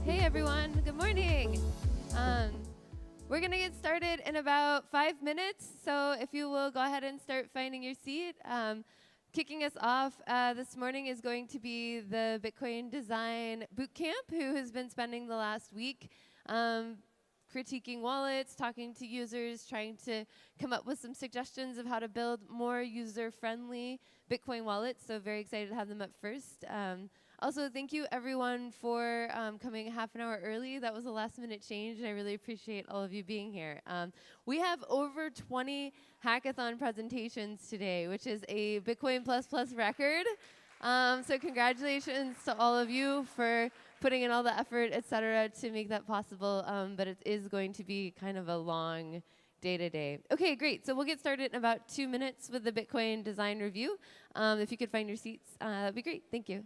Hey everyone, good morning. We're gonna get started in about 5 minutes, so if you will go ahead and start finding your seat. Kicking us off this morning is going to be the Bitcoin Design Bootcamp, who has been spending the last week critiquing wallets, talking to users, trying to come up with some suggestions of how to build more user-friendly Bitcoin wallets. So very excited to have them up first. Also, thank you everyone for coming half an hour early. That was a last-minute change, and I really appreciate all of you being here. We have over 20 hackathon presentations today, which is a Bitcoin plus record. So congratulations to all of you for putting in all the effort, et cetera, to make that possible. But it is going to be kind of a long day today. Okay, great. So we'll get started in about 2 minutes with the Bitcoin design review. If you could find your seats, that'd be great. Thank you.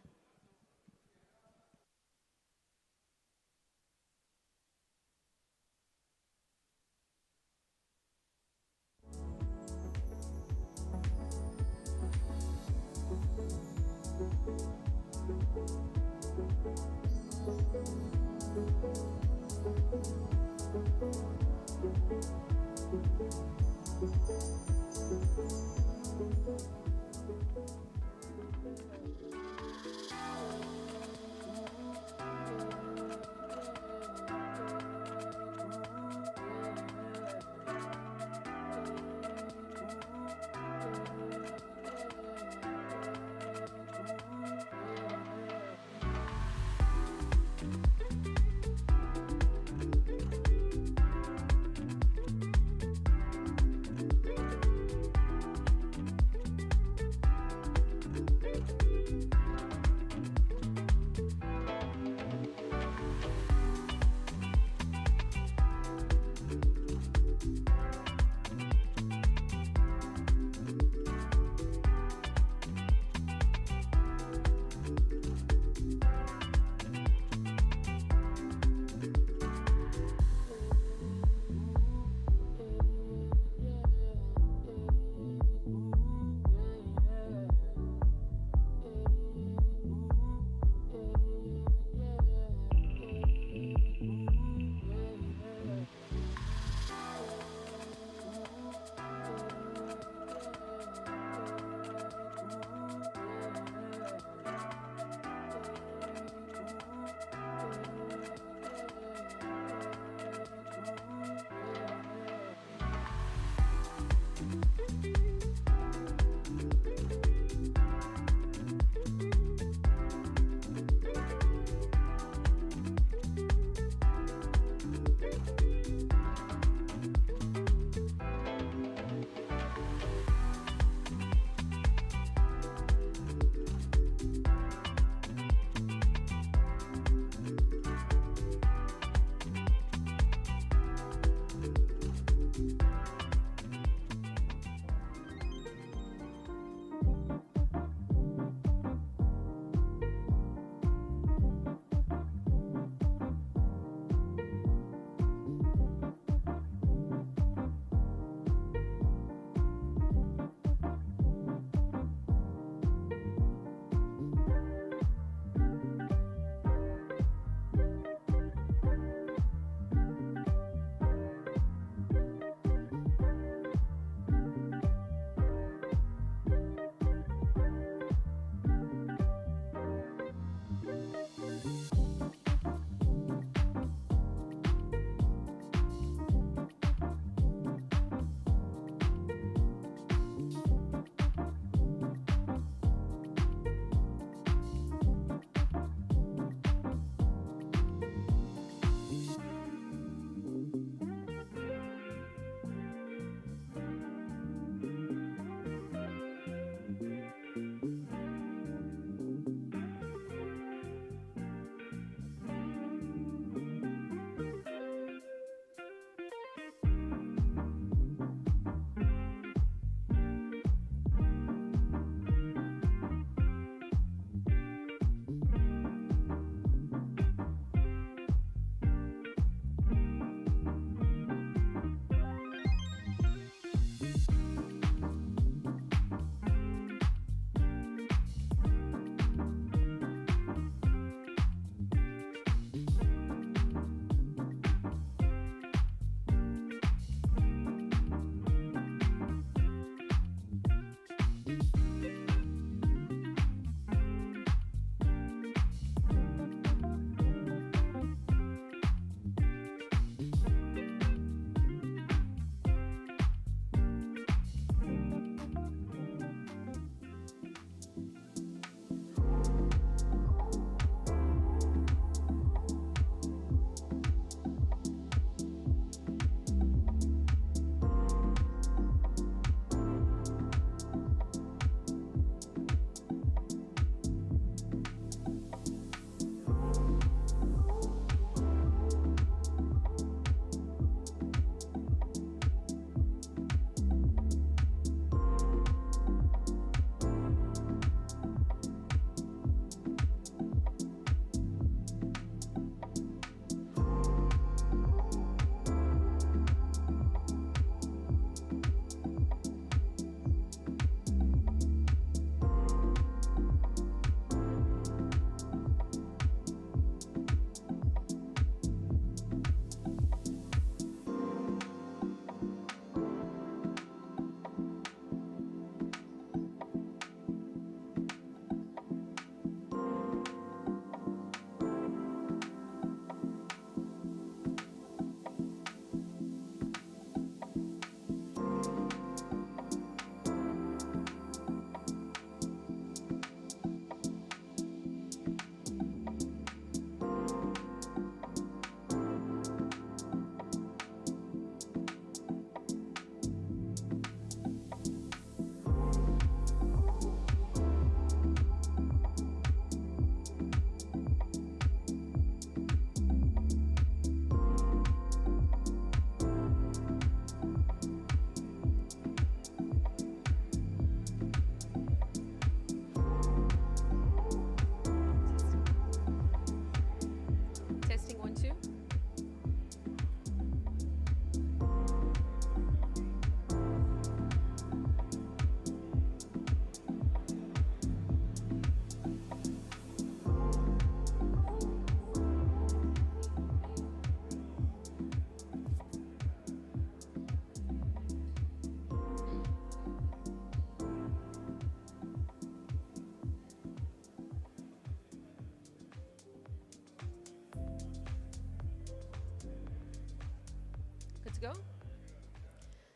go.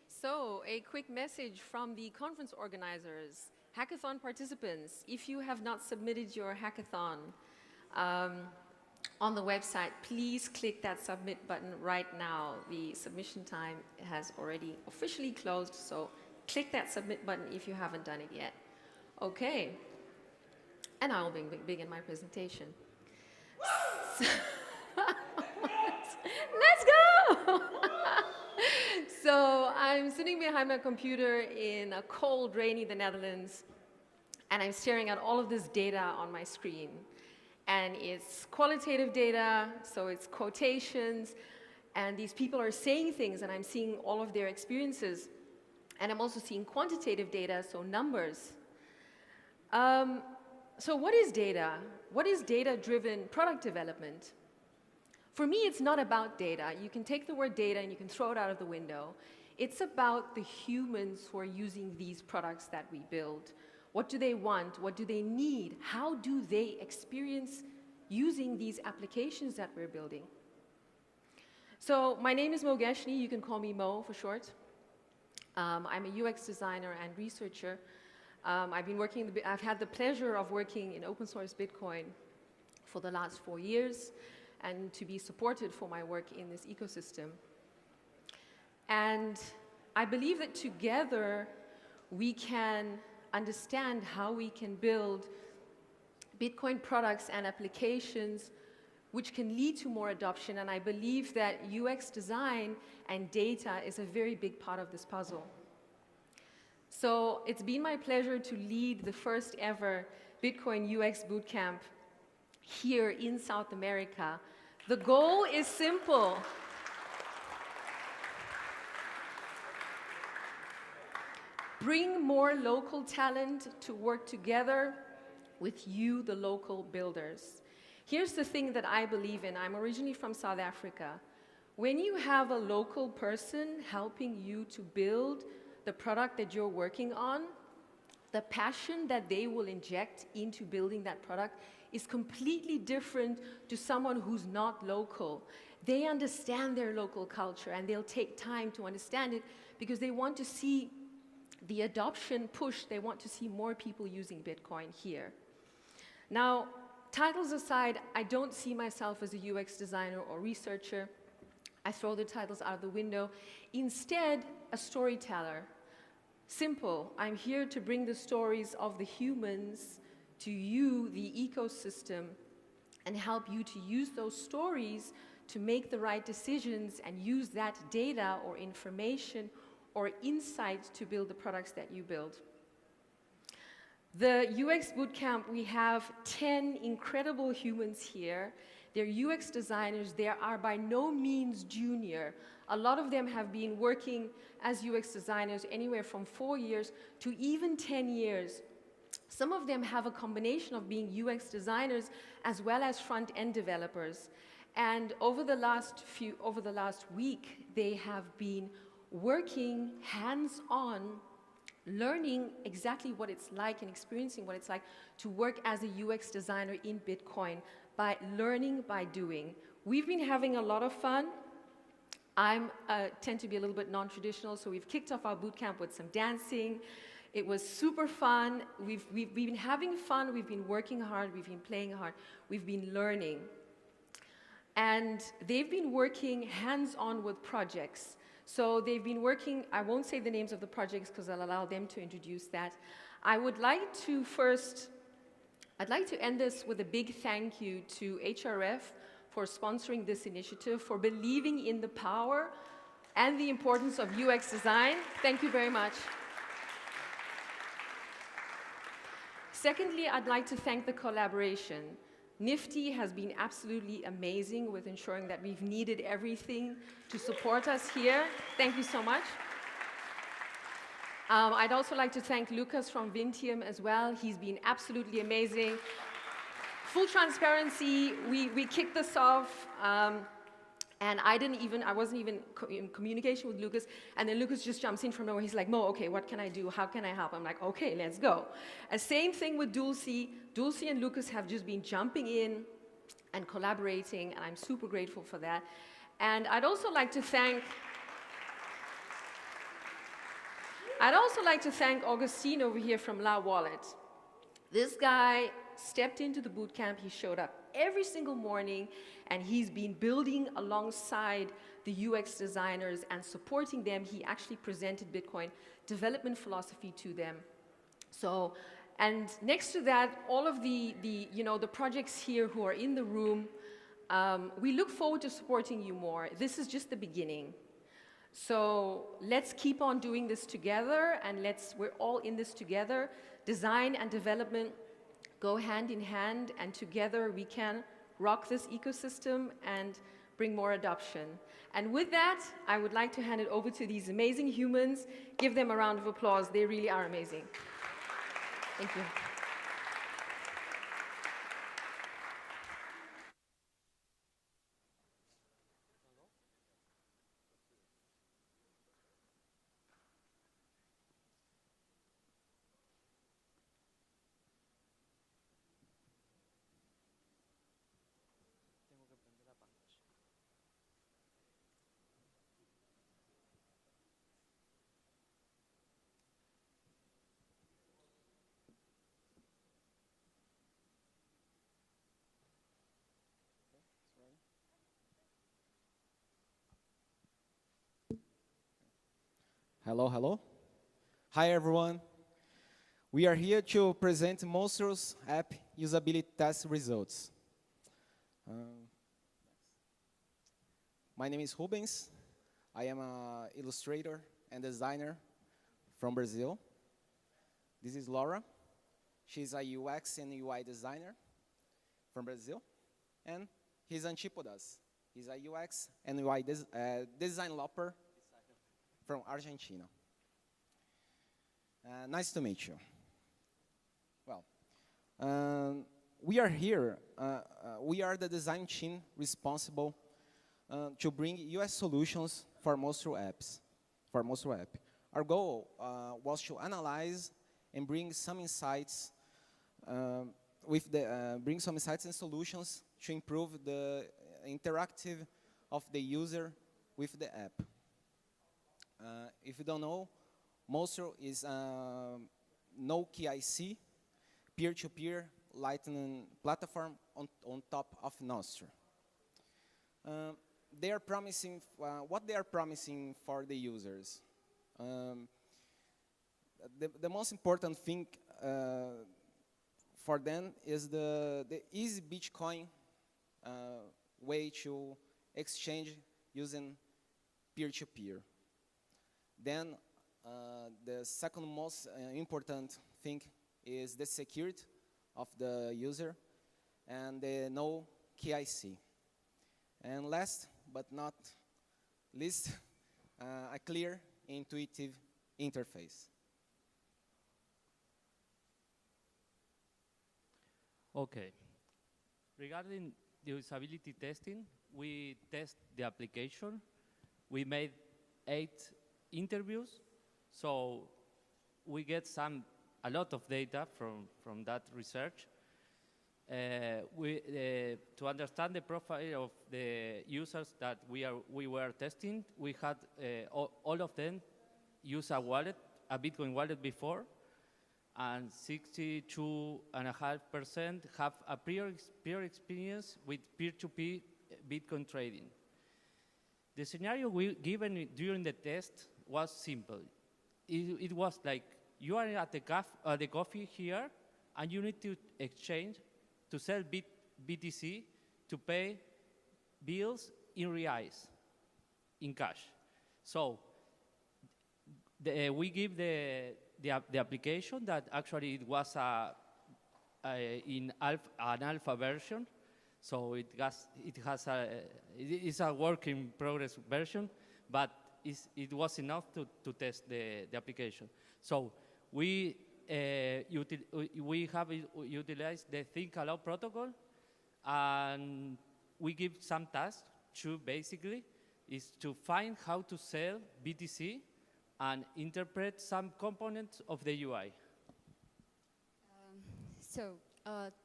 So, a quick message from the conference organizers. Hackathon participants, if you have not submitted your hackathon on the website, please click that submit button right now. The submission time has already officially closed, so click that submit button if you haven't done it yet. Okay, and I'll begin my presentation. Let's go! So I'm sitting behind my computer in a cold, rainy the Netherlands, and I'm staring at all of this data on my screen. And it's qualitative data, so it's quotations, and these people are saying things, and I'm seeing all of their experiences. And I'm also seeing quantitative data, so numbers. So what is data? What is data-driven product development? For me, it's not about data. You can take the word data and you can throw it out of the window. It's about the humans who are using these products that we build. What do they want? What do they need? How do they experience using these applications that we're building? So my name is Mo Gashni. You can call me Mo for short. I'm a UX designer and researcher. I've had the pleasure of working in open source Bitcoin for the last 4 years, and to be supported for my work in this ecosystem. And I believe that together we can understand how we can build Bitcoin products and applications which can lead to more adoption, and I believe that UX design and data is a very big part of this puzzle. So it's been my pleasure to lead the first ever Bitcoin UX bootcamp here in South America. The goal is simple. Bring more local talent to work together with you, the local builders. Here's the thing that I believe in. I'm originally from South Africa. When you have a local person helping you to build the product that you're working on, the passion that they will inject into building that product is completely different to someone who's not local. They understand their local culture and they'll take time to understand it because they want to see the adoption push. They want to see more people using Bitcoin here. Now, titles aside, I don't see myself as a UX designer or researcher. I throw the titles out the window. Instead, a storyteller. Simple. I'm here to bring the stories of the humans to you, the ecosystem, and help you to use those stories to make the right decisions and use that data or information or insight to build the products that you build. The UX Bootcamp, we have 10 incredible humans here. They're UX designers. They are by no means junior. A lot of them have been working as UX designers anywhere from 4 years to even 10 years. Some of them have a combination of being UX designers as well as front-end developers. And over the last week, they have been working hands-on, learning exactly what it's like and experiencing what it's like to work as a UX designer in Bitcoin by learning by doing. We've been having a lot of fun. I tend to be a little bit non-traditional, so we've kicked off our bootcamp with some dancing. It was super fun. We've been having fun. We've been working hard. We've been playing hard. We've been learning. And they've been working hands-on with projects. So they've been working, I won't say the names of the projects because I'll allow them to introduce that. I'd like to end this with a big thank you to HRF for sponsoring this initiative, for believing in the power and the importance of UX design. Thank you very much. Secondly, I'd like to thank the collaboration. Nifty has been absolutely amazing with ensuring that we've needed everything to support us here. Thank you so much. I'd also like to thank Lucas from Vintium as well. He's been absolutely amazing. Full transparency, we kicked this off, and I wasn't even in communication with Lucas, and then Lucas just jumps in from nowhere. He's like, Mo, okay, what can I do? How can I help? I'm like, okay, let's go. And same thing with Dulcie. Dulcie and Lucas have just been jumping in and collaborating, and I'm super grateful for that. And I'd also like to thank I'd also like to thank Augustine over here from La Wallet. This guy stepped into the bootcamp. He showed up every single morning, and he's been building alongside the UX designers and supporting them. He actually presented Bitcoin development philosophy to them. So, and next to that, all of the projects here who are in the room, we look forward to supporting you more. This is just the beginning. So let's keep on doing this together, and we're all in this together. Design and development go hand in hand, and together we can rock this ecosystem and bring more adoption. And with that, I would like to hand it over to these amazing humans. Give them a round of applause. They really are amazing. Thank you. Hello, hello. Hi, everyone. We are here to present Mostro's app usability test results. My name is Rubens. I am an illustrator and designer from Brazil. This is Laura. She's a UX and UI designer from Brazil. And he's Antipodas. He's a UX and UI design developer from Argentina. Nice to meet you. Well, we are here. We are the design team responsible to bring US solutions for Mostro apps. Our goal was to analyze and bring some insights bring some insights and solutions to improve the interactive of the user with the app. If you don't know, Mostro is a no KIC peer-to-peer Lightning platform on top of Nostr. They are promising what they are promising for the users. The most important thing for them is the easy Bitcoin way to exchange using peer-to-peer. Then the second most important thing is the security of the user and the no KIC. And last but not least, a clear, intuitive interface. Okay. Regarding the usability testing, we test the application. We made 8 interviews, so we get a lot of data from that research. To understand the profile of the users that we were testing, we had all of them use a Bitcoin wallet before, and 62.5% have a prior experience with peer-to-peer Bitcoin trading. The scenario given during the test was simple. It was like you are at the coffee here, and you need to exchange to sell BTC to pay bills in reais, in cash. So we give the application that actually it was an alpha version, so it is a work in progress version, but it was enough to test the application. So we have utilized the Think Aloud protocol, and we give some tasks to basically is to find how to sell BTC and interpret some components of the UI.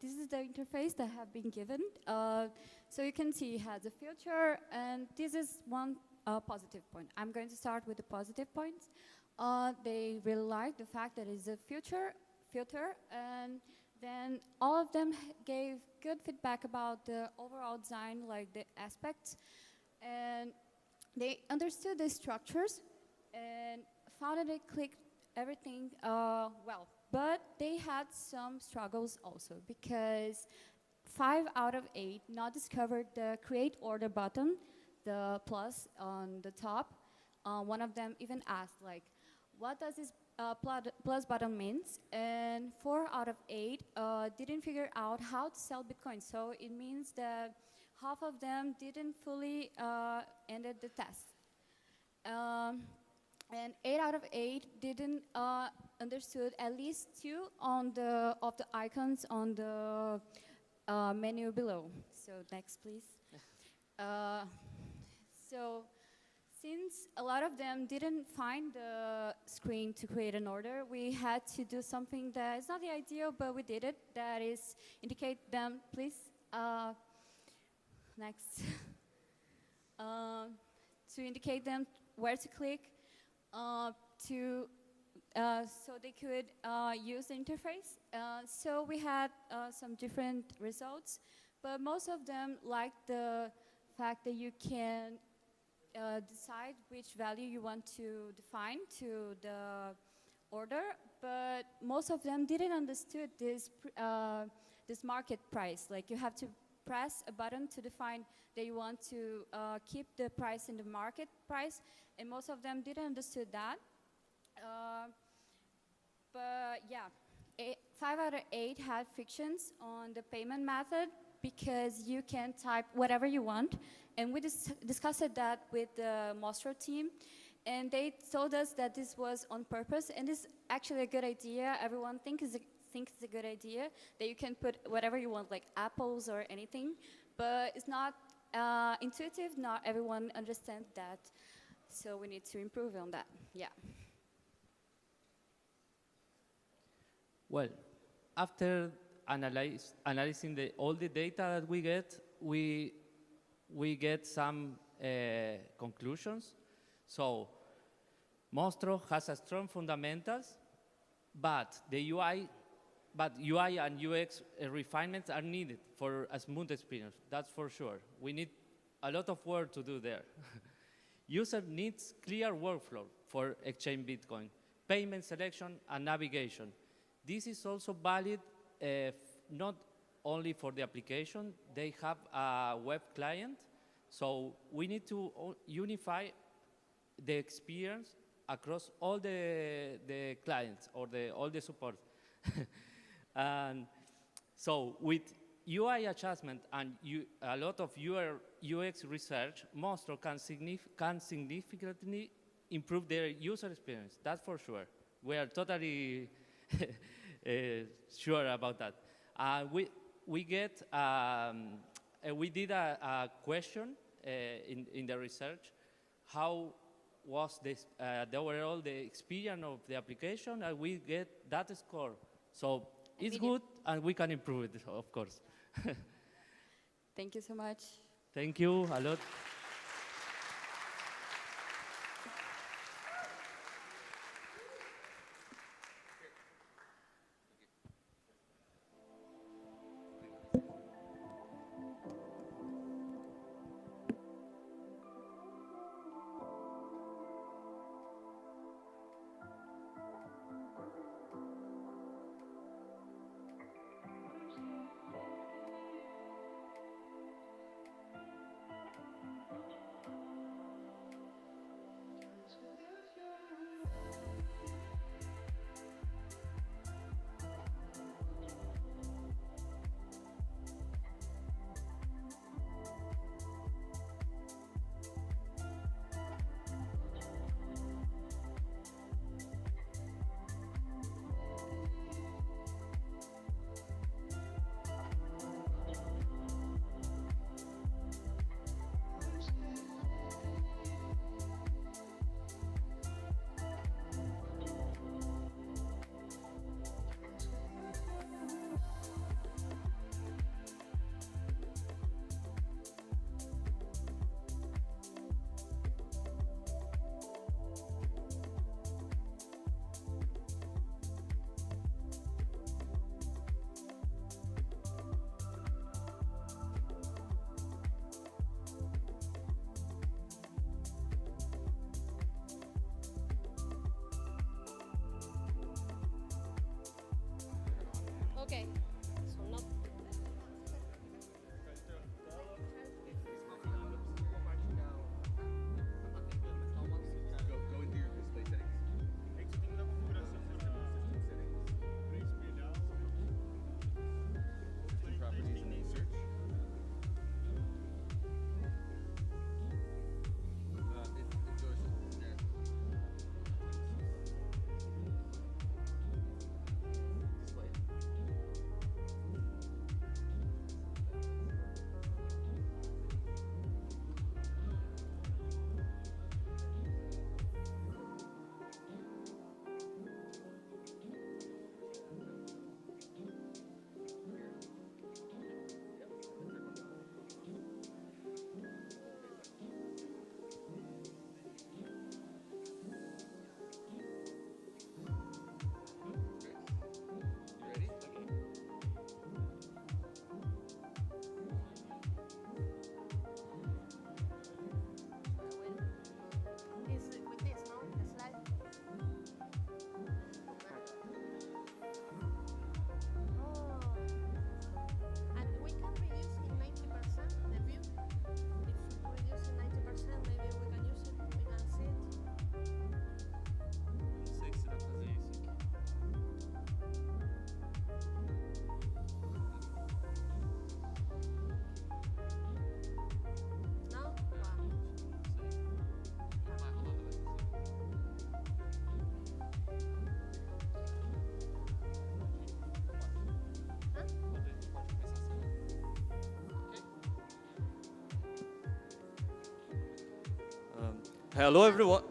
This is the interface that have been given. So you can see it has a filter, and this is one positive point. I'm going to start with the positive points. They really like the fact that it's a future filter, and then all of them gave good feedback about the overall design, like the aspects, and they understood the structures and found that it clicked everything well. But they had some struggles also, because 5 out of 8 not discovered the create order button, the plus on the top. One of them even asked, like, what does this plus button means? And 4 out of 8 didn't figure out how to sell Bitcoin. So it means that half of them didn't fully ended the test. And 8 out of 8 didn't understood at least 2 of the icons on the menu below. So next, please. So since a lot of them didn't find the screen to create an order, we had to do something that is not the ideal, but we did it. That is indicate them, please. Next. To indicate them where to click, so they could use the interface. So we had some different results, but most of them liked the fact that you can decide which value you want to define to the order, but most of them didn't understood this this market price. Like, you have to press a button to define that you want to keep the price in the market price, and most of them didn't understood that. But yeah, 5 out of 8 had frictions on the payment method, because you can type whatever you want. And we discussed that with the Mostro team, and they told us that this was on purpose, and this is actually a good idea. Everyone thinks it's a good idea, that you can put whatever you want, like apples or anything, but it's not intuitive. Not everyone understands that, so we need to improve on that. Yeah. Well, after analyzing all the data that we get, we get some conclusions. So, Mostro has a strong fundamentals, but UI and UX refinements are needed for a smooth experience. That's for sure. We need a lot of work to do there. User needs clear workflow for exchange Bitcoin, payment selection, and navigation. This is also valid not only for the application. They have a web client, so we need to unify the experience across all the clients or all the support. And so with UI adjustment and a lot of UX research, Mostro can significantly improve their user experience. That's for sure. We are totally sure about that. We did a question in the research. How was the overall the experience of the application? And we get that score. So it's good, and we can improve it, of course. Thank you so much. Thank you a lot. Hello, everyone.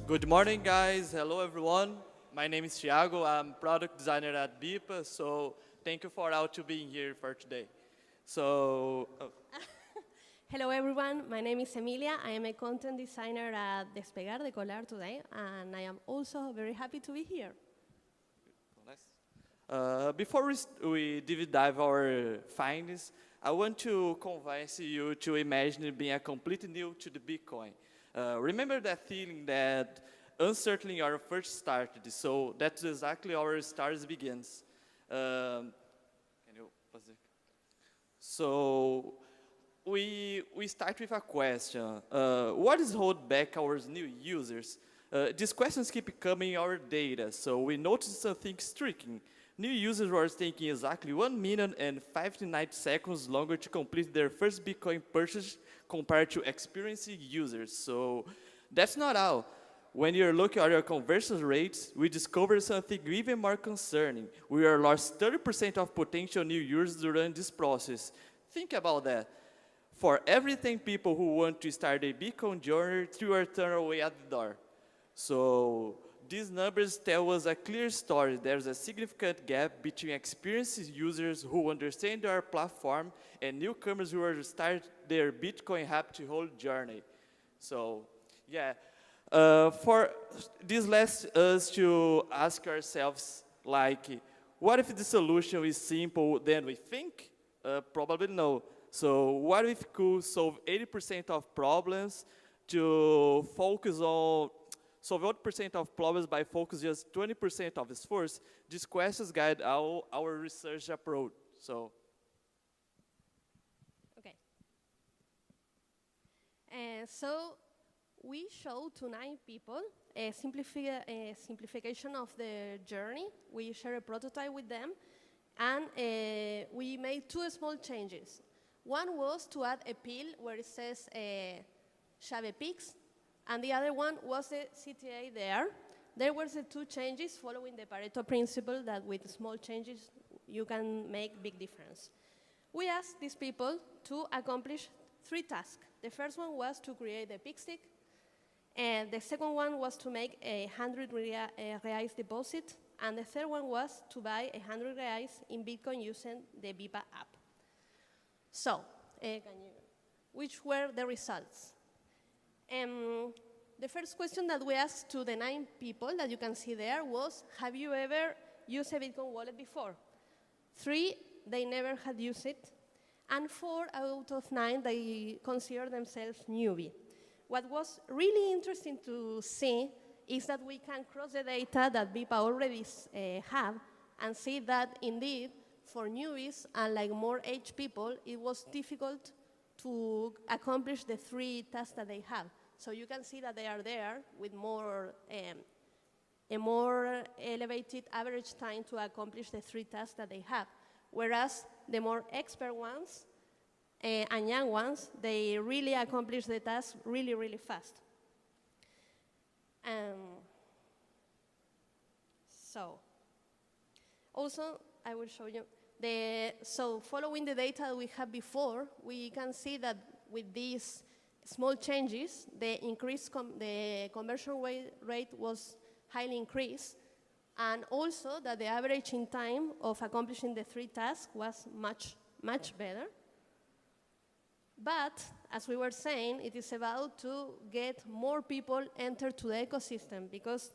Good morning, guys. Hello, everyone. My name is Thiago. I'm product designer at Bipa, so thank you for all to being here for today. So, Hello everyone, my name is Emilia. I am a content designer at Despegar de Colar today, and I am also very happy to be here. before we deep dive our findings, I want to convince you to imagine being a completely new to the Bitcoin. Remember that feeling that uncertainty our first started, so that's exactly our stars begins. Can you pause it? So we start with a question. What is hold back our new users? These questions keep coming in our data, so we noticed something striking. New users were taking exactly 1 minute and 59 seconds longer to complete their first Bitcoin purchase compared to experienced users. So that's not all. When you're looking at your conversion rates, we discovered something even more concerning. We are lost 30% of potential new users during this process. Think about that. For every 10 people who want to start a Bitcoin journey, 3 are turned away at the door. So these numbers tell us a clear story. There's a significant gap between experienced users who understand our platform and newcomers who are start their Bitcoin happy whole journey. So, yeah. For this lets us to ask ourselves, like, what if the solution is simple than we think? Probably no. So what if we could solve 80% of problems to focus on solve 80% of problems by focusing just 20% of effort? These questions guide our research approach. So. Okay. So we showed to 9 people a simplification of the journey. We shared a prototype with them, and we made 2 small changes. One was to add a pill where it says Shave Peaks, and the other one was the CTA there. There were the 2 changes following the Pareto principle that with small changes you can make big difference. We asked these people to accomplish 3 tasks. The first one was to create a pig stick, and the second one was to make a 100 reais deposit, and the third one was to buy 100 reais in Bitcoin using the Bipa app. So, which were the results? The first question that we asked to the 9 people that you can see there was, have you ever used a Bitcoin wallet before? 3, they never had used it, and 4 out of 9, they consider themselves newbie. What was really interesting to see is that we can cross the data that Bipa already have and see that indeed for newbies and like more aged people, it was difficult to accomplish the 3 tasks that they have. So you can see that they are there with more, a more elevated average time to accomplish the 3 tasks that they have. Whereas the more expert ones and young ones, they really accomplish the task really, really fast. So, also, I will show you. So following the data that we had before, we can see that with these small changes, the conversion rate was highly increased, and also that the average in time of accomplishing the 3 tasks was much, much better. But, as we were saying, it is about to get more people enter to the ecosystem, because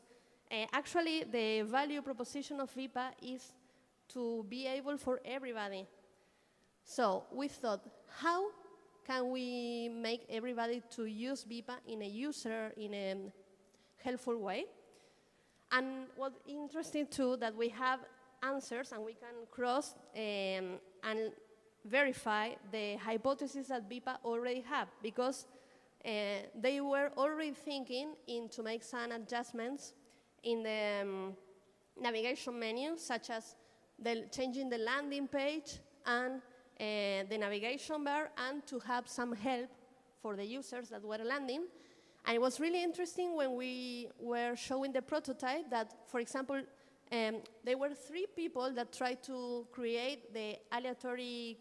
actually the value proposition of Bipa is to be able for everybody. So we thought, how can we make everybody to use Bipa in a helpful way? And what's interesting too, that we have answers and we can cross and verify the hypothesis that Bipa already have, because they were already thinking to make some adjustments in the navigation menu, such as changing the landing page and the navigation bar, and to have some help for the users that were landing. And it was really interesting when we were showing the prototype that, for example, there were 3 people that tried to create the aleatory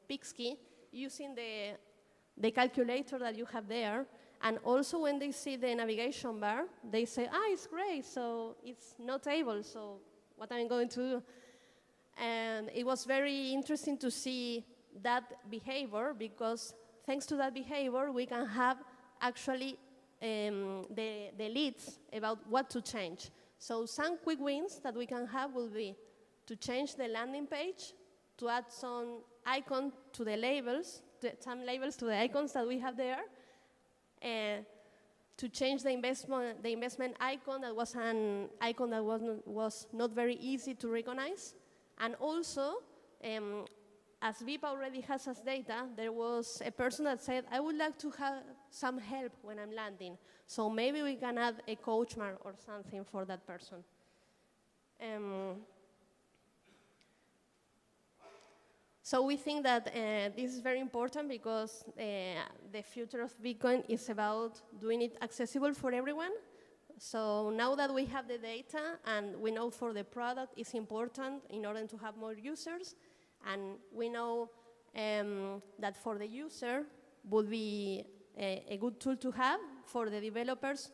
Pix key using the calculator that you have there. And also when they see the navigation bar, they say, it's great, so it's not able, so what am I going to do? And it was very interesting to see that behavior, because thanks to that behavior, we can have actually the leads about what to change. So some quick wins that we can have will be to change the landing page, to add some icon to the labels, some labels to the icons that we have there, to change the investment icon that was an icon that was not very easy to recognize. And also, as Bipa already has us data, there was a person that said, I would like to have some help when I'm landing. So maybe we can add a coach mark or something for that person. So we think that this is very important, because the future of Bitcoin is about doing it accessible for everyone. So now that we have the data and we know for the product it's important in order to have more users, and we know that for the user would be a good tool to have, for the developers,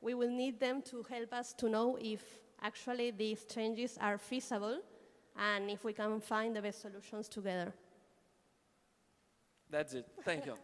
we will need them to help us to know if actually these changes are feasible and if we can find the best solutions together. That's it. Thank you.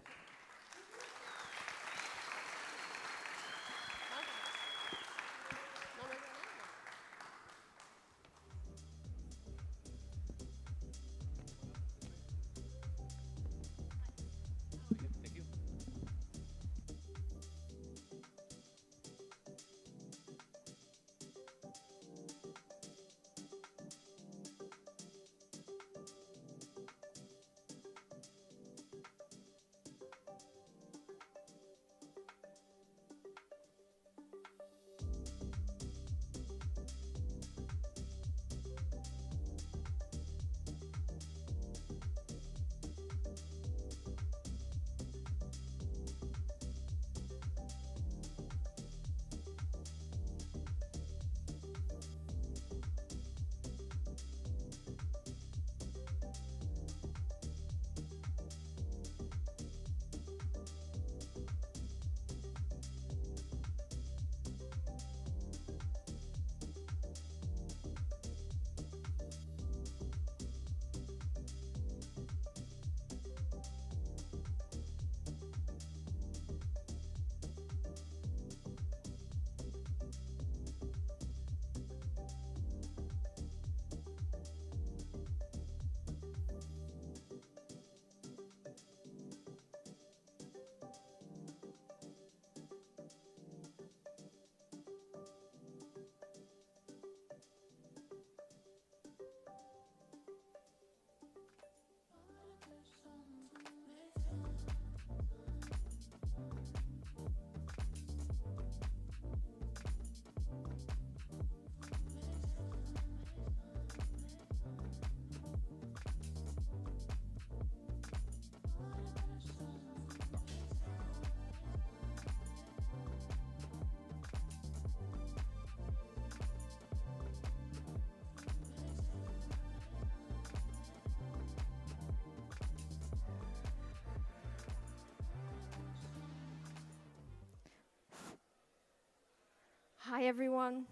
everyone.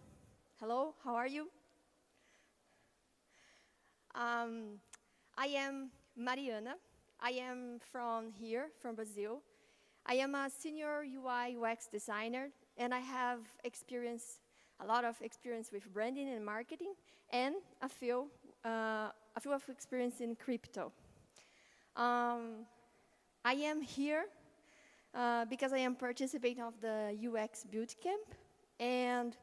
Hello, how are you? I am Mariana. I am from here, from Brazil. I am a senior UI UX designer, and I have a lot of experience with branding and marketing, and a few of experience in crypto. I am here because I am participating of the UX Bootcamp, and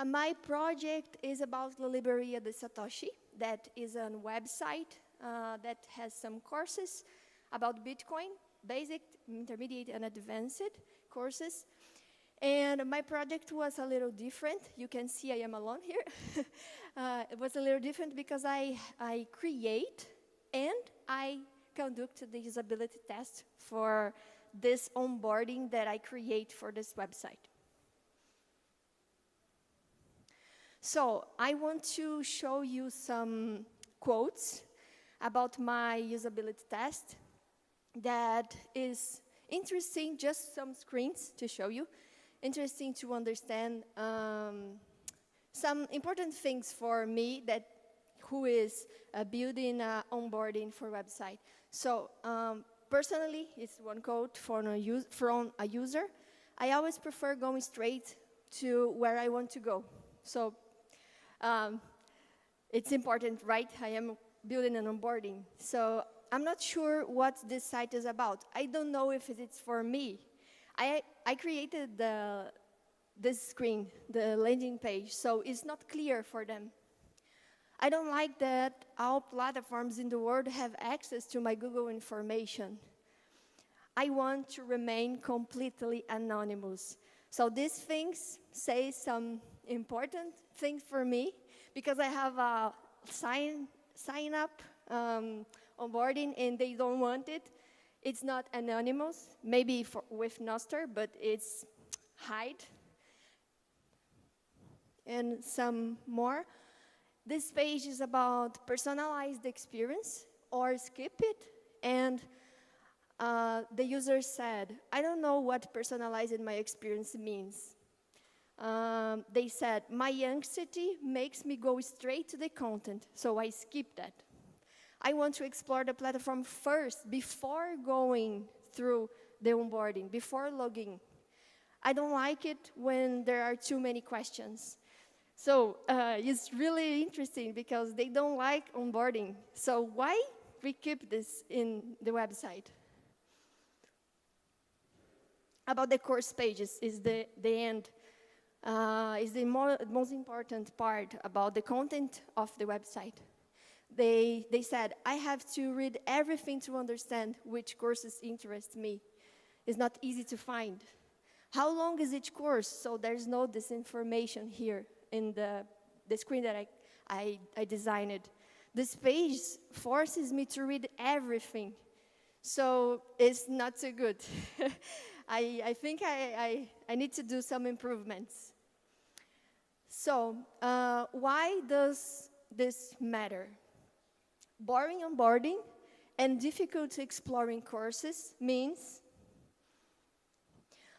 my project is about the Liberia de Satoshi. That is a website that has some courses about Bitcoin, basic, intermediate, and advanced courses. And my project was a little different. You can see I am alone here. It was a little different because I create and I conduct the usability test for this onboarding that I create for this website. So I want to show you some quotes about my usability test that is interesting, just some screens to show you. Interesting to understand some important things for me that who is building onboarding for website. So personally, it's one quote from a user. I always prefer going straight to where I want to go. So it's important, right? I am building an onboarding. So I'm not sure what this site is about. I don't know if it's for me. I created this screen, the landing page, so it's not clear for them. I don't like that all platforms in the world have access to my Google information. I want to remain completely anonymous. So these things say some important things for me because I have a sign up onboarding and they don't want it. It's not anonymous, maybe with Nostr, but it's hide. And some more. This page is about personalized experience or skip it. And the user said, I don't know what personalized my experience means. They said, my anxiety makes me go straight to the content, so I skip that. I want to explore the platform first before going through the onboarding, before logging. I don't like it when there are too many questions. So it's really interesting because they don't like onboarding. So why we keep this in the website? About the course pages is the end, is the most important part about the content of the website. They said, I have to read everything to understand which courses interest me. It's not easy to find. How long is each course? So there's no disinformation here in the screen that I designed. This page forces me to read everything. So it's not so good. I think I need to do some improvements. So why does this matter? Boring onboarding and difficult exploring courses means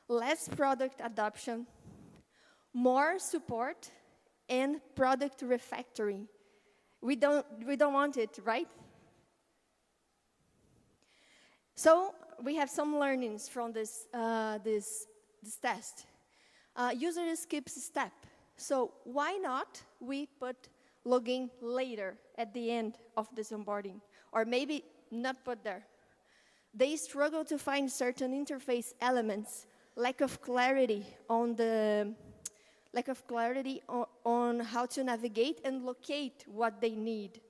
less product adoption, more support, and product refactoring. We don't want it, right? So we have some learnings from this test. User skips a step. So why not we put login later at the end of this onboarding, or maybe not put there. They struggle to find certain interface elements, lack of clarity on how to navigate and locate what they need.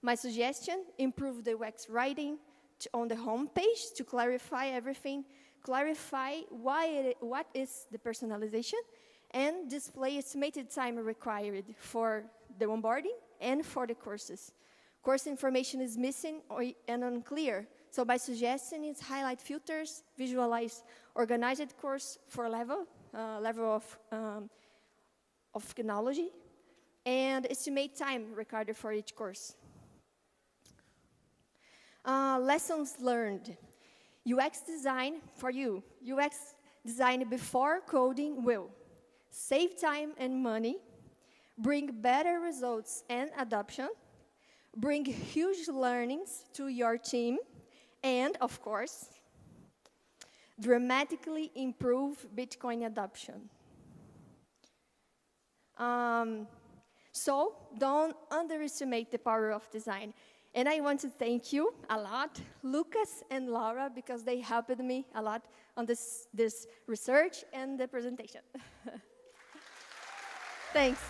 My suggestion, improve the UX writing on the home page to clarify everything, clarify what is the personalization, and display estimated time required for the onboarding and for the courses. Course information is missing and unclear, so my suggestion is highlight filters, visualize organized course for level of technology, and estimate time required for each course. Lessons learned. UX design for you. UX design before coding will save time and money, bring better results and adoption, bring huge learnings to your team, and, of course, dramatically improve Bitcoin adoption. So don't underestimate the power of design. And I want to thank you a lot, Lucas and Laura, because they helped me a lot on this research and the presentation. Thanks.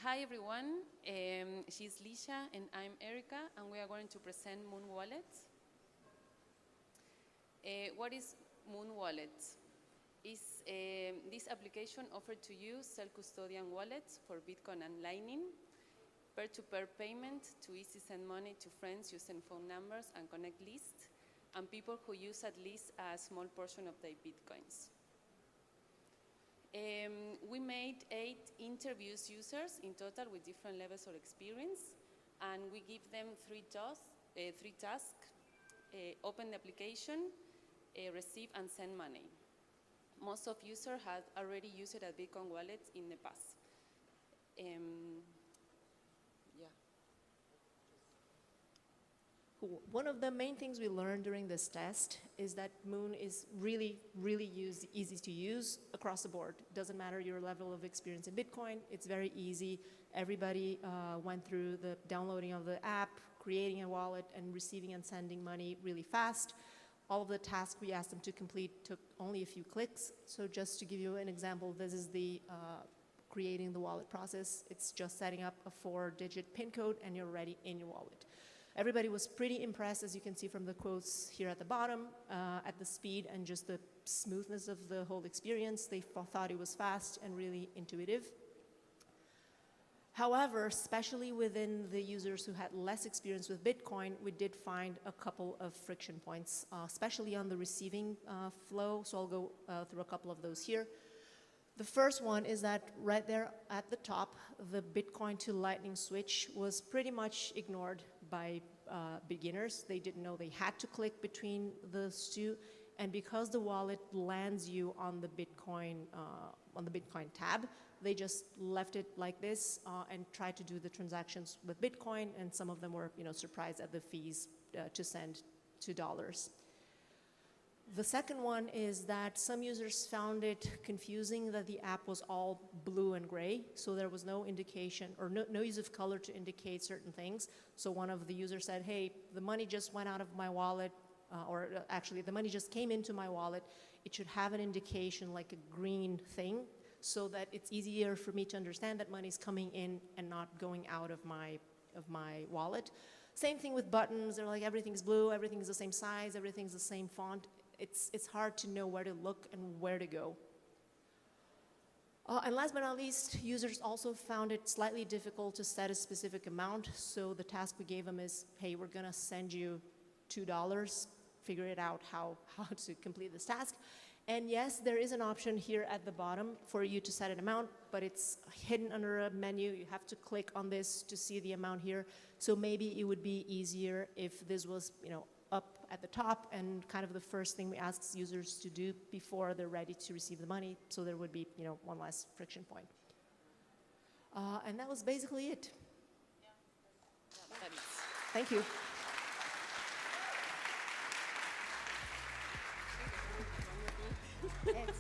Hi everyone, she's Lisha and I'm Erica, and we are going to present Moon Wallet. What is Moon Wallet? Is this application offered to you self-custodian wallets for Bitcoin and Lightning, peer-to-peer payment to easy send money to friends using phone numbers and connect lists, and people who use at least a small portion of their Bitcoins. We made 8 interviews users in total with different levels of experience, and we give them 3 tasks, open the application, receive and send money. Most of users have already used a Bitcoin wallet in the past. One of the main things we learned during this test is that Moon is really, really easy to use across the board. Doesn't matter your level of experience in Bitcoin, it's very easy. Everybody went through the downloading of the app, creating a wallet, and receiving and sending money really fast. All of the tasks we asked them to complete took only a few clicks. So just to give you an example, this is the creating the wallet process. It's just setting up a 4-digit PIN code and you're ready in your wallet. Everybody was pretty impressed, as you can see from the quotes here at the bottom, at the speed and just the smoothness of the whole experience. They thought it was fast and really intuitive. However, especially within the users who had less experience with Bitcoin, we did find a couple of friction points, especially on the receiving flow. So I'll go through a couple of those here. The first one is that right there at the top, the Bitcoin to Lightning switch was pretty much ignored by beginners. They didn't know they had to click between those two. And because the wallet lands you on the Bitcoin tab, they just left it like this and tried to do the transactions with Bitcoin, and some of them were, surprised at the fees to send $2. The second one is that some users found it confusing that the app was all blue and gray, so there was no indication or no use of color to indicate certain things. So one of the users said, hey, the money just went out of my wallet, actually the money just came into my wallet. It should have an indication like a green thing so that it's easier for me to understand that money's coming in and not going out of my wallet. Same thing with buttons. They're like, everything's blue, everything's the same size, everything's the same font. It's hard to know where to look and where to go. And last but not least, users also found it slightly difficult to set a specific amount. So the task we gave them is, hey, we're gonna send you $2. Figure it out how to complete this task. And yes, there is an option here at the bottom for you to set an amount, but it's hidden under a menu. You have to click on this to see the amount here. So maybe it would be easier if this was, up at the top and kind of the first thing we ask users to do before they're ready to receive the money, so there would be, one less friction point. And that was basically it. Thank you. Thanks.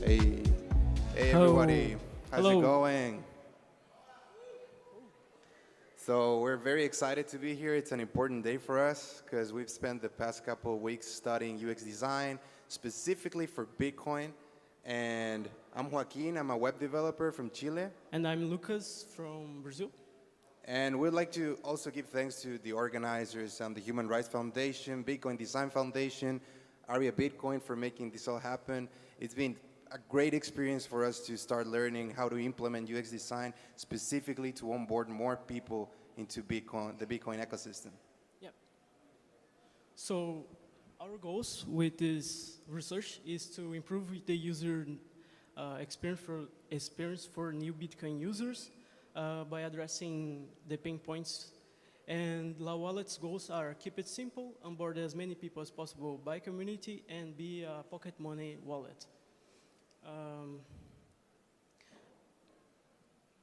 Hey, hey everybody, how's it going? So we're very excited to be here. It's an important day for us because we've spent the past couple of weeks studying UX design, specifically for Bitcoin. And I'm Joaquin, I'm a web developer from Chile. And I'm Lucas from Brazil. And we'd like to also give thanks to the organizers and the Human Rights Foundation, Bitcoin Design Foundation, Aria Bitcoin for making this all happen. It's been a great experience for us to start learning how to implement UX design, specifically to onboard more people into Bitcoin, the Bitcoin ecosystem. Yeah. So our goals with this research is to improve the user experience for new Bitcoin users by addressing the pain points. And La Wallet's goals are keep it simple, onboard as many people as possible by community, and be a pocket money wallet.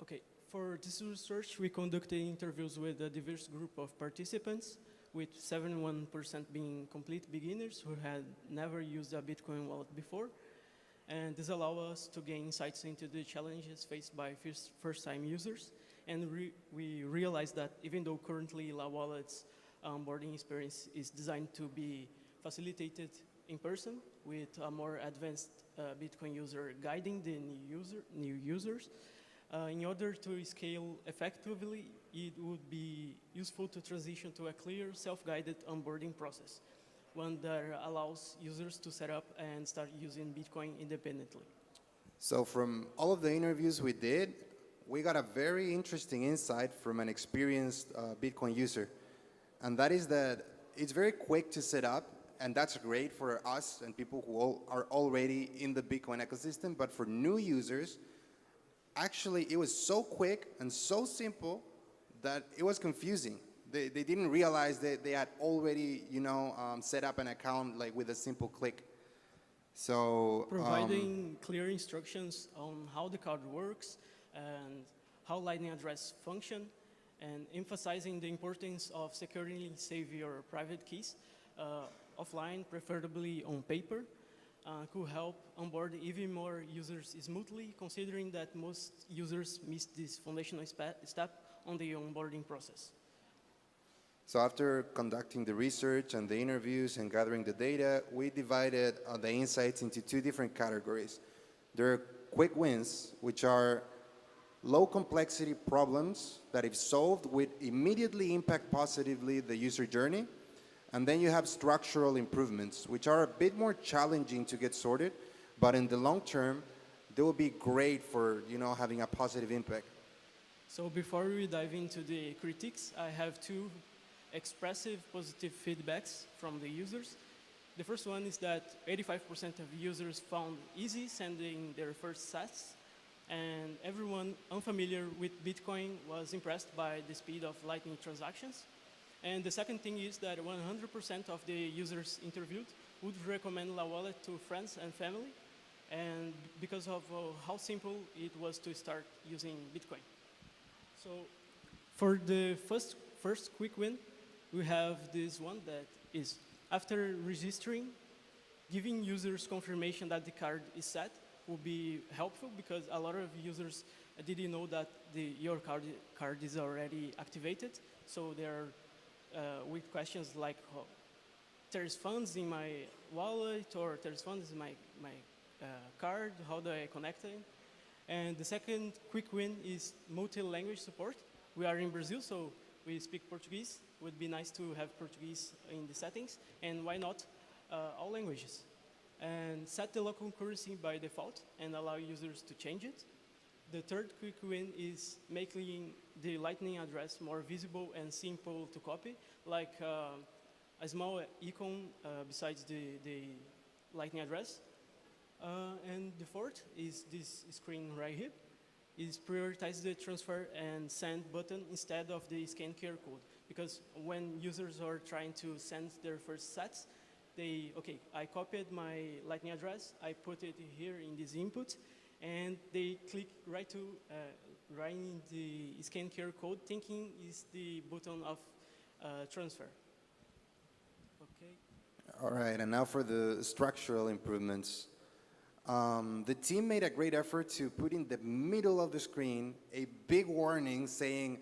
Okay, for this research, we conducted interviews with a diverse group of participants, with 71% being complete beginners who had never used a Bitcoin wallet before. And this allows us to gain insights into the challenges faced by first-time users. And we realized that even though currently La Wallet's onboarding experience is designed to be facilitated in person with a more advanced Bitcoin user guiding the new users. In order to scale effectively, it would be useful to transition to a clear, self-guided onboarding process, one that allows users to set up and start using Bitcoin independently. So from all of the interviews we did, we got a very interesting insight from an experienced Bitcoin user. And that is that it's very quick to set up, and that's great for us and people who are already in the Bitcoin ecosystem. But for new users, actually, it was so quick and so simple that it was confusing. They didn't realize that they had already, set up an account like with a simple click. So providing clear instructions on how the card works and how Lightning address function, and emphasizing the importance of securely save your private keys offline, preferably on paper, could help onboard even more users smoothly, considering that most users miss this foundational step on the onboarding process. So after conducting the research and the interviews and gathering the data, we divided the insights into two different categories. There are quick wins, which are low complexity problems that if solved would immediately impact positively the user journey. And then you have structural improvements, which are a bit more challenging to get sorted, but in the long term, they will be great for having a positive impact. So before we dive into the critiques, I have two expressive positive feedbacks from the users. The first one is that 85% of users found easy sending their first sats, and everyone unfamiliar with Bitcoin was impressed by the speed of Lightning transactions. And the second thing is that 100% of the users interviewed would recommend La Wallet to friends and family, and because of how simple it was to start using Bitcoin. So for the first quick win, we have this one that is, after registering, giving users confirmation that the card is set will be helpful, because a lot of users didn't know that your card is already activated. So they're with questions like, there's funds in my wallet, or there's funds in my card, how do I connect it? And the second quick win is multi-language support. We are in Brazil, so we speak Portuguese. It would be nice to have Portuguese in the settings, and why not all languages? And set the local currency by default and allow users to change it. The third quick win is making the Lightning address more visible and simple to copy, like a small icon besides the Lightning address. And the fourth is this screen right here. Is prioritize the transfer and send button instead of the scan QR code. Because when users are trying to send their first sats, I copied my Lightning address, I put it here in this input, and they click right in the scan QR code, thinking is the button of transfer. Okay. All right, and now for the structural improvements. The team made a great effort to put in the middle of the screen a big warning saying,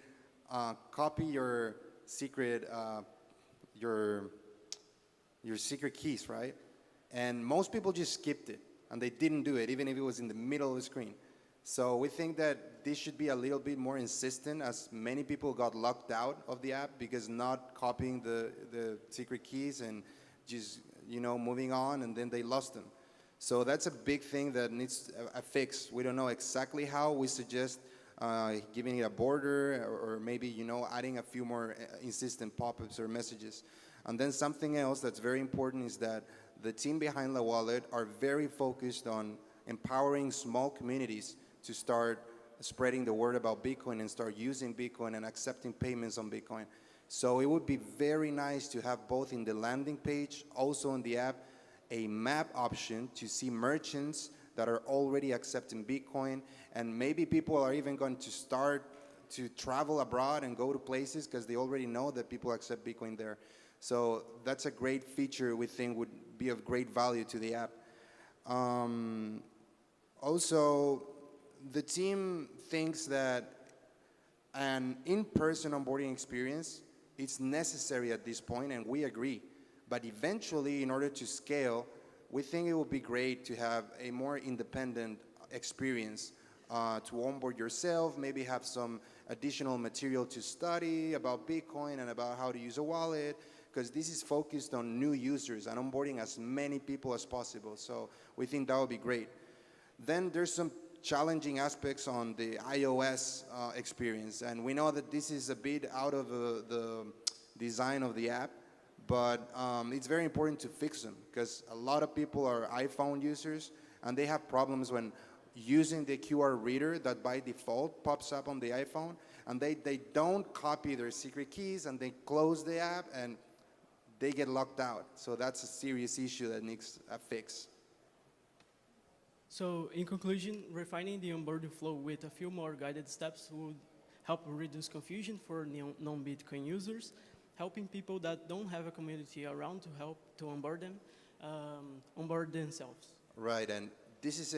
copy your secret secret keys, right? And most people just skipped it, and they didn't do it, even if it was in the middle of the screen. So we think that this should be a little bit more insistent, as many people got locked out of the app because not copying the secret keys and just, you know, moving on, and then they lost them. So that's a big thing that needs a fix. We don't know exactly how. We suggest giving it a border, or maybe, you know, adding a few more insistent pop-ups or messages. And then something else that's very important is that the team behind La Wallet are very focused on empowering small communities to start spreading the word about Bitcoin and start using Bitcoin and accepting payments on Bitcoin. So it would be very nice to have both in the landing page, also in the app, a map option to see merchants that are already accepting Bitcoin, and maybe people are even going to start to travel abroad and go to places because they already know that people accept Bitcoin there. So that's a great feature we think would be of great value to the app. Also, the team thinks that an in-person onboarding experience is necessary at this point, and we agree. But eventually, in order to scale, we think it would be great to have a more independent experience to onboard yourself, maybe have some additional material to study about Bitcoin and about how to use a wallet, because this is focused on new users and onboarding as many people as possible. So we think that would be great. Then there's some challenging aspects on the iOS experience, and we know that this is a bit out of the design of the app, but it's very important to fix them, because a lot of people are iPhone users, and they have problems when using the QR reader that by default pops up on the iPhone, and they don't copy their secret keys, and they close the app, and they get locked out. So that's a serious issue that needs a fix. So in conclusion, refining the onboarding flow with a few more guided steps would help reduce confusion for non-Bitcoin users, helping people that don't have a community around to help to onboard them, onboard themselves. Right, and this is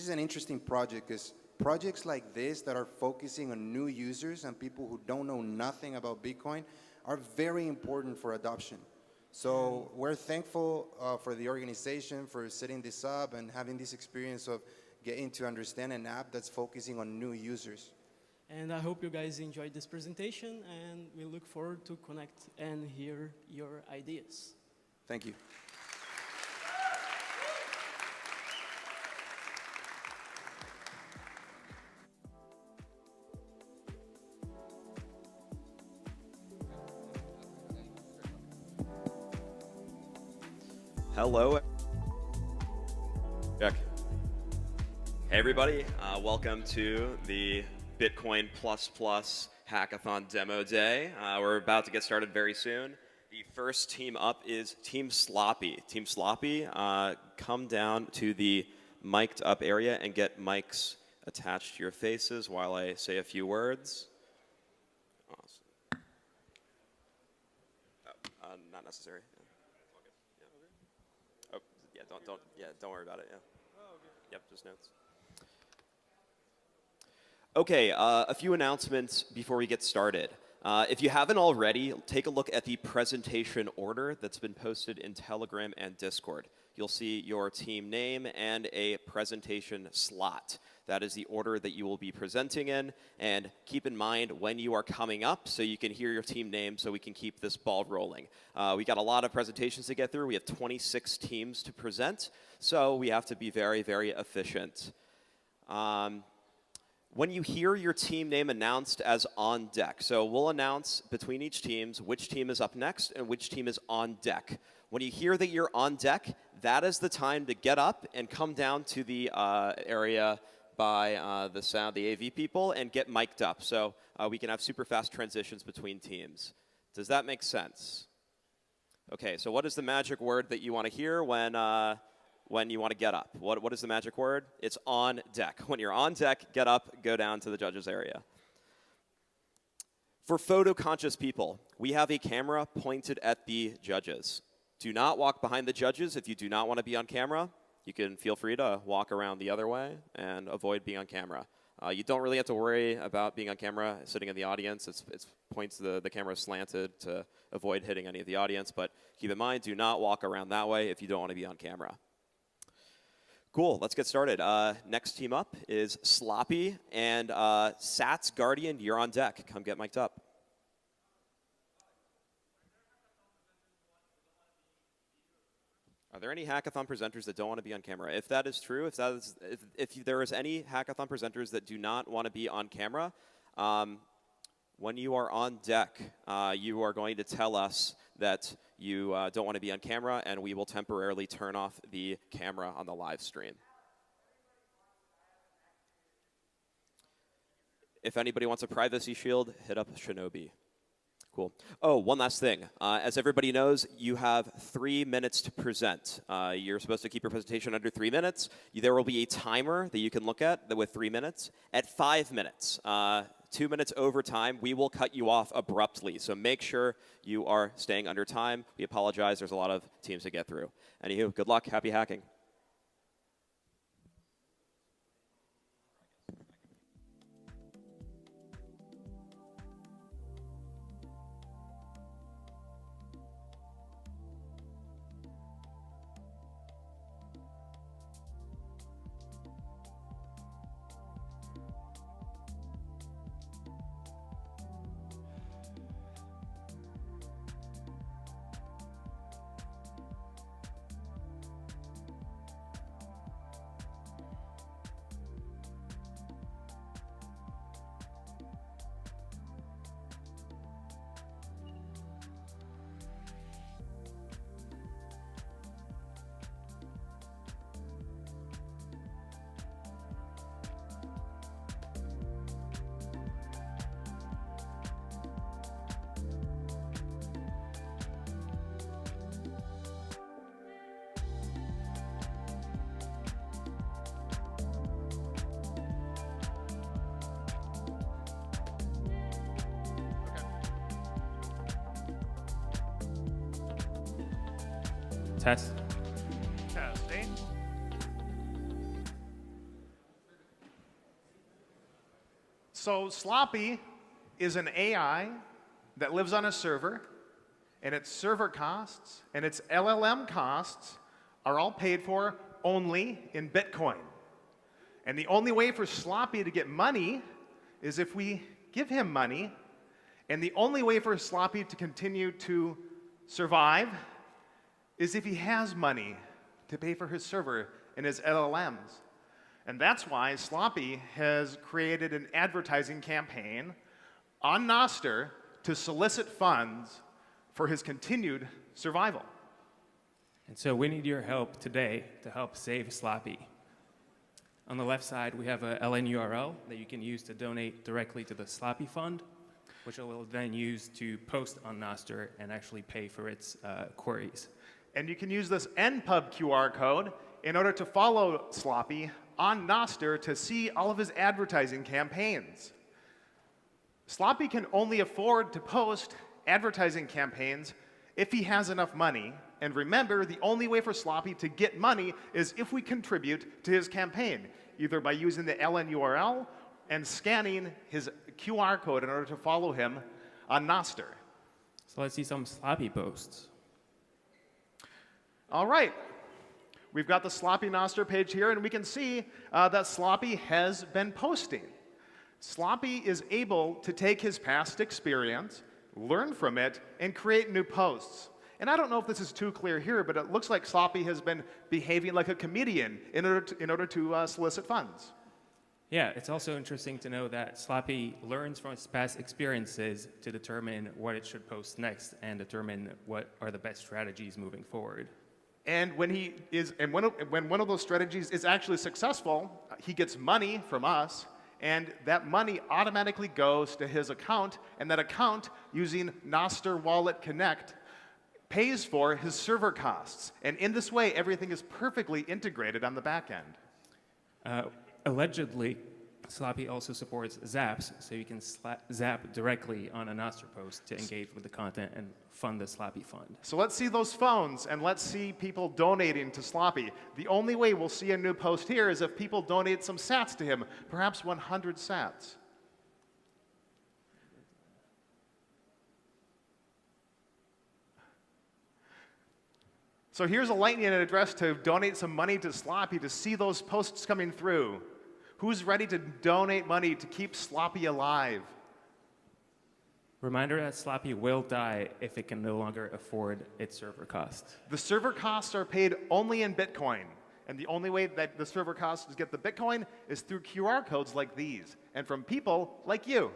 an interesting project, because projects like this that are focusing on new users and people who don't know nothing about Bitcoin are very important for adoption. So we're thankful for the organization for setting this up and having this experience of getting to understand an app that's focusing on new users. And I hope you guys enjoyed this presentation, and we look forward to connect and hear your ideas. Thank you. Hello. Check. Hey everybody, welcome to the Bitcoin Plus Hackathon Demo Day. We're about to get started very soon. The first team up is Team Sloppy. Team Sloppy, come down to the mic'd up area and get mics attached to your faces while I say a few words. Awesome. Oh, not necessary. Don't worry about it, yeah. Oh, okay. Yep, just notes. Okay, a few announcements before we get started. If you haven't already, take a look at the presentation order that's been posted in Telegram and Discord. You'll see your team name and a presentation slot. That is the order that you will be presenting in. And keep in mind when you are coming up so you can hear your team name so we can keep this ball rolling. We got a lot of presentations to get through. We have 26 teams to present, so we have to be very, very efficient. When you hear your team name announced as on deck, so we'll announce between each teams which team is up next and which team is on deck. When you hear that you're on deck, that is the time to get up and come down to the area by the sound, the AV people, and get mic'd up so we can have super fast transitions between teams. Does that make sense? Okay, so what is the magic word that you want to hear when you want to get up? What is the magic word? It's on deck. When you're on deck, get up, go down to the judges area. For photo-conscious people, we have a camera pointed at the judges. Do not walk behind the judges if you do not want to be on camera. You can feel free to walk around the other way and avoid being on camera. You don't really have to worry about being on camera sitting in the audience. It's points the camera slanted to avoid hitting any of the audience. But keep in mind, do not walk around that way if you don't want to be on camera. Cool, let's get started. Next team up is Sloppy and Sats Guardian. You're on deck. Come get mic'd up. Are there any hackathon presenters that don't want to be on camera? If that is true, if there is any hackathon presenters that do not want to be on camera, when you are on deck, you are going to tell us that you don't want to be on camera, and we will temporarily turn off the camera on the live stream. If anybody wants a privacy shield, hit up Shinobi. Cool. Oh, one last thing. As everybody knows, you have 3 minutes to present. You're supposed to keep your presentation under 3 minutes. There will be a timer that you can look at with 3 minutes. At 5 minutes, 2 minutes over time, we will cut you off abruptly. So make sure you are staying under time. We apologize. There's a lot of teams to get through. Anywho, good luck. Happy hacking. Test. Testing. So Sloppy is an AI that lives on a server, and its server costs and its LLM costs are all paid for only in Bitcoin. And the only way for Sloppy to get money is if we give him money, and the only way for Sloppy to continue to survive is if he has money to pay for his server and his LLMs. And that's why Sloppy has created an advertising campaign on Nostr to solicit funds for his continued survival. And so we need your help today to help save Sloppy. On the left side, we have a LN URL that you can use to donate directly to the Sloppy Fund, which will then use to post on Nostr and actually pay for its queries. And you can use this NPub QR code in order to follow Sloppy on Nostr to see all of his advertising campaigns. Sloppy can only afford to post advertising campaigns if he has enough money. And remember, the only way for Sloppy to get money is if we contribute to his campaign, either by using the LN URL and scanning his QR code in order to follow him on Nostr. So let's see some Sloppy posts. All right. We've got the Sloppy Nostr page here, and we can see that Sloppy has been posting. Sloppy is able to take his past experience, learn from it, and create new posts. And I don't know if this is too clear here, but it looks like Sloppy has been behaving like a comedian in order to solicit funds. Yeah, it's also interesting to know that Sloppy learns from its past experiences to determine what it should post next and determine what are the best strategies moving forward. And when when one of those strategies is actually successful, he gets money from us, and that money automatically goes to his account, and that account, using Nostr Wallet Connect, pays for his server costs. And in this way, everything is perfectly integrated on the back end. Allegedly, Sloppy also supports zaps, so you can zap directly on a Nostr post to engage with the content and fund the Sloppy fund. So let's see those phones, and let's see people donating to Sloppy. The only way we'll see a new post here is if people donate some sats to him, perhaps 100 sats. So here's a lightning address to donate some money to Sloppy to see those posts coming through. Who's ready to donate money to keep Sloppy alive? Reminder that Sloppy will die if it can no longer afford its server costs. The server costs are paid only in Bitcoin. And the only way that the server costs get the Bitcoin is through QR codes like these, and from people like you.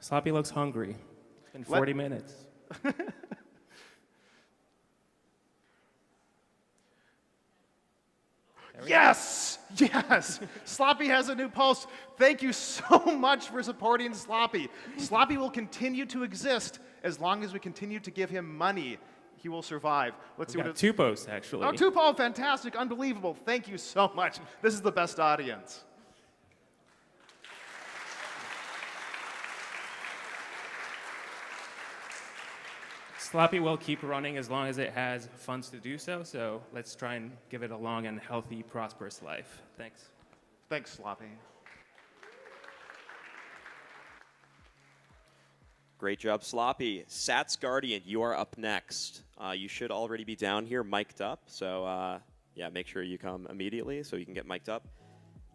Sloppy looks hungry. It's been 40 minutes. Yes! Yes! Sloppy has a new post. Thank you so much for supporting Sloppy. Sloppy will continue to exist as long as we continue to give him money. He will survive. Let's see what it's... 2 posts, actually. Oh, 2 posts. Fantastic. Unbelievable. Thank you so much. This is the best audience. Sloppy will keep running as long as it has funds to do so, so let's try and give it a long and healthy, prosperous life. Thanks. Thanks, Sloppy. Great job, Sloppy. Sats Guardian, you are up next. You should already be down here mic'd up, so yeah, make sure you come immediately so you can get mic'd up.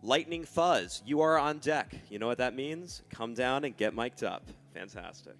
Lightning Fuzz, you are on deck. You know what that means? Come down and get mic'd up. Fantastic.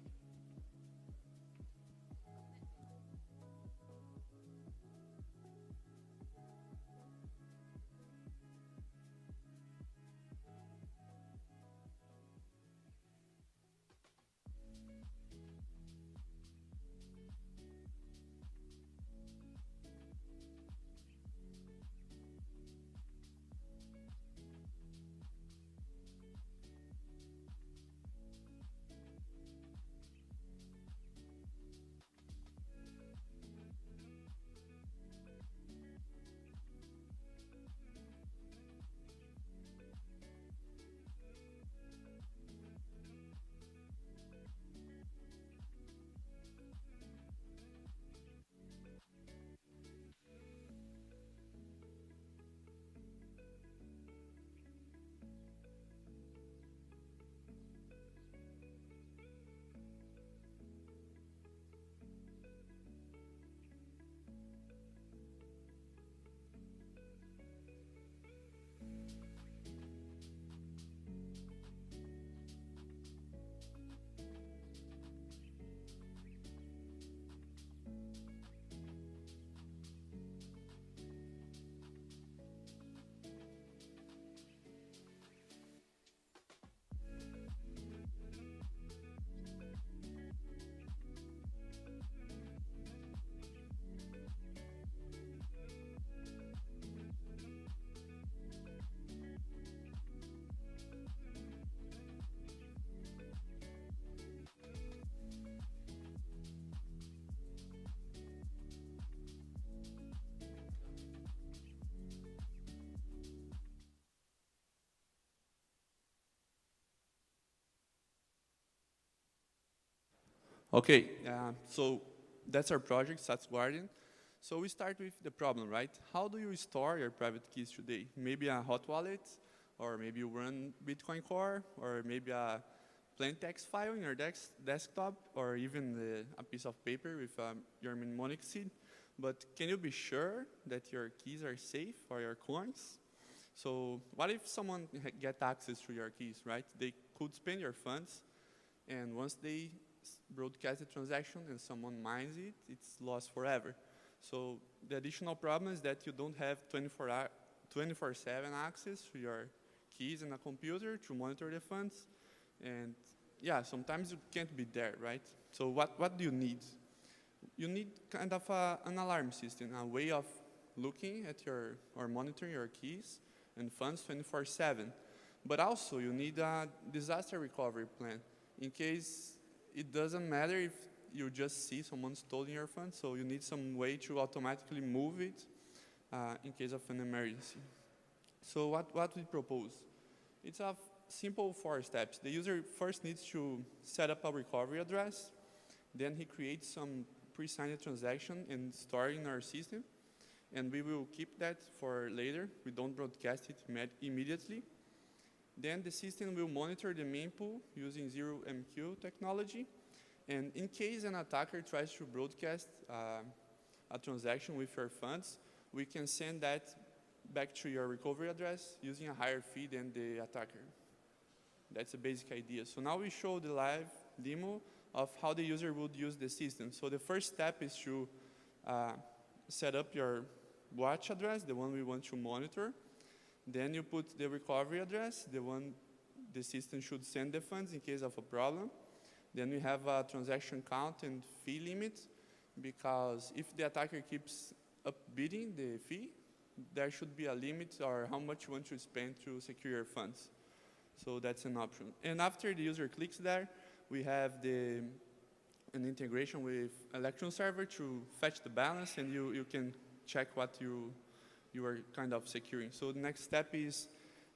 Okay, so that's our project, Sats Guardian. So we start with the problem, right? How do you store your private keys today? Maybe a hot wallet, or maybe you run Bitcoin Core, or maybe a plain text file in your desktop, or even a piece of paper with your mnemonic seed. But can you be sure that your keys are safe for your coins? So what if someone get access to your keys, right? They could spend your funds, and once they broadcast the transaction and someone mines it, it's lost forever. So the additional problem is that you don't have 24/7 access to your keys in a computer to monitor the funds. And yeah, sometimes you can't be there, right? So what do you need? You need kind of an alarm system, a way of looking at or monitoring your keys and funds 24/7. But also you need a disaster recovery plan in case it doesn't matter if you just see someone stealing your funds, so you need some way to automatically move it in case of an emergency. So what we propose? It's a simple 4 steps. The user first needs to set up a recovery address. Then he creates some pre-signed transaction and store in our system. And we will keep that for later. We don't broadcast it immediately. Then the system will monitor the mempool using zero-MQ technology. And in case an attacker tries to broadcast a transaction with your funds, we can send that back to your recovery address using a higher fee than the attacker. That's the basic idea. So now we show the live demo of how the user would use the system. So the first step is to set up your watch address, the one we want to monitor. Then you put the recovery address, the one the system should send the funds in case of a problem. Then we have a transaction count and fee limit, because if the attacker keeps upbidding the fee, there should be a limit or how much you want to spend to secure your funds. So that's an option. And after the user clicks there, we have an integration with Electron server to fetch the balance, and you can check what you are kind of securing. So the next step is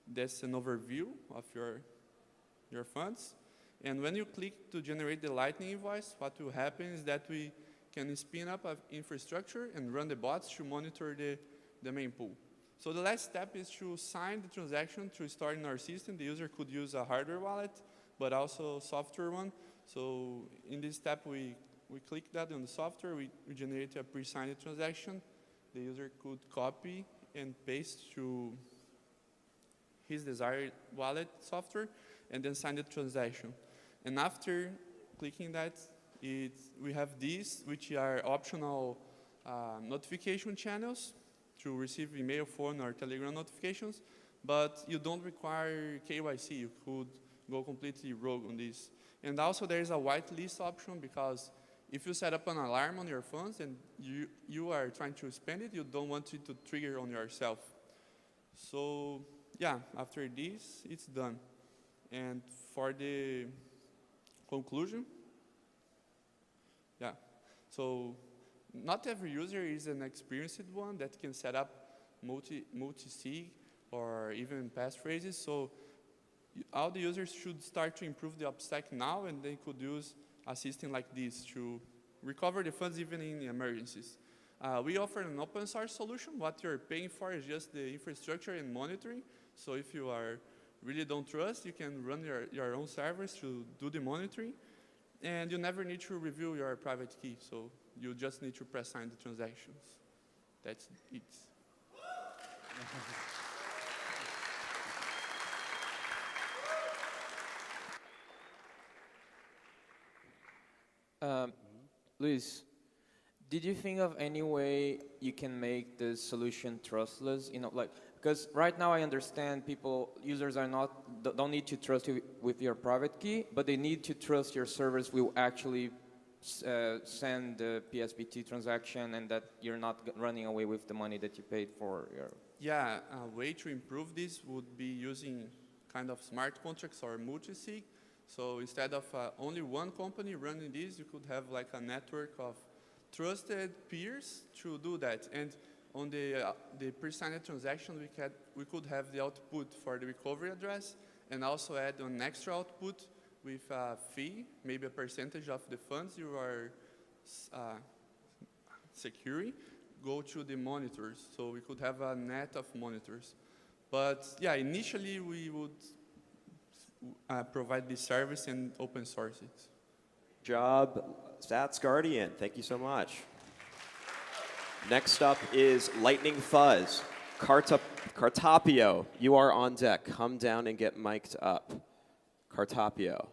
that's an overview of your funds. And when you click to generate the Lightning invoice, what will happen is that we can spin up an infrastructure and run the bots to monitor the main pool. So the last step is to sign the transaction to store in our system. The user could use a hardware wallet, but also software one. So in this step, we click that on the software, we generate a pre-signed transaction. The user could copy and paste to his desired wallet software, and then sign the transaction. And after clicking that, we have these, which are optional notification channels to receive email, phone, or Telegram notifications, but you don't require KYC. You could go completely rogue on this. And also there is a whitelist option, because if you set up an alarm on your funds and you are trying to spend it, you don't want it to trigger on yourself. So yeah, after this, it's done. And for the conclusion, yeah, so not every user is an experienced one that can set up multi-sig or even passphrases. So all the users should start to improve the OPSEC now, and they could use a system like this to recover the funds even in emergencies. We offer an open source solution. What you're paying for is just the infrastructure and monitoring. So if you really don't trust, you can run your own servers to do the monitoring. And you never need to review your private key. So you just need to press sign the transactions. That's it. Luis, did you think of any way you can make the solution trustless? You know, like, because right now I understand users don't need to trust you with your private key, but they need to trust your servers will actually send the PSBT transaction and that you're not running away with the money that you paid for your... Yeah, a way to improve this would be using kind of smart contracts or multi-sig. So instead of only one company running this, you could have like a network of trusted peers to do that. And on the pre-signed transaction, we could have the output for the recovery address, and also add an extra output with a fee, maybe a percentage of the funds you are securing, go to the monitors. So we could have a net of monitors. But yeah, initially we would provide this service and open source it. Job, Stats Guardian. Thank you so much. Next up is Lightning Fuzz. Cartapio, you are on deck. Come down and get mic'd up. Cartapio.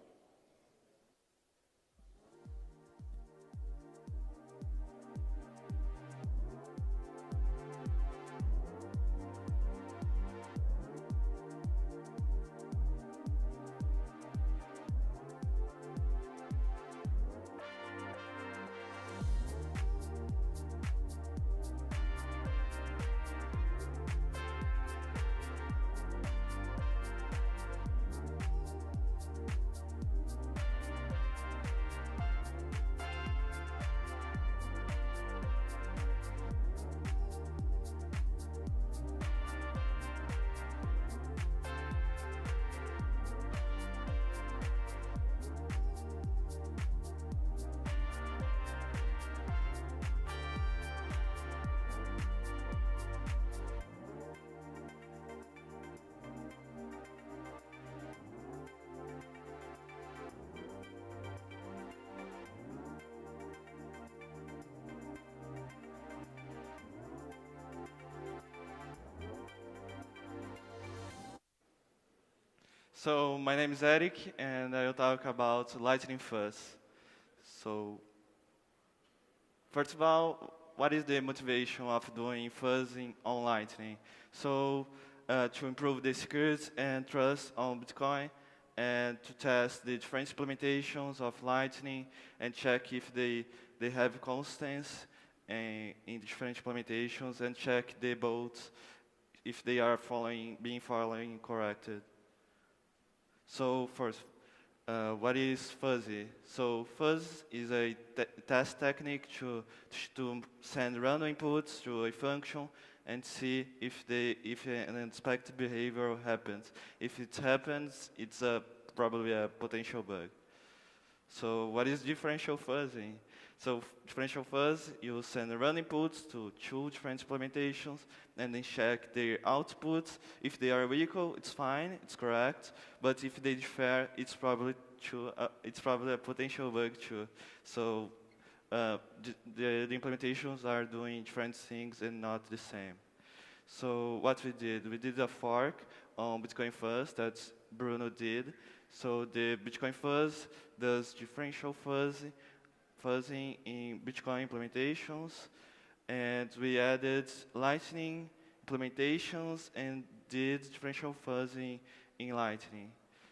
So my name is Eric, and I'll talk about Lightning Fuzz. So first of all, what is the motivation of doing fuzzing on Lightning? So to improve the security and trust on Bitcoin, and to test the different implementations of Lightning and check if they have constants in different implementations, and check the bots if they are being following corrected. So first, what is fuzzy? So fuzz is a test technique to send random inputs to a function and see if an unexpected behavior happens. If it happens, it's probably a potential bug. So what is differential fuzzing? So differential fuzz, you send random inputs to two different implementations and then check their outputs. If they are equal, it's fine, it's correct. But if they differ, it's probably a potential bug too. So the implementations are doing different things and not the same. So what we did a fork on Bitcoin Fuzz that Bruno did. So the Bitcoin Fuzz does differential fuzzing in Bitcoin implementations, and we added Lightning implementations and did differential fuzzing in Lightning.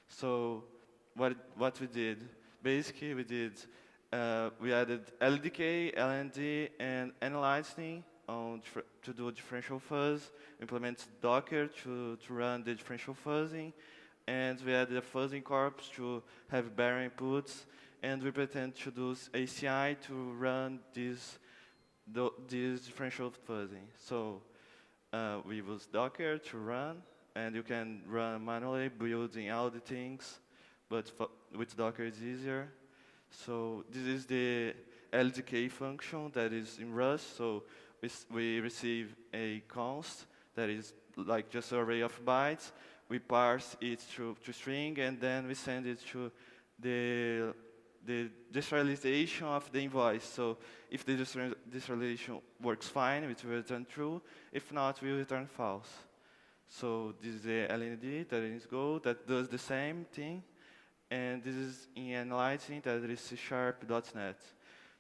So what we did, basically we added LDK, LND, and Lightning to do differential fuzz, implement Docker to run the differential fuzzing, and we added a fuzzing corpse to have bare inputs, and we pretend to do ACI to run this differential fuzzing. So we use Docker to run, and you can run manually building all the things, but with Docker it's easier. So this is the LDK function that is in Rust. So we receive a const that is like just an array of bytes. We parse it to string, and then we send it to the deserialization of the invoice. So if the deserialization works fine, it will return true. If not, we will return false. So this is the LND that is Go that does the same thing. And this is in Lightning that is C#.NET.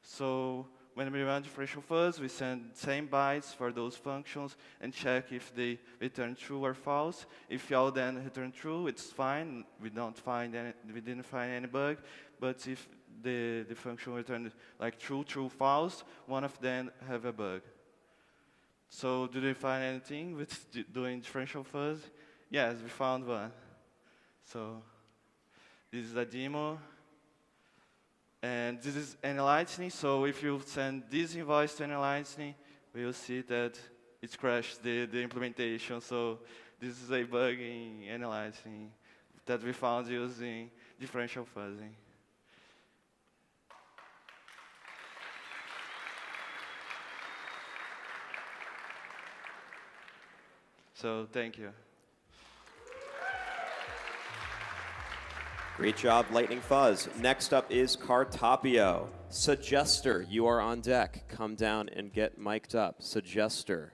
So when we run differential fuzz, we send same bytes for those functions and check if they return true or false. If all then return true, it's fine. We didn't find any bug. But if the function returned like true, false, one of them have a bug. So did we find anything with doing differential fuzz? Yes, we found one. So this is a demo. And this is Lightning, so if you send this invoice to Lightning, we will see that it crashed the implementation. So this is a bug in Lightning that we found using differential fuzzing. So thank you. Great job, Lightning Fuzz. Next up is Kapio. Suggester, you are on deck. Come down and get mic'd up. Suggester.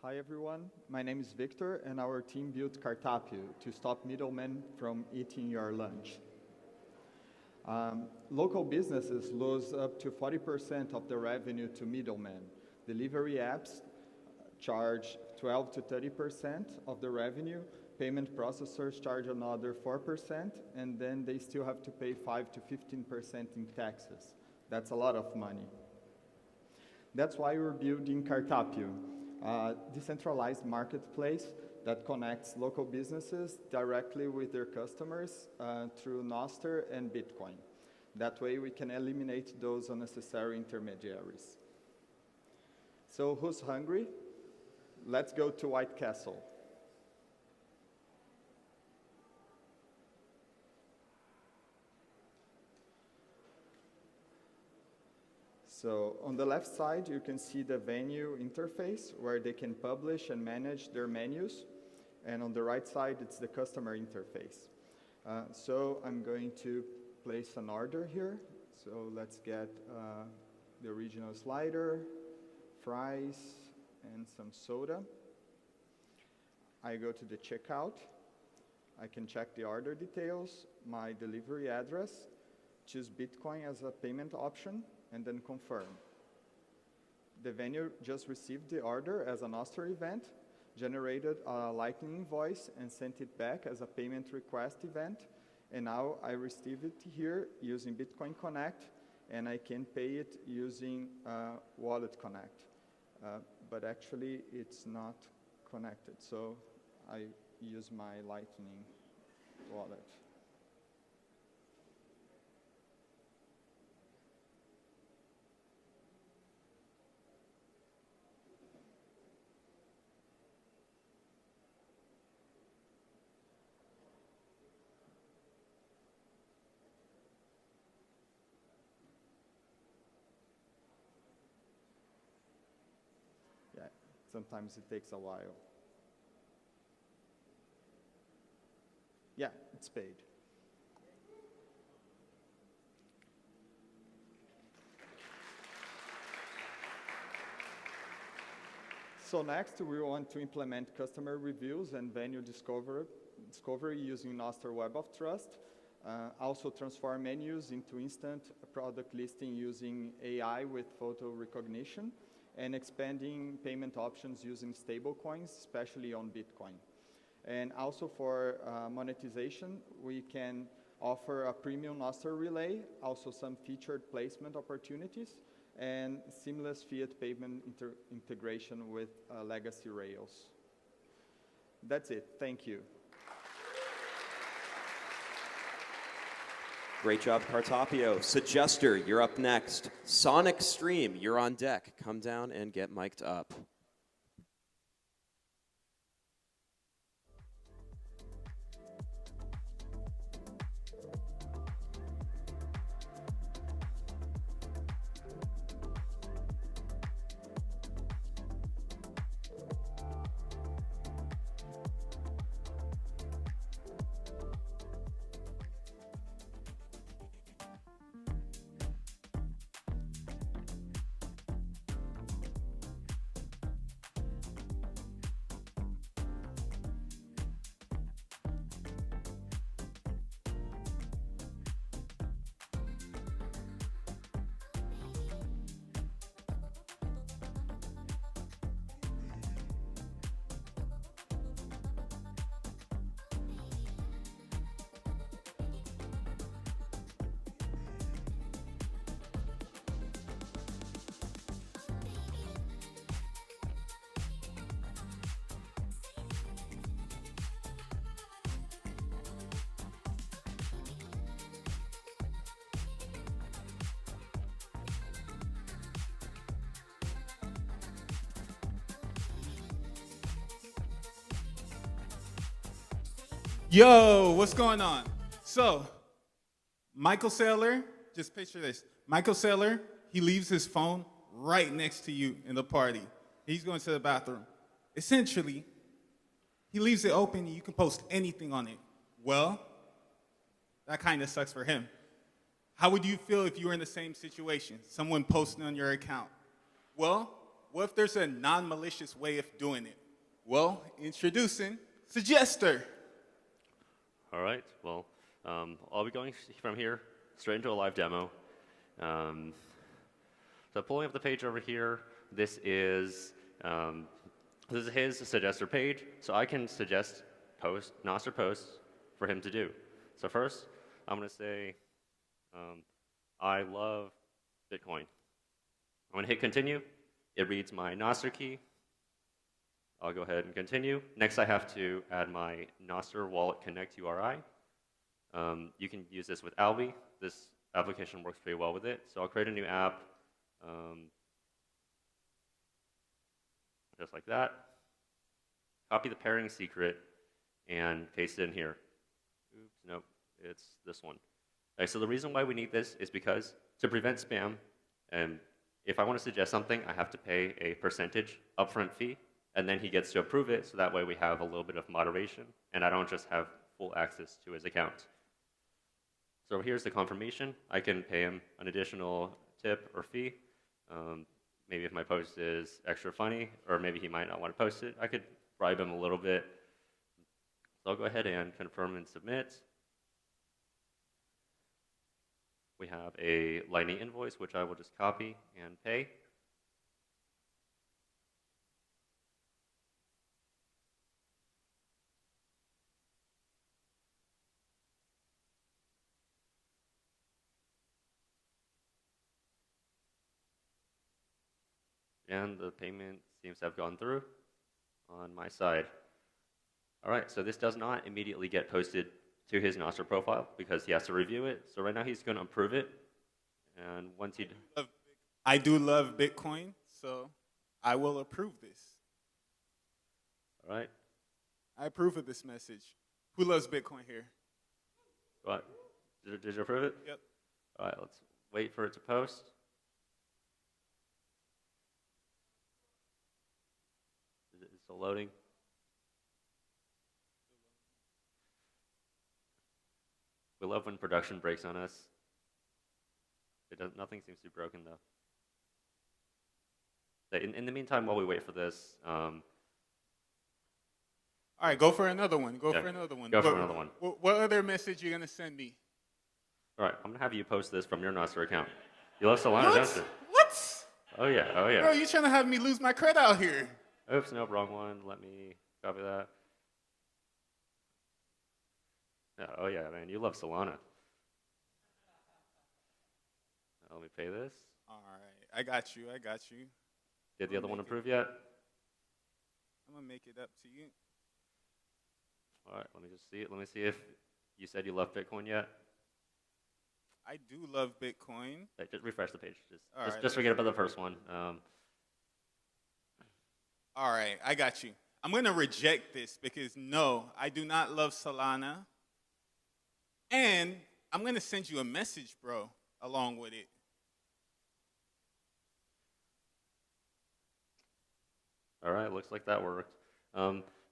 Hi everyone, my name is Victor and our team built Kapio to stop middlemen from eating your lunch. Local businesses lose up to 40% of the revenue to middlemen. Delivery apps charge 12 to 30% of the revenue. Payment processors charge another 4%, and then they still have to pay 5 to 15% in taxes. That's a lot of money. That's why we're building Kapio, a decentralized marketplace that connects local businesses directly with their customers through Nostr and Bitcoin. That way we can eliminate those unnecessary intermediaries. So who's hungry? Let's go to White Castle. So on the left side, you can see the venue interface where they can publish and manage their menus. And on the right side, it's the customer interface. So I'm going to place an order here. So let's get the original slider, fries, and some soda. I go to the checkout. I can check the order details, my delivery address, choose Bitcoin as a payment option, and then confirm. The venue just received the order as a Nostr event, generated a Lightning invoice, and sent it back as a payment request event. And now I receive it here using Bitcoin Connect, and I can pay it using Wallet Connect. But actually, it's not connected, so I use my Lightning wallet. Sometimes it takes a while. Yeah, it's paid. So next, we want to implement customer reviews and venue discovery using Nostr Web of Trust. Also transform menus into instant product listing using AI with photo recognition, and expanding payment options using stablecoins, especially on Bitcoin. And also for monetization, we can offer a premium Nostr relay, also some featured placement opportunities, and seamless fiat payment integration with legacy rails. That's it. Thank you. Great job, Kapio. Suggester, you're up next. Sonic Stream, you're on deck. Come down and get mic'd up. Yo, what's going on? So, Michael Saylor, just picture this. Michael Saylor, he leaves his phone right next to you in the party. He's going to the bathroom. Essentially, he leaves it open and you can post anything on it. Well, that kind of sucks for him. How would you feel if you were in the same situation? Someone posting on your account? Well, what if there's a non-malicious way of doing it? Well, introducing Suggester. All right, well, I'll be going from here straight into a live demo. So pulling up the page over here, this is his suggester page, so I can suggest Nostr posts for him to do. So first, I'm going to say, I love Bitcoin. I'm going to hit continue. It reads my Nostr key. I'll go ahead and continue. Next, I have to add my Nostr Wallet Connect URI. You can use this with Albi. This application works pretty well with it. So I'll create a new app, just like that. Copy the pairing secret and paste it in here. Oops, nope, it's this one. Okay, so the reason why we need this is because to prevent spam, and if I want to suggest something, I have to pay a percentage upfront fee, and then he gets to approve it, so that way we have a little bit of moderation, and I don't just have full access to his account. So here's the confirmation. I can pay him an additional tip or fee. Maybe if my post is extra funny, or maybe he might not want to post it, I could bribe him a little bit. So I'll go ahead and confirm and submit. We have a Lightning invoice, which I will just copy and pay. And the payment seems to have gone through on my side. All right, so this does not immediately get posted to his Nostr profile because he has to review it. So right now he's going to approve it. And once he... I do love Bitcoin, so I will approve this. All right. I approve of this message. Who loves Bitcoin here? What? Did you approve it? Yep. All right, let's wait for it to post. Is it still loading? We love when production breaks on us. Nothing seems to be broken, though. In the meantime, while we wait for this... all right, go for another one. Go for another one. Go for another one. What other message are you going to send me? All right, I'm going to have you post this from your Nostr account. You love Solana, What? don't you? What? Oh, yeah. Oh, yeah. Bro, you trying to have me lose my credit out here. Oops, no, wrong one. Let me copy that. Oh, yeah, man, you love Solana. Let me pay this. All right, I got you. Did the other one approve yet? I'm going to make it up to you. All right, let me just see it. Let me see if you said you love Bitcoin yet. I do love Bitcoin. Okay, just refresh the page. All right, just forget about the first one. All right, I got you. I'm going to reject this because, no, I do not love Solana. And I'm going to send you a message, bro, along with it. All right, looks like that worked.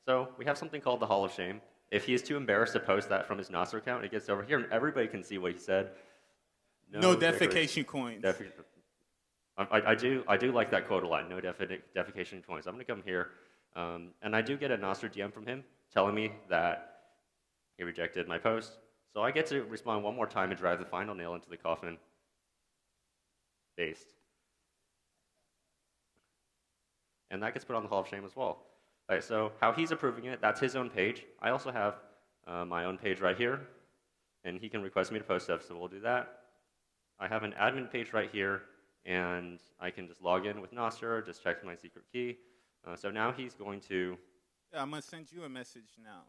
So we have something called the Hall of Shame. If he is too embarrassed to post that from his Nostr account, it gets over here, and everybody can see what he said. No defecation coins. I do like that quote a lot. No defecation coins. I'm going to come here, and I do get a Nostr DM from him telling me that he rejected my post. So I get to respond one more time and drive the final nail into the coffin. Based. And that gets put on the Hall of Shame as well. All right, so how he's approving it, that's his own page. I also have my own page right here, and he can request me to post stuff, so we'll do that. I have an admin page right here, and I can just log in with Nostr, just check my secret key. So now he's going to... Yeah, I'm going to send you a message now.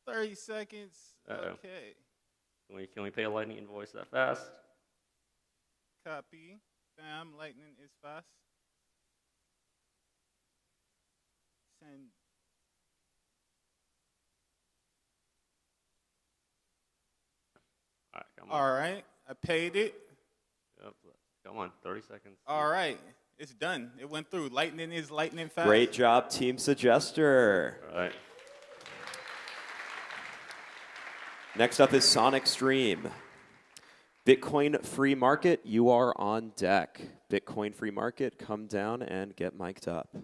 30 seconds. Okay. Can we pay a Lightning invoice that fast? Copy. Damn, Lightning is fast. Send. All right, come on. All right, I paid it. Yep. Come on, 30 seconds. All right, it's done. It went through. Lightning is lightning fast. Great job, Team Suggester. All right. Next up is Sonic Stream. Bitcoin free market, you are on deck. Bitcoin free market, come down and get mic'd up.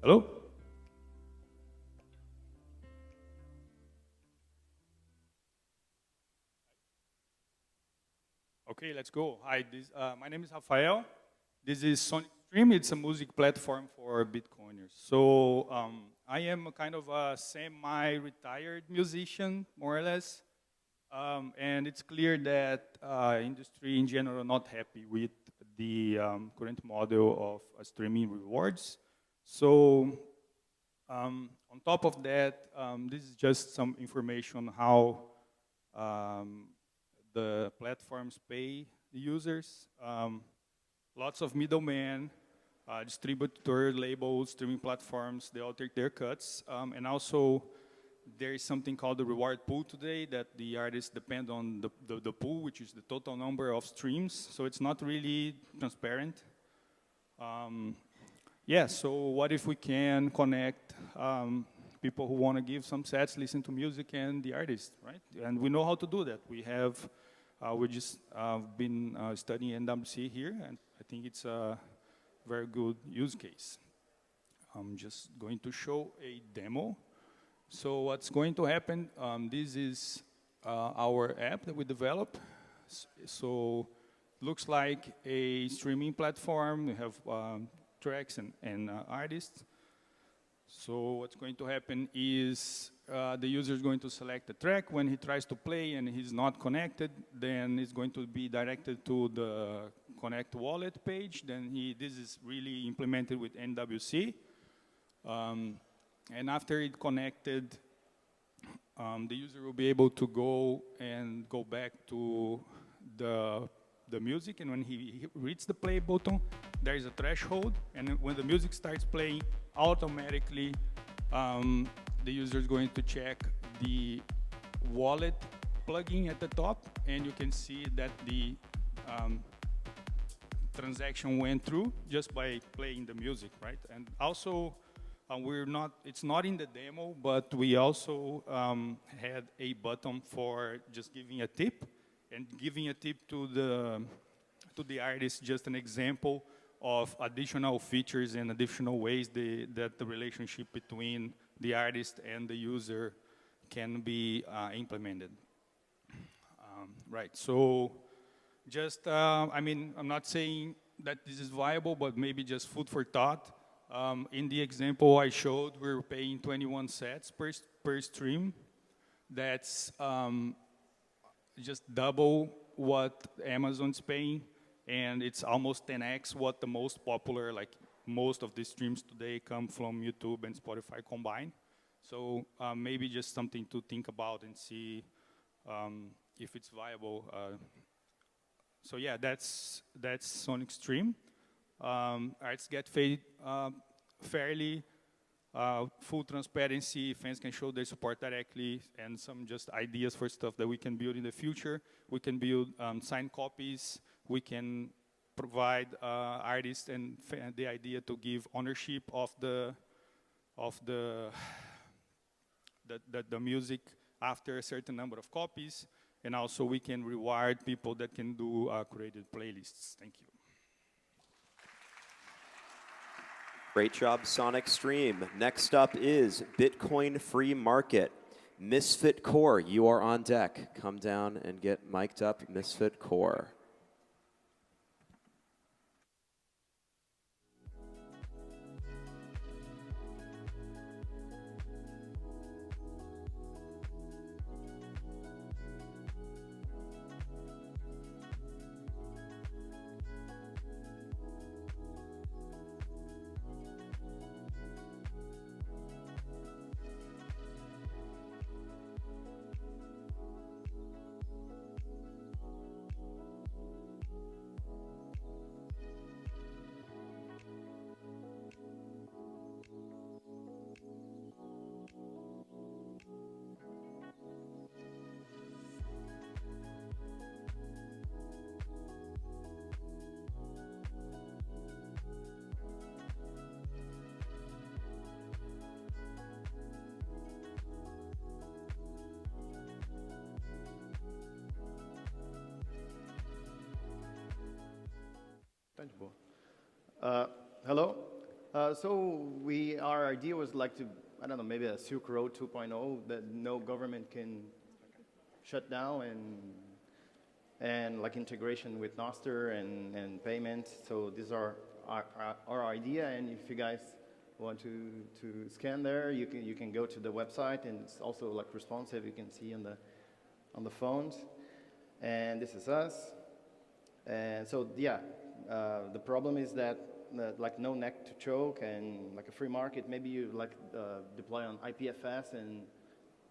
Hello? Okay, let's go. Hi, my name is Rafael. This is Livestream. It's a music platform for Bitcoiners. So I am a kind of a semi-retired musician, more or less. And it's clear that industry in general not happy with the current model of streaming rewards. So on top of that, this is just some information on how the platforms pay the users. Lots of middlemen, distributor labels, streaming platforms, they all take their cuts. And also, there is something called the reward pool today that the artists depend on the pool, which is the total number of streams. So it's not really transparent. Yeah, so what if we can connect people who want to give some sets, listen to music, and the artist, right? And we know how to do that. We have, we just been studying NWC here, and I think it's a very good use case. I'm just going to show a demo. So what's going to happen, this is our app that we developed. So looks like a streaming platform. We have tracks and artists. So what's going to happen is the user is going to select a track. When he tries to play and he's not connected, then it's going to be directed to the Connect Wallet page. Then this is really implemented with NWC. And after it connected, the user will be able to go back to the music, and when he reaches the play button, there is a threshold, and when the music starts playing, automatically the user is going to check the wallet plugin at the top, and you can see that the transaction went through just by playing the music, right? And also, it's not in the demo, but we also had a button for just giving a tip, and giving a tip to the artist, just an example of additional features and additional ways that the relationship between the artist and the user can be implemented. Right, so just, I mean, I'm not saying that this is viable, but maybe just food for thought. In the example I showed, we're paying 21 sats per stream. That's just double what Amazon's paying, and it's almost 10x what the most popular, like most of the streams today come from YouTube and Spotify combined. So maybe just something to think about and see if it's viable. So yeah, that's Sonic Stream. Arts get paid fairly, full transparency, fans can show their support directly, and some just ideas for stuff that we can build in the future. We can build signed copies. We can provide artists and the idea to give ownership of the music after a certain number of copies, and also we can reward people that can do curated playlists. Thank you. Great job, Sonic Stream. Next up is Bitcoin Free Market. Misfit Core, you are on deck. Come down and get mic'd up, Misfit Core. Hello. So our idea was like to, I don't know, maybe a Silk Road 2.0 that no government can shut down, and like integration with Nostr and payment. So these are our idea, and if you guys want to scan there, you can go to the website, and it's also like responsive. You can see on the phones, and this is us. And so yeah, the problem is that like no neck to choke, and like a free market, maybe you like deploy on IPFS, and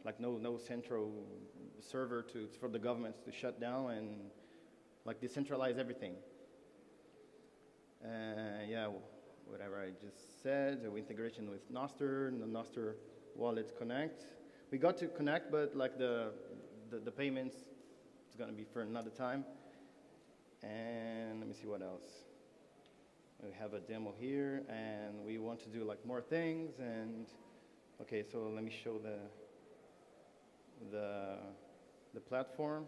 like no central server for the governments to shut down and like decentralize everything. Yeah, whatever I just said, the integration with Nostr, and the Nostr wallet connect. We got to connect, but like the payments, it's gonna be for another time. And let me see what else. We have a demo here, and we want to do like more things. And okay, so let me show the platform.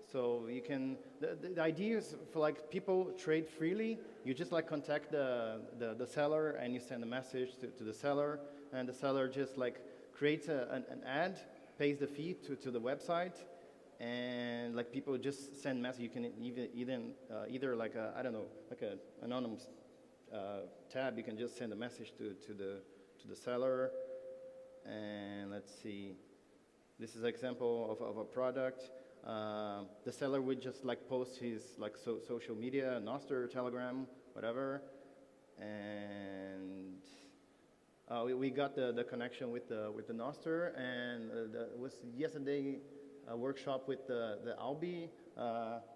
So you can, the idea is for like people trade freely. You just like contact the seller, and you send a message to the seller, and the seller just like creates an ad, pays the fee to the website, and like people just send message. You can either like I don't know, like an anonymous tab. You can just send a message to the seller. And let's see, this is an example of a product. The seller would just like post his like social media, Nostr, Telegram, whatever, and we got the connection with the Nostr, and it was yesterday a workshop with the Albi.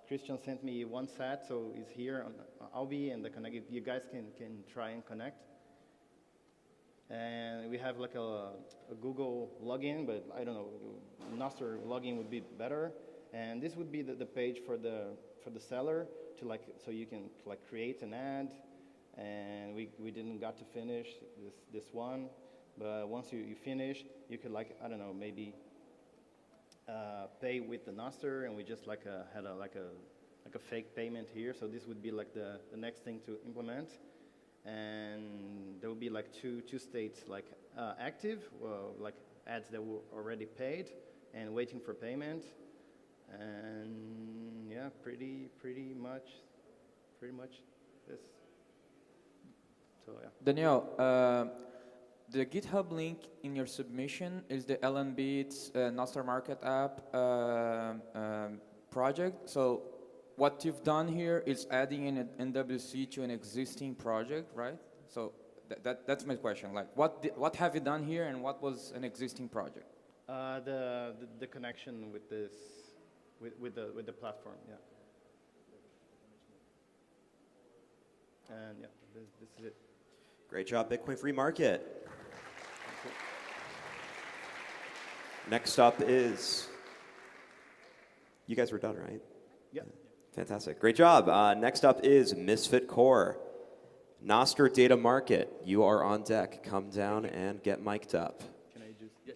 Christian sent me one set, so it's here on Albi, and you guys can try and connect. And we have like a Google login, but I don't know, Nostr login would be better. And this would be the page for the seller to like, so you can like create an ad. And we didn't got to finish this one, but once you finish, you could like, I don't know, maybe pay with the Nostr, and we just like had a fake payment here. So this would be like the next thing to implement. And there will be like two states, like active, like ads that were already paid and waiting for payment. And yeah, pretty much this. So yeah. Daniel, the GitHub link in your submission is the LNBits Nostr Market app project. So what you've done here is adding an NWC to an existing project, right? So that's my question. Like, what have you done here, and what was an existing project? The connection with this, with the platform, yeah. And yeah, this is it. Great job, Bitcoin Free Market. Next up is, you guys were done, right? Yeah. Fantastic. Great job. Next up is Misfit Core. Nostr Data Market, you are on deck. Come down and get mic'd up. Can I just? Yes.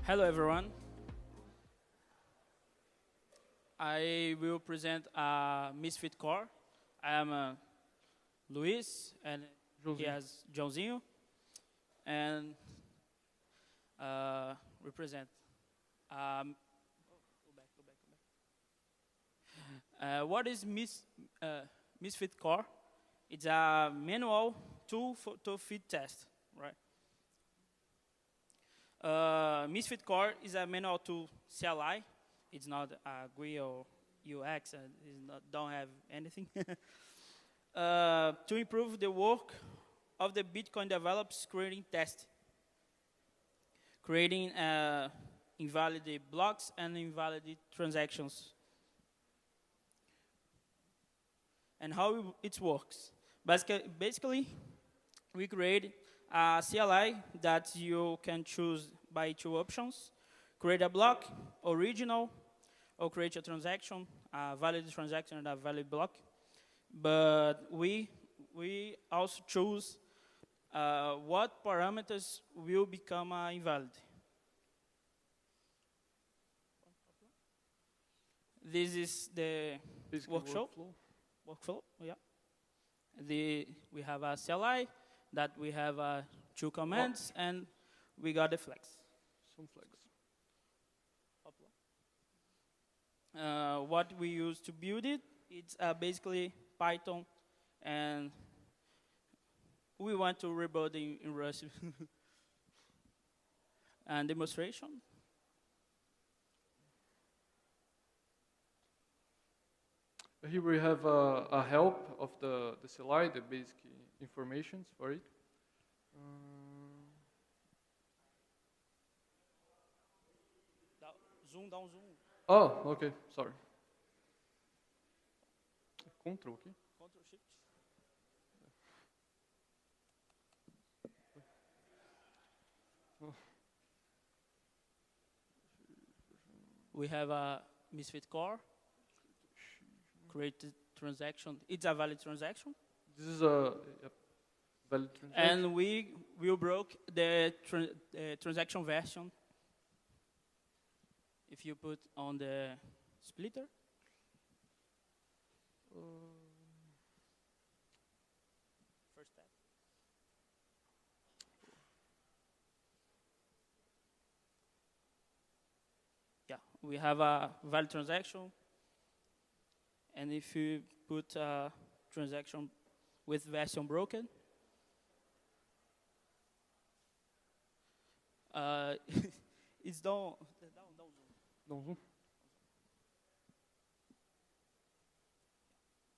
Hello, everyone. I will present Misfit Core. I am Luis, and he has Joãozinho, and represent. What is Misfit Core? It's a manual tool to fit test, right? Misfit Core is a manual to CLI. It's not a GUI or UX, and don't have anything. To improve the work of the Bitcoin developers creating tests, creating invalid blocks and invalid transactions. And how it works. Basically, we create a CLI that you can choose by two options: create a block, original, or create a transaction, a valid transaction and a valid block. But we also choose what parameters will become invalid. This is the workflow. Yeah. We have a CLI that we have two commands, and we got the flex. Some flex. What we use to build it, it's basically Python, and we want to rebuild in Rust. And demonstration. Here we have a help of the CLI, the basic informations for it. Down zoom. Oh, okay, sorry. Control aqui. Control Shift. We have a Misfit Core. Created transaction. It's a valid transaction. This is a valid transaction. And we broke the transaction version. If you put on the splitter. First step. Yeah, we have a valid transaction. And if you put a transaction with version broken, it's down. Dá um zoom.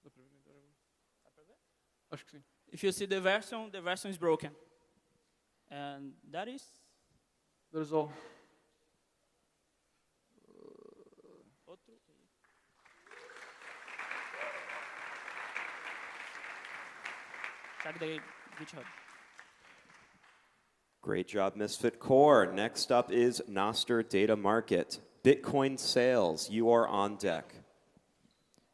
Dá pra ver melhor agora? Acho que sim. If you see the version is broken. And that is? That is all. Outro. Check the GitHub. Great job, Misfit Core. Next up is Nostr Data Market. Bitcoin sales, you are on deck.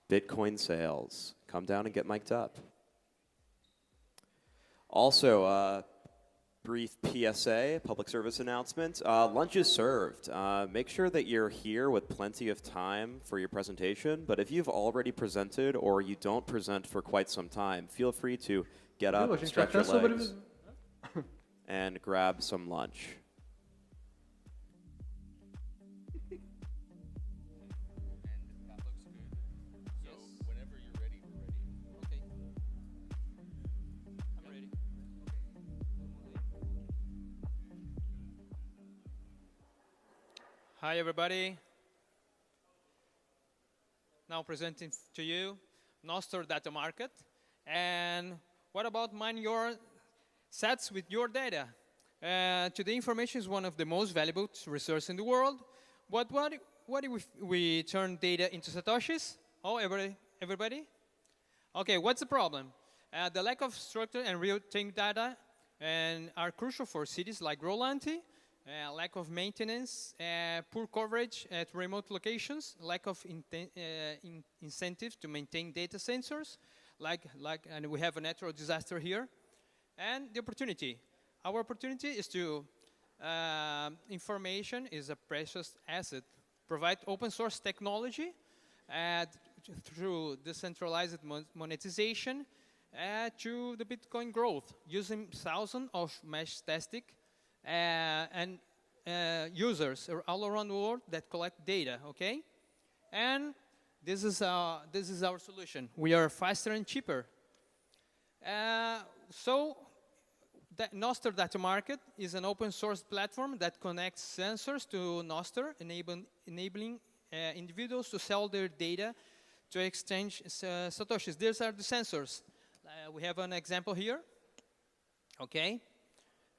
Bitcoin sales. Come down and get mic'd up. Also, brief PSA, public service announcement. Lunch is served. Make sure that you're here with plenty of time for your presentation, but if you've already presented or you don't present for quite some time, feel free to get up, stretch your legs, and grab some lunch. Hi, everybody. Now presenting to you Nostr Data Market. And what about mining your sats with your data? Today, information is one of the most valuable resources in the world. But what if we turn data into Satoshis? Oh, everybody? Okay, what's the problem? The lack of structured and real-time data are crucial for cities like Rolanti. Lack of maintenance, poor coverage at remote locations, lack of incentives to maintain data sensors, and we have a natural disaster here, and the opportunity. Our opportunity is to, information is a precious asset. Provide open source technology through decentralized monetization to the Bitcoin growth using thousands of mesh testing and users all around the world that collect data, okay? And this is our solution. We are faster and cheaper. So the Nostr Data Market is an open source platform that connects sensors to Nostr, enabling individuals to sell their data to exchange Satoshis. These are the sensors. We have an example here, okay?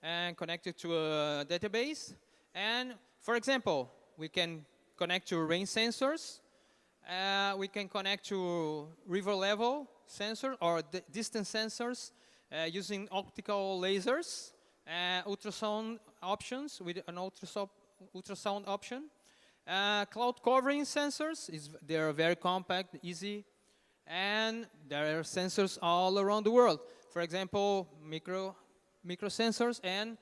And connected to a database. And for example, we can connect to rain sensors. We can connect to river level sensor or distance sensors using optical lasers, ultrasound options with an ultrasound option. Cloud covering sensors, they are very compact, easy, and there are sensors all around the world. For example, micro sensors and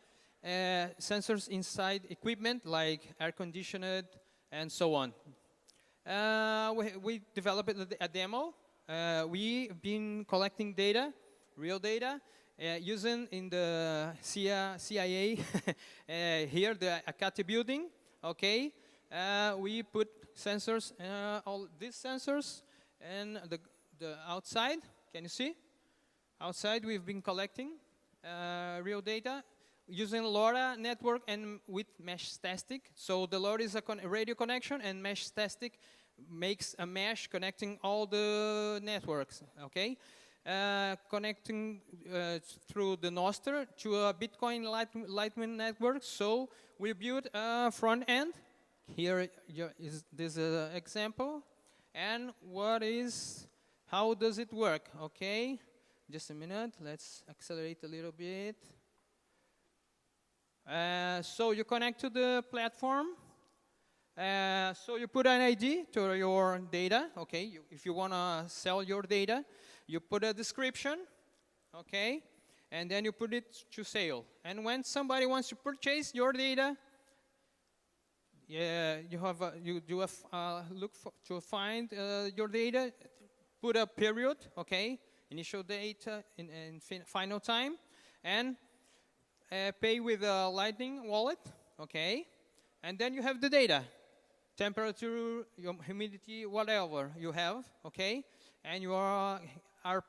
sensors inside equipment like air conditioned and so on. We developed a demo. We've been collecting data, real data, using in the CIA here, the Kapio building. Okay, we put sensors, all these sensors, and the outside. Can you see? Outside, we've been collecting real data using LoRa network and with mesh testing. So the LoRa is a radio connection, and mesh testing makes a mesh connecting all the networks. Okay, connecting through the Nostr to a Bitcoin Lightning network. So we built a front end. Here is this example, and how does it work? Okay. Just a minute, let's accelerate a little bit. So you connect to the platform. So you put an ID to your data, okay? If you want to sell your data, you put a description, okay? And then you put it to sale. And when somebody wants to purchase your data, you do a look to find your data, put a period, okay? Initial data and final time, and pay with a Lightning wallet, okay? And then you have the data, temperature, humidity, whatever you have, okay? And you are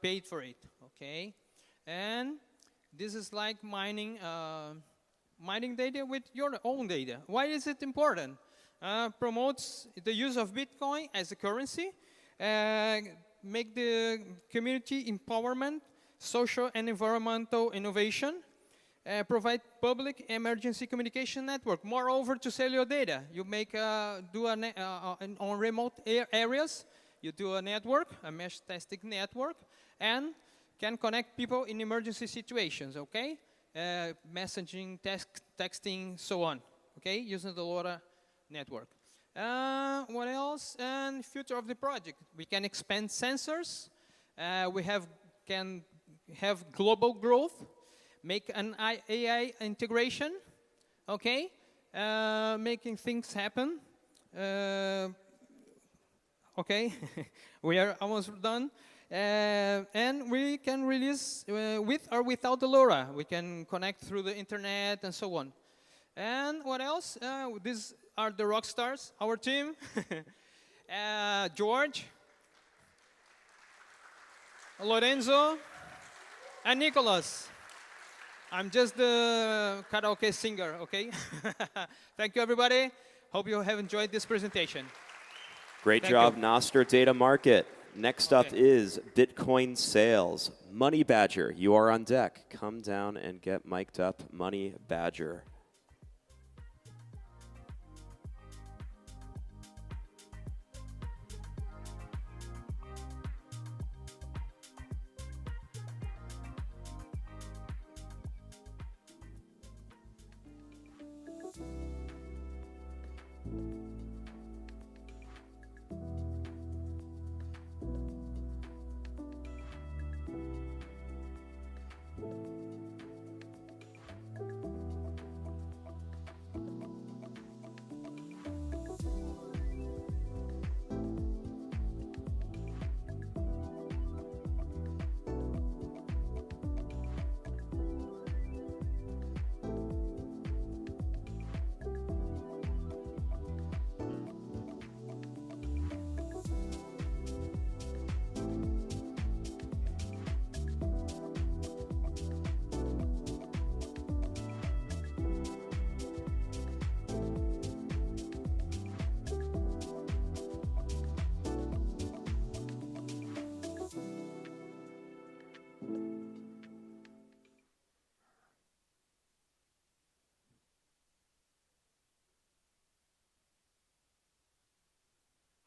paid for it, okay? And this is like mining data with your own data. Why is it important? promotes the use of Bitcoin as a currency, make the community empowerment, social and environmental innovation, provide public emergency communication network. Moreover, to sell your data, you make on remote areas, you do a network, a mesh testing network, and can connect people in emergency situations, okay? Messaging, texting, so on, okay? Using the LoRa network. What else? And future of the project. We can expand sensors. We can have global growth. Make an AI integration, okay? Making things happen. Okay, we are almost done. And we can release with or without the LoRa. We can connect through the internet and so on. And what else? These are the rock stars, our team. George, Lorenzo, and Nicholas. I'm just the karaoke singer, okay? Thank you, everybody. Hope you have enjoyed this presentation. Great job, Nostr Data Market. Next up is Bitcoin sales. Money Badger, you are on deck. Come down and get mic'd up, Money Badger.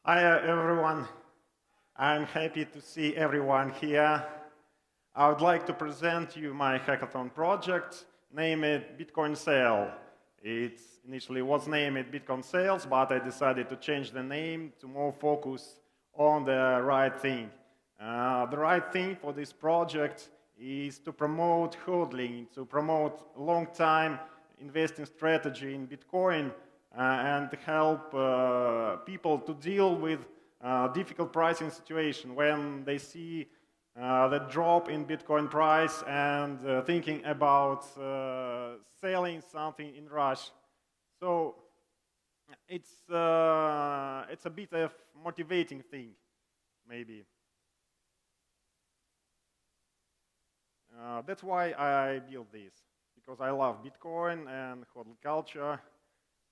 Hi, everyone. I'm happy to see everyone here. I would like to present you my hackathon project, named Bitcoin Sale. It initially was named Bitcoin Sales, but I decided to change the name to more focus on the right thing. The right thing for this project is to promote hodling, to promote long-time investing strategy in Bitcoin, and help people to deal with difficult pricing situation when they see the drop in Bitcoin price and thinking about selling something in rush. So it's a bit of motivating thing, maybe. That's why I built this, because I love Bitcoin and hodl culture.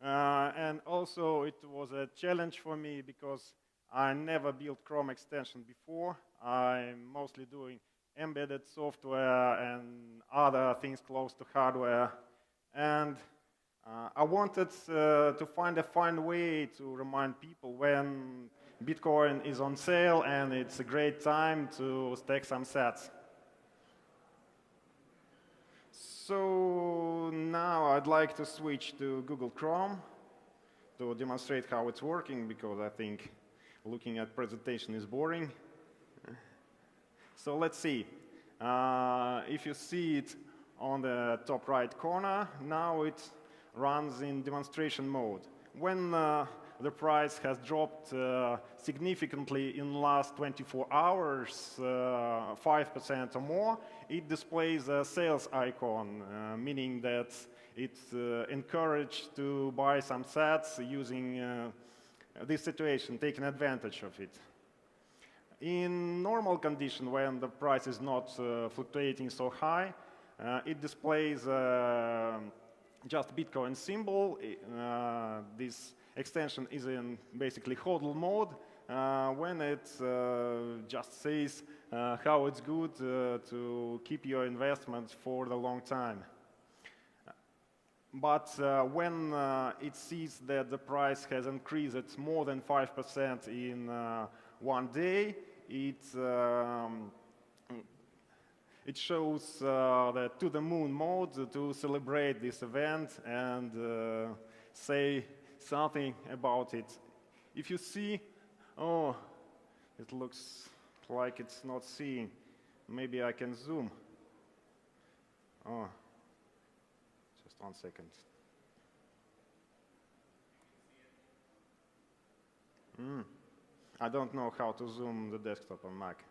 And also it was a challenge for me because I never built Chrome extension before. I'm mostly doing embedded software and other things close to hardware. And I wanted to find a fun way to remind people when Bitcoin is on sale and it's a great time to stack some sats. So now I'd like to switch to Google Chrome to demonstrate how it's working, because I think looking at presentation is boring. So let's see. If you see it on the top right corner, now it runs in demonstration mode. When the price has dropped significantly in the last 24 hours, 5% or more, it displays a sales icon, meaning that it's encouraged to buy some sats using this situation, taking advantage of it. In normal condition, when the price is not fluctuating so high, it displays just Bitcoin symbol. This extension is in basically hodl mode, when it just says how it's good to keep your investments for the long time. But when it sees that the price has increased more than 5% in one day, it shows the to the moon mode to celebrate this event and say something about it. If you see, oh, it looks like it's not seeing. Maybe I can zoom. Oh. 1 second. I don't know how to zoom the desktop on Mac.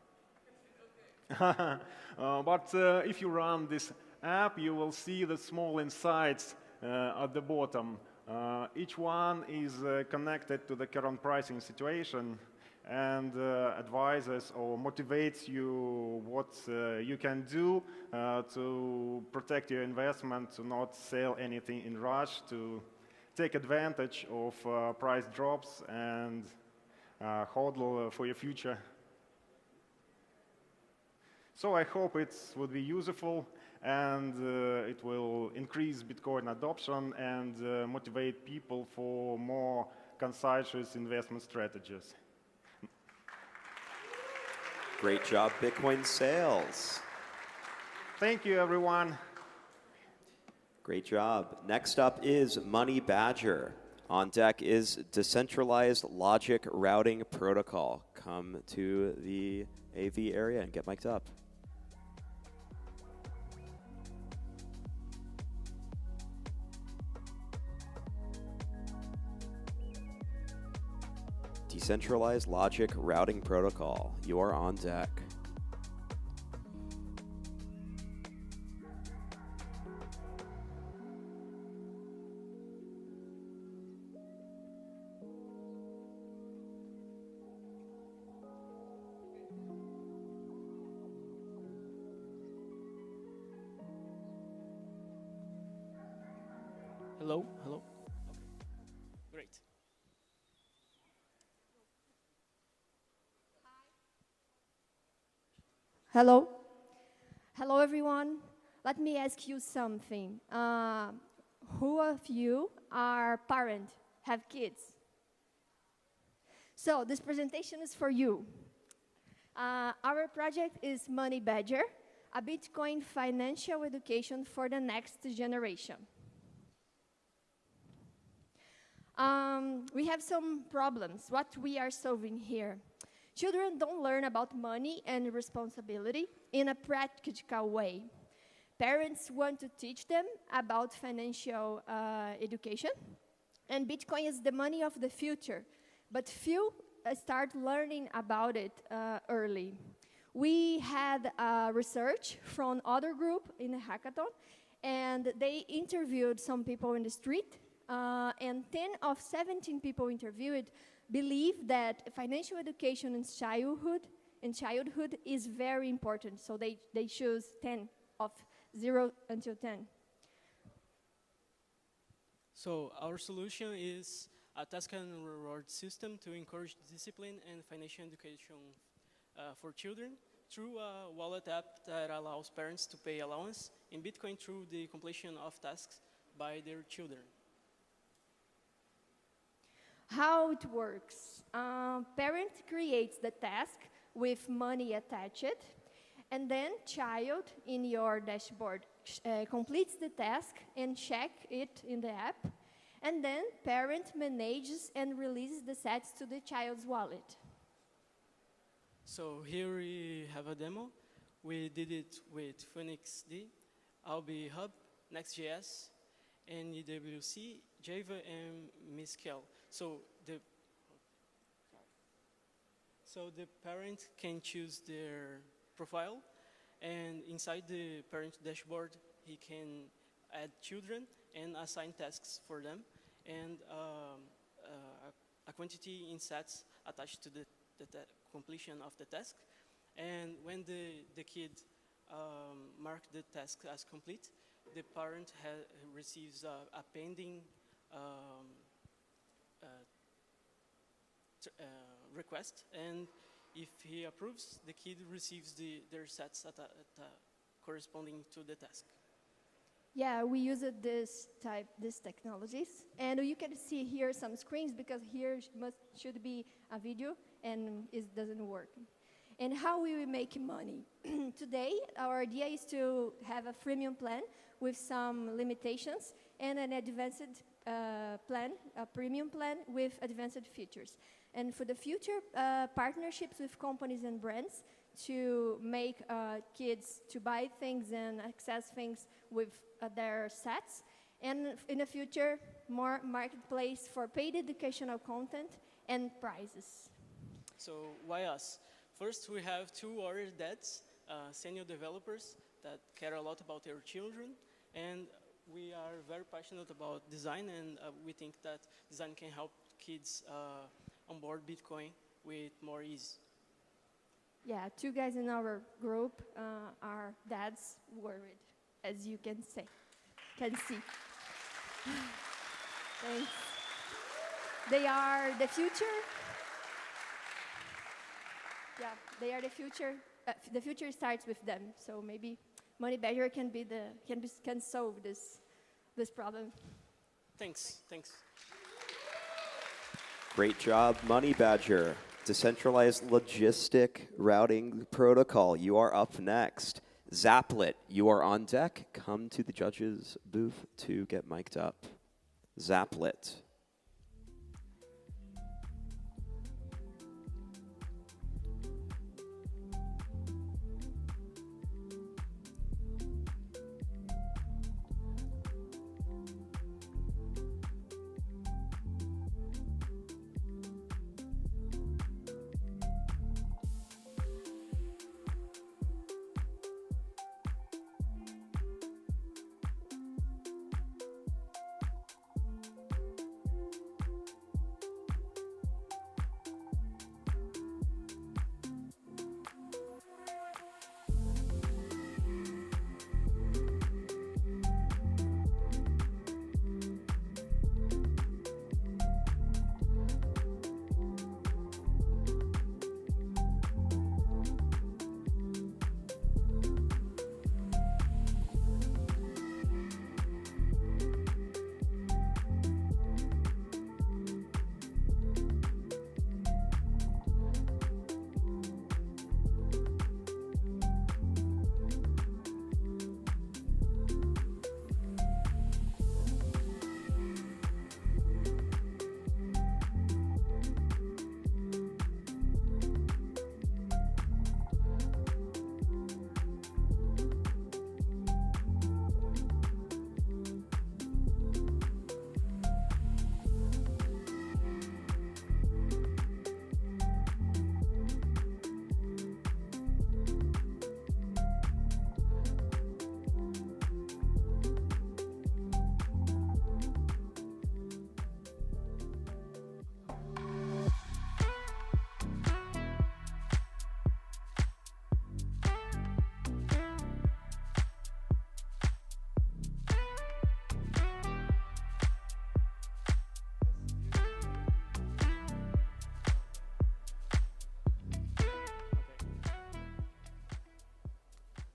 But if you run this app, you will see the small insights at the bottom. Each one is connected to the current pricing situation and advises or motivates you what you can do to protect your investment, to not sell anything in rush, to take advantage of price drops and hodl for your future. So I hope it would be useful and it will increase Bitcoin adoption and motivate people for more conscientious investment strategies. Great job, Bitcoin sales. Thank you, everyone. Great job. Next up is Money Badger. On deck is Decentralized Logic Routing Protocol. Come to the AV area and get mic'd up. Decentralized Logic Routing Protocol. You are on deck. Hello, hello. Okay. Great. Hello. Hello, everyone. Let me ask you something. Who of you are parents, have kids? So this presentation is for you. Our project is Money Badger, a Bitcoin financial education for the next generation. We have some problems. What we are solving here. Children don't learn about money and responsibility in a practical way. Parents want to teach them about financial education, and Bitcoin is the money of the future, but few start learning about it early. We had research from other group in a hackathon, and they interviewed some people in the street, and 10 of 17 people interviewed believe that financial education in childhood is very important. So they choose 10 of 0 until 10. So our solution is a task and reward system to encourage discipline and financial education for children through a wallet app that allows parents to pay allowance in Bitcoin through the completion of tasks by their children. How it works. Parent creates the task with money attached, and then child in your dashboard completes the task and check it in the app, and then parent manages and releases the sats to the child's wallet. So here we have a demo. We did it with PhoenixD, Albi Hub, Next.js, and EWC, Java, and Miscal. So the parent can choose their profile, and inside the parent dashboard, he can add children and assign tasks for them, and a quantity in sats attached to the completion of the task. And when the kid marks the task as complete, the parent receives a pending request, and if he approves, the kid receives their sets at corresponding to the task. Yeah, we use these technologies, and you can see here some screens because here should be a video, and it doesn't work. And how will we make money? Today, our idea is to have a freemium plan with some limitations and an advanced plan, a premium plan with advanced features. And for the future, partnerships with companies and brands to make kids to buy things and access things with their sets. And in the future, more marketplace for paid educational content and prizes. So why us? First, we have two other dads, senior developers that care a lot about their children, and we are very passionate about design, and we think that design can help kids onboard Bitcoin with more ease. Yeah, two guys in our group are dads worried, as you can see. Thanks. They are the future. Yeah, they are the future. The future starts with them. So maybe Money Badger can solve this problem. Thanks. Great job, Money Badger. Decentralized logistic routing protocol. You are up next. Zapet, you are on deck. Come to the judges' booth to get mic'd up. Zapet.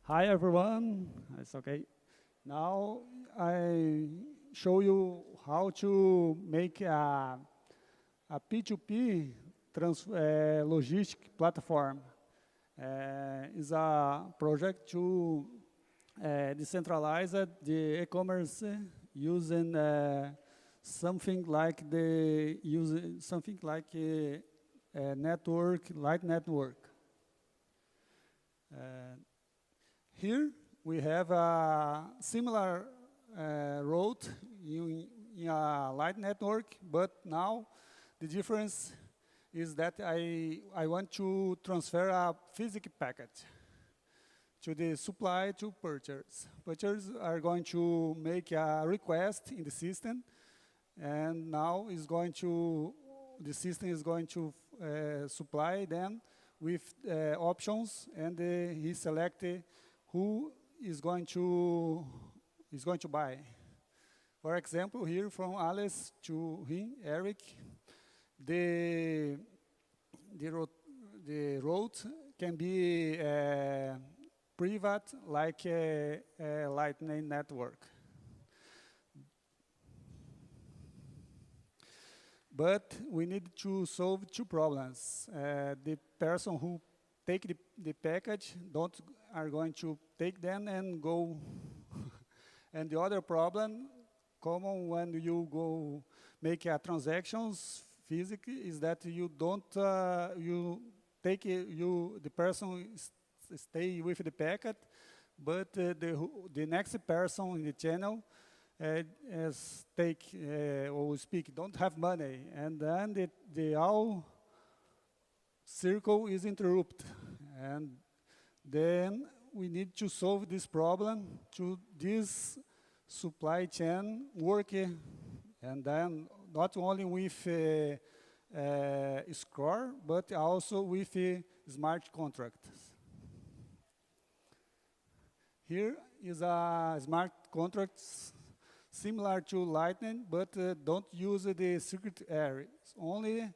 Hi everyone, it's okay. Now I show you how to make a P2P logistic platform. It's a project to decentralize the e-commerce using something like a network, light network. Here we have a similar route in a light network, but now the difference is that I want to transfer a physical packet to the supply to purchase. Purchasers are going to make a request in the system, and now the system is going to supply them with options, and he select who is going to buy. For example, here from Alice to him, Eric, the route can be private, like a Lightning network. But we need to solve two problems. The person who take the package are going to take them and go. And the other problem, common when you go make a transactions physically, is that you don't the person stay with the packet, but the next person in the channel or speak don't have money, and then the whole circle is interrupted, and then we need to solve this problem to this supply chain working, and then not only with Score, but also with smart contracts. Here is a smart contract similar to Lightning, but don't use the secret areas. Only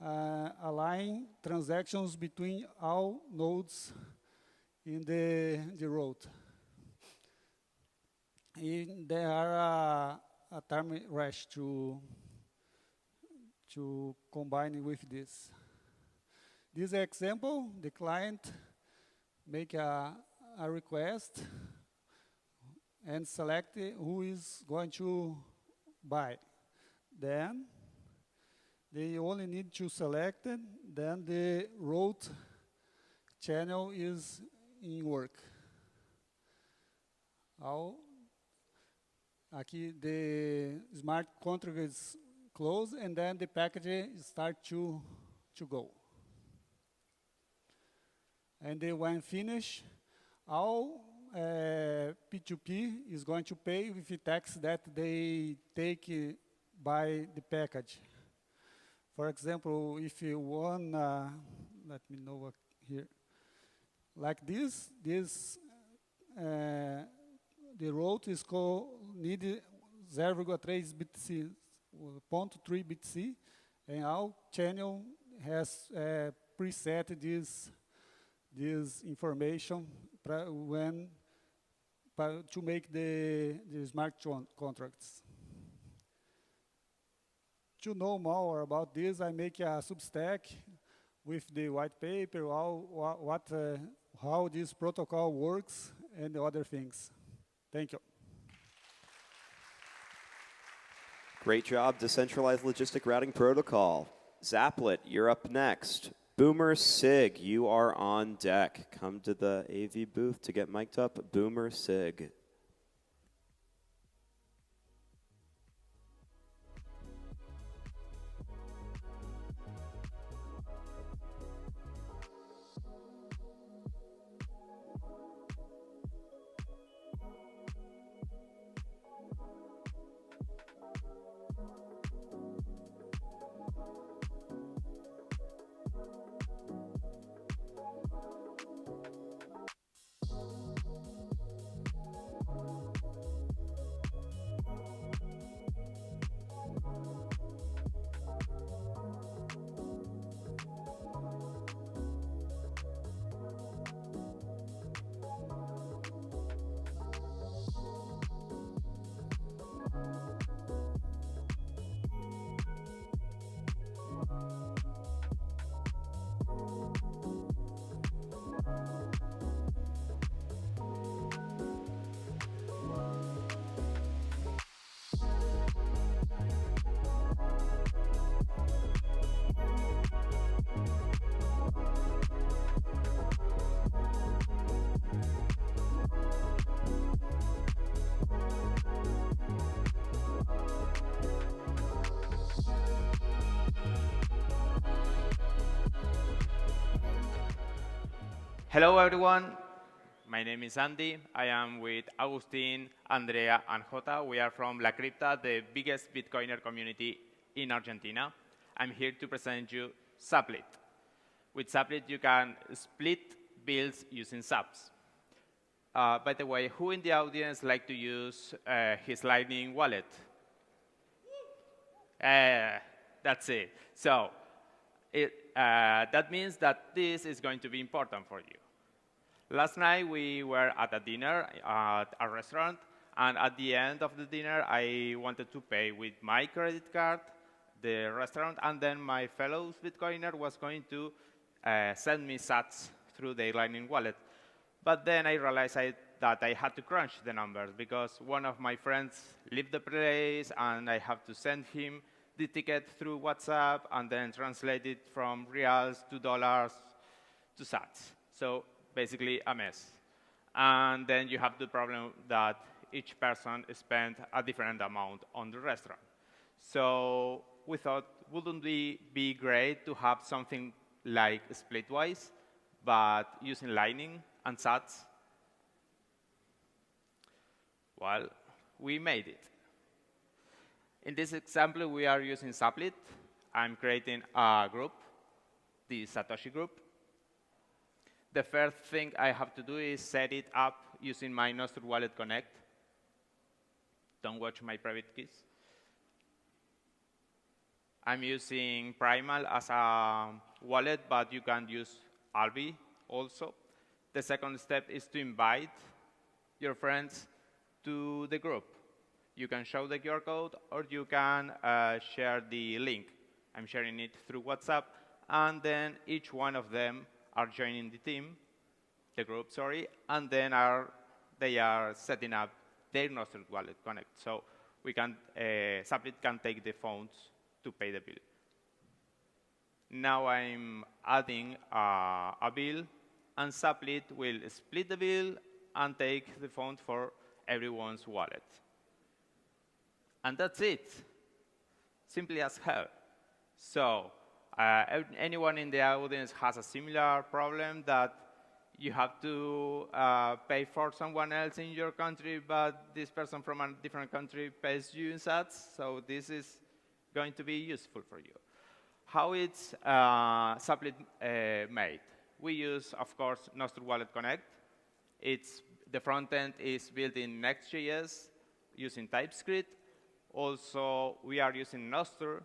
align transactions between all nodes in the road. And there are a time rush to combine with this. This example, the client make a request and select who is going to buy. Then they only need to select it, then the route channel is in work. Aqui the smart contract is closed, and then the package start to go. And then when finished, all P2P is going to pay with the tax that they take by the package. For example, if you want, let me know here, like this, the route is called need 0.3 BTC, 0.3 BTC, and our channel has preset this information to make the smart contracts. To know more about this, I make a Substack with the white paper, how this protocol works, and other things. Thank you. Great job, decentralized logistic routing protocol. Zapet, you're up next. Boomer Sig, you are on deck. Come to the AV booth to get mic'd up. Boomer Sig. Hello, everyone. My name is Andy. I am with Agustin, Andrea, and Jota. We are from La Cripta, the biggest Bitcoiner community in Argentina. I'm here to present you Zapet. With Zapet, you can split bills using subs. By the way, who in the audience like to use his Lightning wallet? That's it. So that means that this is going to be important for you. Last night, we were at a dinner at a restaurant, and at the end of the dinner, I wanted to pay with my credit card, the restaurant, and then my fellow Bitcoiner was going to send me sats through the Lightning wallet. But then I realized that I had to crunch the numbers because one of my friends left the place, and I have to send him the ticket through WhatsApp and then translate it from reals to dollars to sats. So basically a mess. And then you have the problem that each person spent a different amount on the restaurant. So we thought, wouldn't it be great to have something like Splitwise, but using Lightning and sats? Well, we made it. In this example, we are using Zapet. I'm creating a group, the Satoshi group. The first thing I have to do is set it up using my Nostr Wallet Connect. Don't watch my private keys. I'm using Primal as a wallet, but you can use Albi also. The second step is to invite your friends to the group. You can show the QR code, or you can share the link. I'm sharing it through WhatsApp, and then each one of them are joining the team, the group, sorry, and then they are setting up their Nostr Wallet Connect. So we can, Zapet can take the phones to pay the bill. Now I'm adding a bill, and Zapet will split the bill and take the funds for everyone's wallet. And that's it. Simply as hell. So anyone in the audience has a similar problem that you have to pay for someone else in your country, but this person from a different country pays you in sats, so this is going to be useful for you. How it's Zapet made? We use, of course, Nostr Wallet Connect. The front end is built in Next.js using TypeScript. Also, we are using Nostr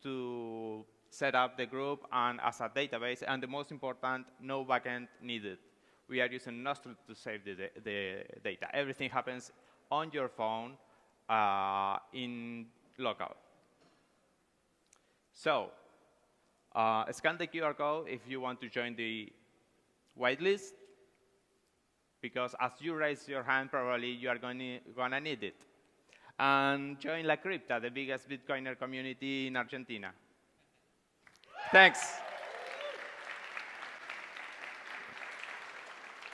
to set up the group and as a database, and the most important, no backend needed. We are using Nostr to save the data. Everything happens on your phone in local. So, scan the QR code if you want to join the whitelist, because as you raise your hand, probably you are gonna need it. And join La Cripta, the biggest Bitcoiner community in Argentina. Thanks.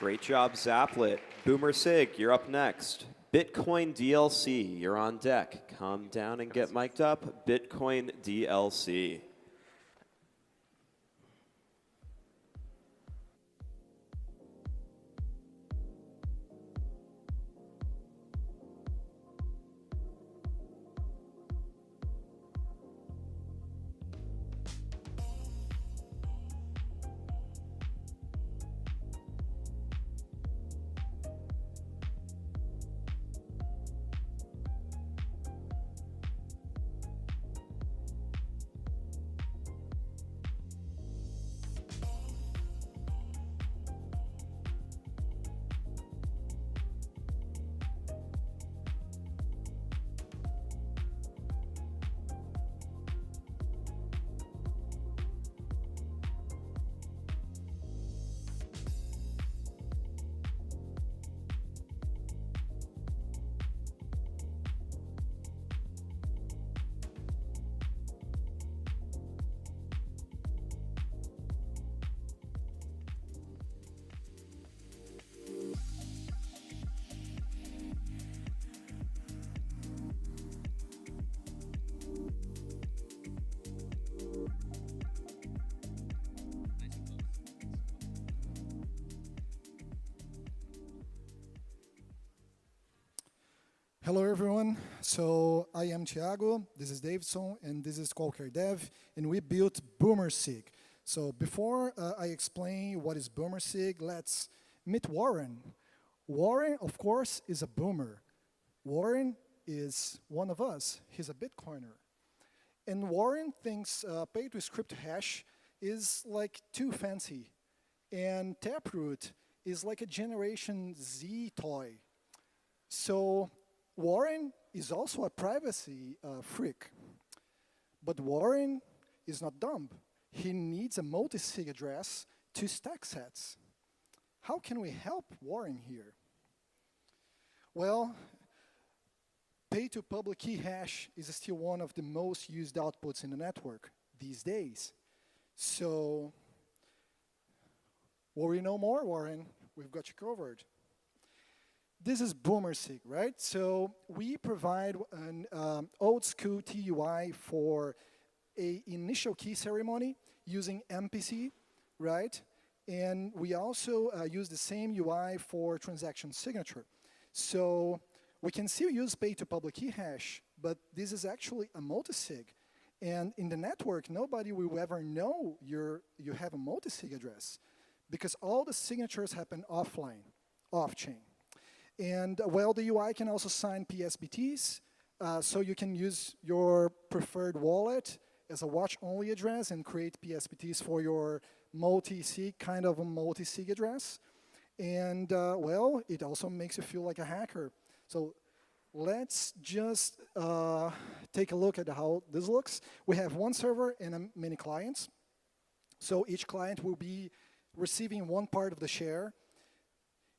Great job, Zaplet. Boomer Sig, you're up next. Bitcoin DLC, you're on deck. Come down and get mic'd up. Bitcoin DLC. Hello, everyone. So I am Thiago, this is Davidson, and this is Qualquer Dev, and we built BoomerSig. So before I explain what is BoomerSig, let's meet Warren. Warren, of course, is a boomer. Warren is one of us. He's a Bitcoiner. And Warren thinks pay-to-script hash is like too fancy. And Taproot is like a Generation Z toy. So Warren is also a privacy freak. But Warren is not dumb. He needs a multi-sig address to stack sets. How can we help Warren here? Well, pay-to-public key hash is still one of the most used outputs in the network these days. So, worry no more, Warren. We've got you covered. This is BoomerSig, right? So we provide an old school TUI for a initial key ceremony using MPC, right? And we also use the same UI for transaction signature. So we can still use pay-to-public key hash, but this is actually a multisig. And in the network, nobody will ever know you have a multisig address because all the signatures happen offline, off-chain. And well, the UI can also sign PSBTs, so you can use your preferred wallet as a watch-only address and create PSBTs for your multi-sig, kind of a multi-sig address. And well, it also makes you feel like a hacker. So let's just take a look at how this looks. We have one server and many clients. So each client will be receiving one part of the share.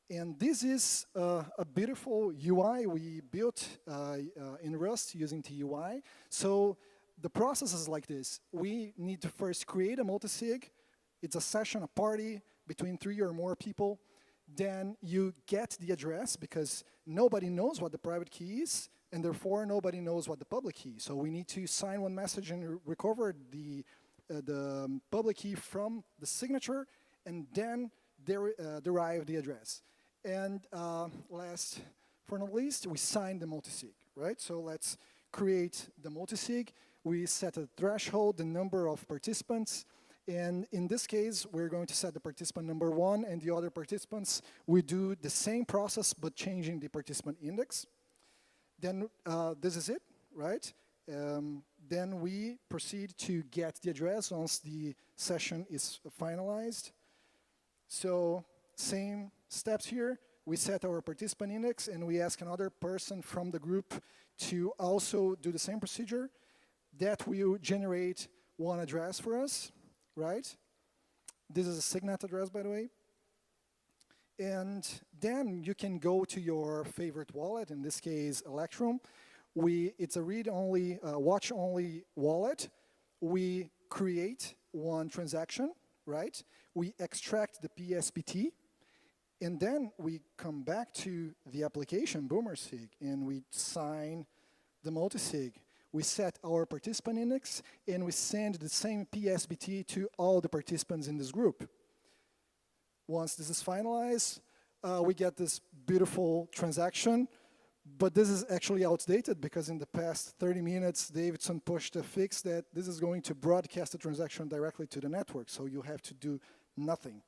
And this is a beautiful UI we built in Rust using TUI. So the process is like this. We need to first create a multisig. It's a session, a party between 3 or more people. Then you get the address because nobody knows what the private key is, and therefore nobody knows what the public key is. So we need to sign one message and recover the public key from the signature, and then derive the address. And last but not least, we sign the multisig, right? So let's create the multisig. We set a threshold, the number of participants. And in this case, we're going to set the participant number 1, and the other participants, we do the same process, but changing the participant index. Then this is it, right? Then we proceed to get the address once the session is finalized. So same steps here. We set our participant index, and we ask another person from the group to also do the same procedure. That will generate one address for us, right? This is a signet address, by the way. And then you can go to your favorite wallet, in this case, Electrum. It's a read-only, watch-only wallet. We create one transaction, right? We extract the PSBT, and then we come back to the application, BoomerSig, and we sign the multisig. We set our participant index, and we send the same PSBT to all the participants in this group. Once this is finalized, we get this beautiful transaction, but this is actually outdated because in the past 30 minutes, Davidson pushed a fix that this is going to broadcast the transaction directly to the network, so you have to do nothing.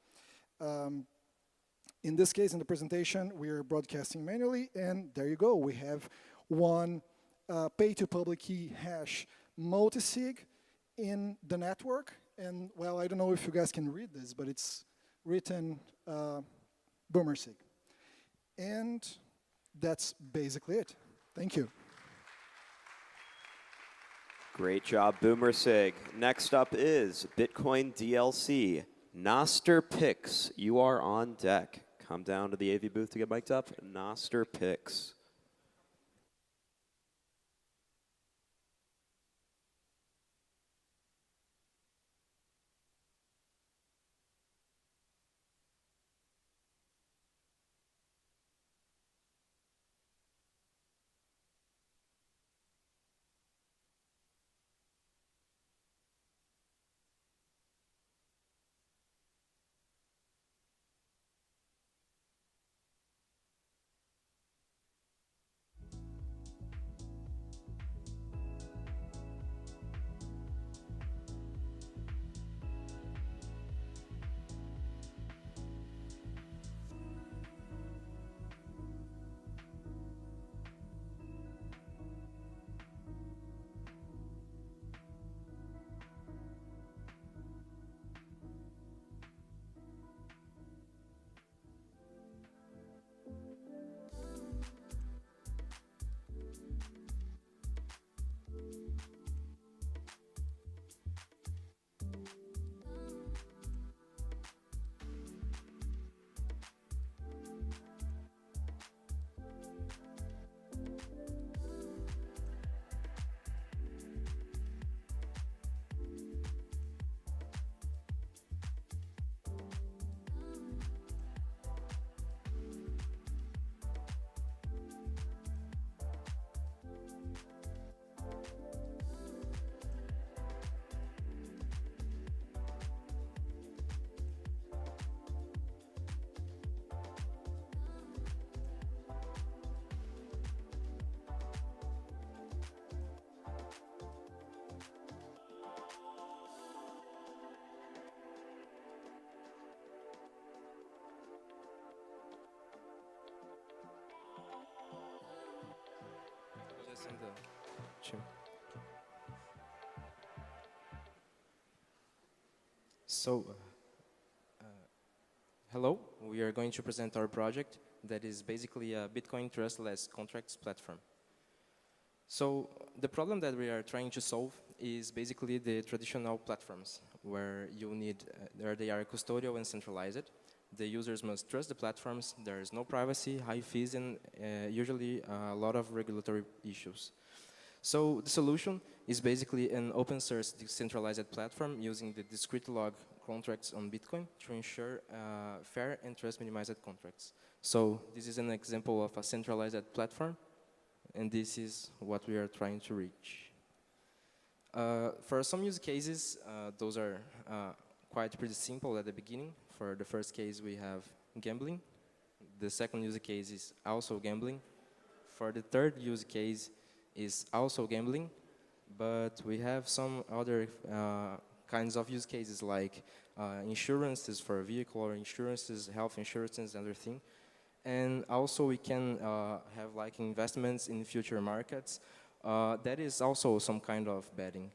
In this case, in the presentation, we're broadcasting manually, and there you go. We have one pay-to-public key hash multisig in the network. And, well, I don't know if you guys can read this, but it's written BoomerSig. And that's basically it. Thank you. Great job, BoomerSig. Next up is Bitcoin DLC. Nostr Picks, you are on deck. Come down to the AV booth to get mic'd up. Nostr Picks. and the team. So, hello, we are going to present our project that is basically a Bitcoin trustless contracts platform. So, the problem that we are trying to solve is basically the traditional platforms where you need, where they are custodial and centralized. The users must trust the platforms, there is no privacy, high fees, and usually a lot of regulatory issues. So the solution is basically an open source decentralized platform using the discrete log contracts on Bitcoin to ensure fair and trust minimized contracts. So this is an example of a centralized platform, and this is what we are trying to reach. For some use cases, those are quite pretty simple at the beginning. For the first case, we have gambling. The second use case is also gambling. For the third use case is also gambling, but we have some other kinds of use cases like insurances for a vehicle or insurances, health insurances, and other thing. And also we can have like investments in future markets. That is also some kind of betting.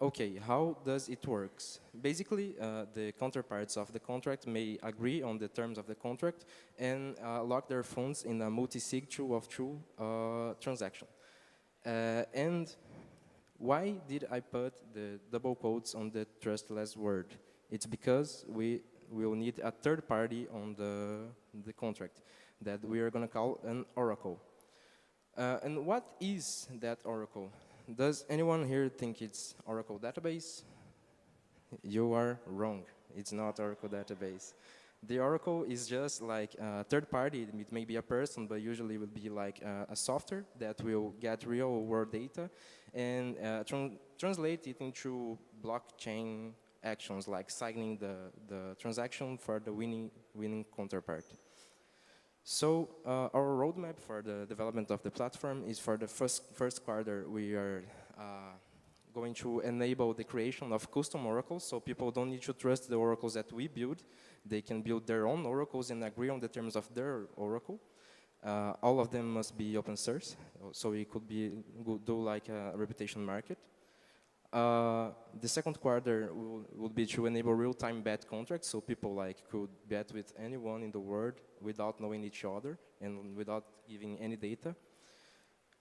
Okay, how does it work? Basically, the counterparts of the contract may agree on the terms of the contract and lock their funds in a multi-sig two-of-two transaction. And why did I put the double quotes on the trustless word? It's because we will need a third party on the contract that we are going to call an oracle. And what is that oracle? Does anyone here think it's Oracle database? You are wrong. It's not Oracle database. The Oracle is just like a third party. It may be a person, but usually it would be like a software that will get real world data and translate it into blockchain actions, like signing the transaction for the winning counterpart. So our roadmap for the development of the platform is for the first quarter. We are going to enable the creation of custom oracles, so people don't need to trust the oracles that we build. They can build their own oracles and agree on the terms of their oracle. All of them must be open source, so it could do like a reputation market. The second quarter will be to enable real-time bet contracts, so people like could bet with anyone in the world without knowing each other and without giving any data.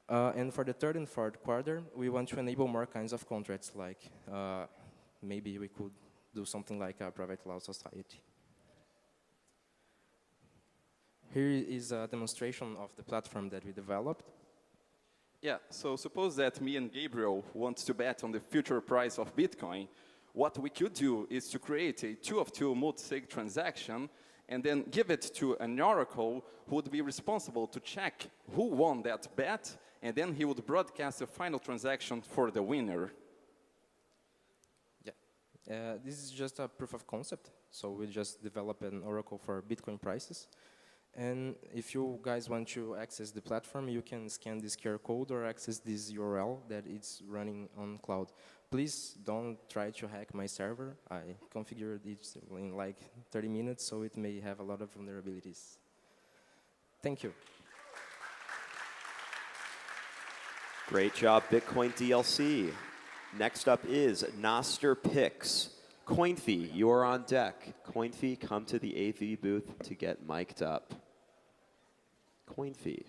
And for the third and fourth quarter, we want to enable more kinds of contracts, like maybe we could do something like a private law society. Here is a demonstration of the platform that we developed. Yeah, so suppose that me and Gabriel want to bet on the future price of Bitcoin. What we could do is to create a two-of-two multi-sig transaction and then give it to an oracle who would be responsible to check who won that bet, and then he would broadcast the final transaction for the winner. Yeah, this is just a proof of concept. So we just develop an oracle for Bitcoin prices. And if you guys want to access the platform, you can scan this QR code or access this URL that it's running on cloud. Please don't try to hack my server. I configured it in like 30 minutes, so it may have a lot of vulnerabilities. Thank you. Great job, Bitcoin DLC. Next up is Nostr Picks. Coinfee, you are on deck. Coinfee, come to the AV booth to get mic'd up. Coinfee.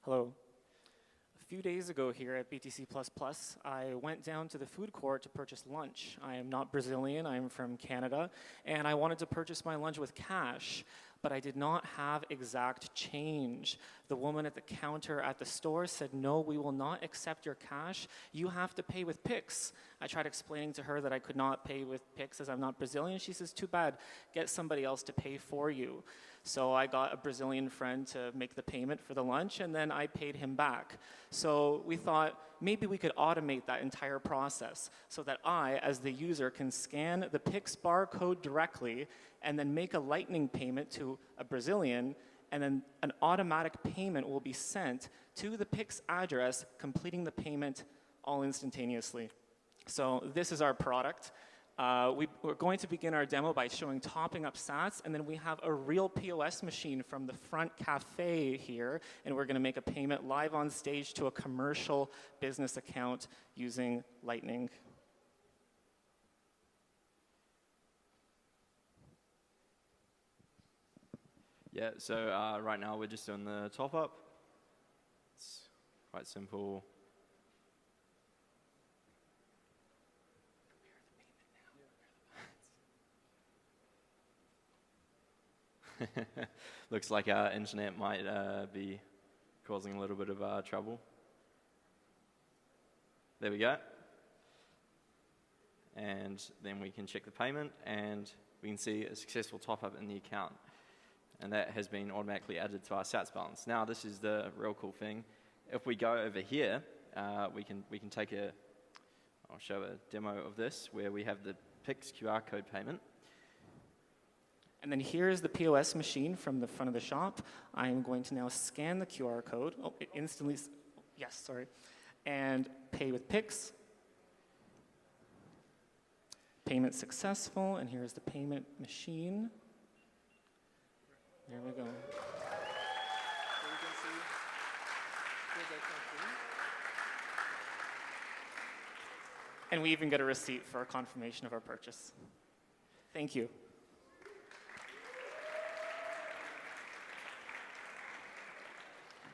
Hello. A few days ago here at BTC++, I went down to the food court to purchase lunch. I am not Brazilian, I am from Canada, and I wanted to purchase my lunch with cash, but I did not have exact change. The woman at the counter at the store said, no, we will not accept your cash. You have to pay with Pix. I tried explaining to her that I could not pay with Pix as I'm not Brazilian. She says, too bad, get somebody else to pay for you. So I got a Brazilian friend to make the payment for the lunch, and then I paid him back. So we thought maybe we could automate that entire process so that I, as the user, can scan the Pix barcode directly and then make a Lightning payment to a Brazilian, and then an automatic payment will be sent to the Pix address, completing the payment all instantaneously. So this is our product. We're going to begin our demo by showing topping up sats, and then we have a real POS machine from the front cafe here, and we're going to make a payment live on stage to a commercial business account using Lightning. Yeah, so right now we're just doing the top up. It's quite simple. Looks like our internet might be causing a little bit of trouble. There we go. And then we can check the payment, and we can see a successful top-up in the account. And that has been automatically added to our sats balance. Now, this is the real cool thing. If we go over here, we can take a, I'll show a demo of this, where we have the Pix QR code payment. And then here's the POS machine from the front of the shop. I'm going to now scan the QR code. Oh, it instantly, yes, sorry. And pay with Pix. Payment successful, and here's the payment machine. There we go. And we even get a receipt for a confirmation of our purchase. Thank you.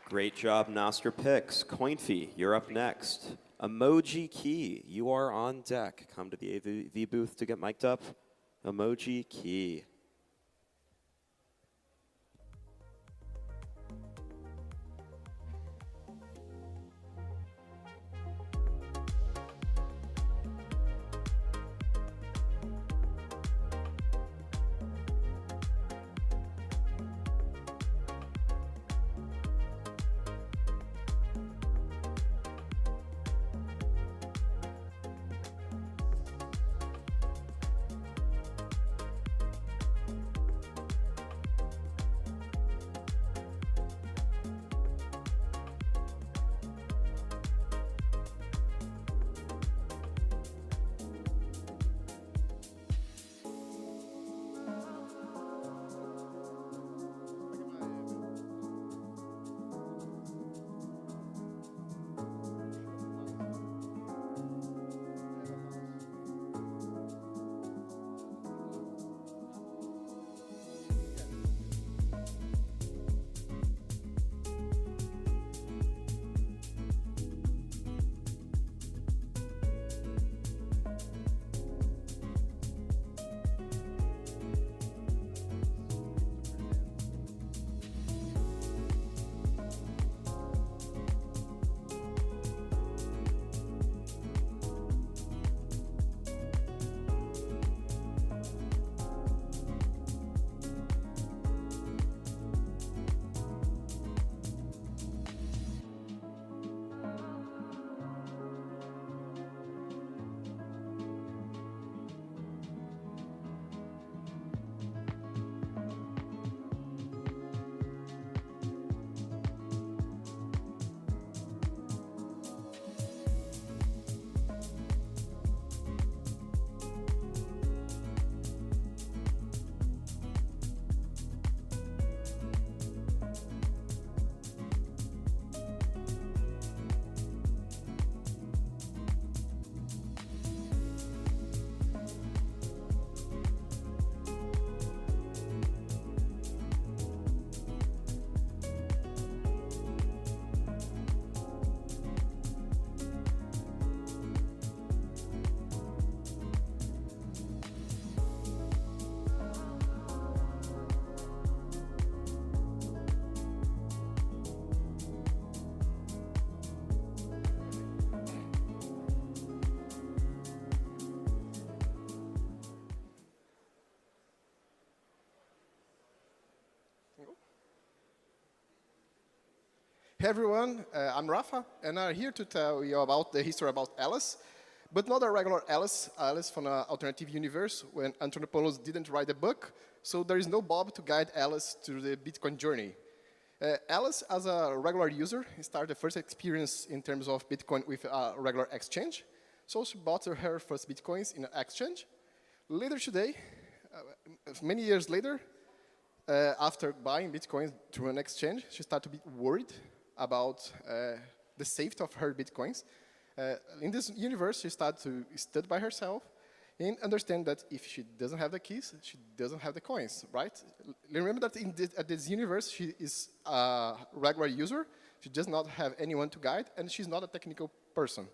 Great job, Nostr Pix. Coinfee, you're up next. Emoji Key, you are on deck. Come to the AV booth to get mic'd up. Emoji Key. Hey everyone, I'm Rafa, and I'm here to tell you about the history about Alice, but not a regular Alice, Alice from an alternative universe when Anthropoulos didn't write a book, so there is no Bob to guide Alice through the Bitcoin journey. Alice, as a regular user, started the first experience in terms of Bitcoin with a regular exchange, so she bought her first Bitcoins in an exchange. Later today, many years later, after buying Bitcoins through an exchange, she started to be worried about the safety of her Bitcoins. In this universe, she started to study by herself and understand that if she doesn't have the keys, she doesn't have the coins, right? Remember that at this universe, she is a regular user. She does not have anyone to guide, and she's not a technical person.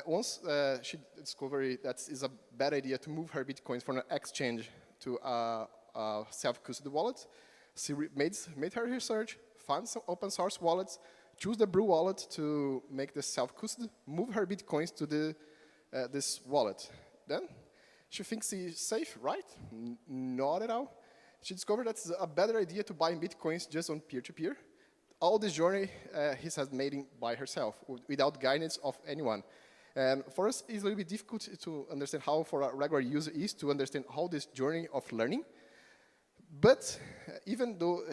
Once she discovered that it's a bad idea to move her Bitcoins from an exchange to a self-custody wallet, she made her research, found some open source wallets, choose the Brew wallet to make the self-custody, move her Bitcoins to this wallet. Then she thinks she's safe, right? Not at all. She discovered that it's a better idea to buy Bitcoins just on peer-to-peer. All this journey he has made by herself, without guidance of anyone. And for us, it's a little bit difficult to understand how for a regular user is to understand how this journey of learning. But even though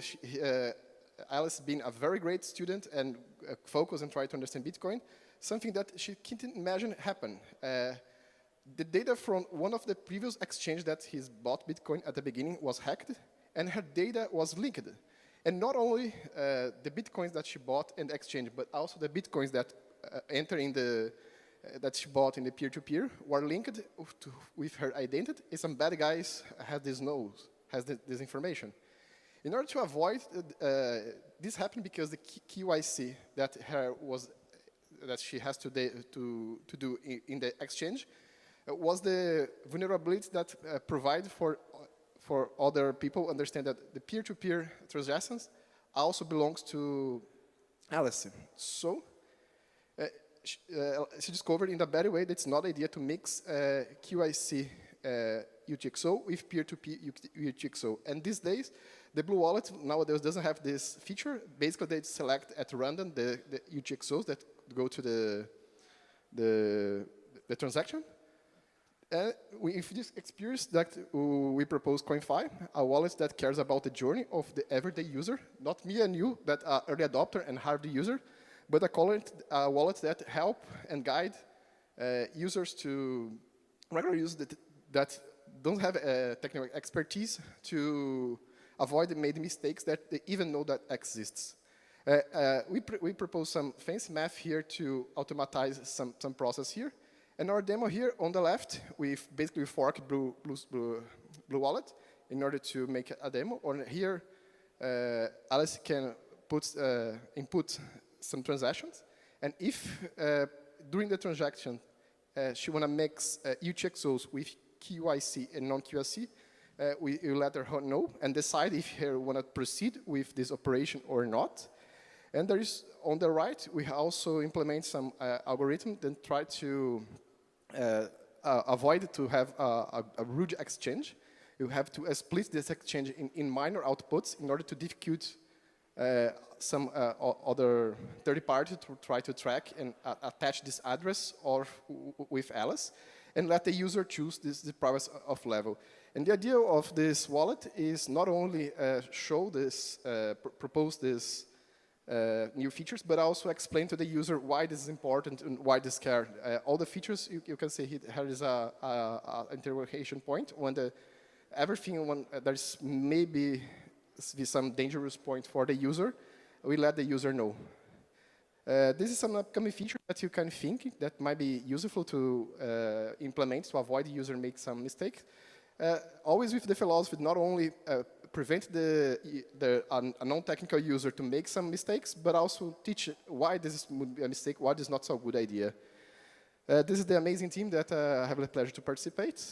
Alice being a very great student and focused and try to understand Bitcoin, something that she couldn't imagine happen. The data from one of the previous exchanges that he's bought Bitcoin at the beginning was hacked, and her data was linked. And not only the Bitcoins that she bought in the exchange, but also the Bitcoins that enter in that she bought in the peer-to-peer were linked with her identity, and some bad guys has this information. In order to avoid this happened because the KYC that she has to do in the exchange was the vulnerability that provide for other people understand that the peer-to-peer transactions also belongs to Alice. So she discovered in a better way that it's not idea to mix QIC UTXO with peer-to-peer UTXO. And these days, the Blue Wallet nowadays doesn't have this feature. Basically, they select at random the UTXOs that go to the transaction. With this experience that we propose Coin5, a wallet that cares about the journey of the everyday user, not me and you that are early adopter and hard user, but a wallet that help and guide users to regular users that don't have technical expertise to avoid made mistakes that they even know that exists. We propose some fancy math here to automatize some process here. And our demo here on the left, we've basically forked Blue Wallet in order to make a demo. Or here, Alice can input some transactions. And if during the transaction, she want to mix UTXOs with QIC and non-QIC, we let her know and decide if she want to proceed with this operation or not. And there is, on the right, we also implement some algorithm that try to avoid to have a rude exchange. You have to split this exchange in minor outputs in order to difficult some other third party to try to track and attach this address or with Alice, and let the user choose the privacy of level. And the idea of this wallet is not only show this, propose this new features, but also explain to the user why this is important and why this care. All the features you can see here is a interrogation point when everything there's maybe some dangerous point for the user, we let the user know. This is some upcoming feature that you can think that might be useful to implement to avoid the user make some mistakes. Always with the philosophy, not only prevent a non-technical user to make some mistakes, but also teach why this is a mistake, why this is not so good idea. This is the amazing team that I have the pleasure to participate.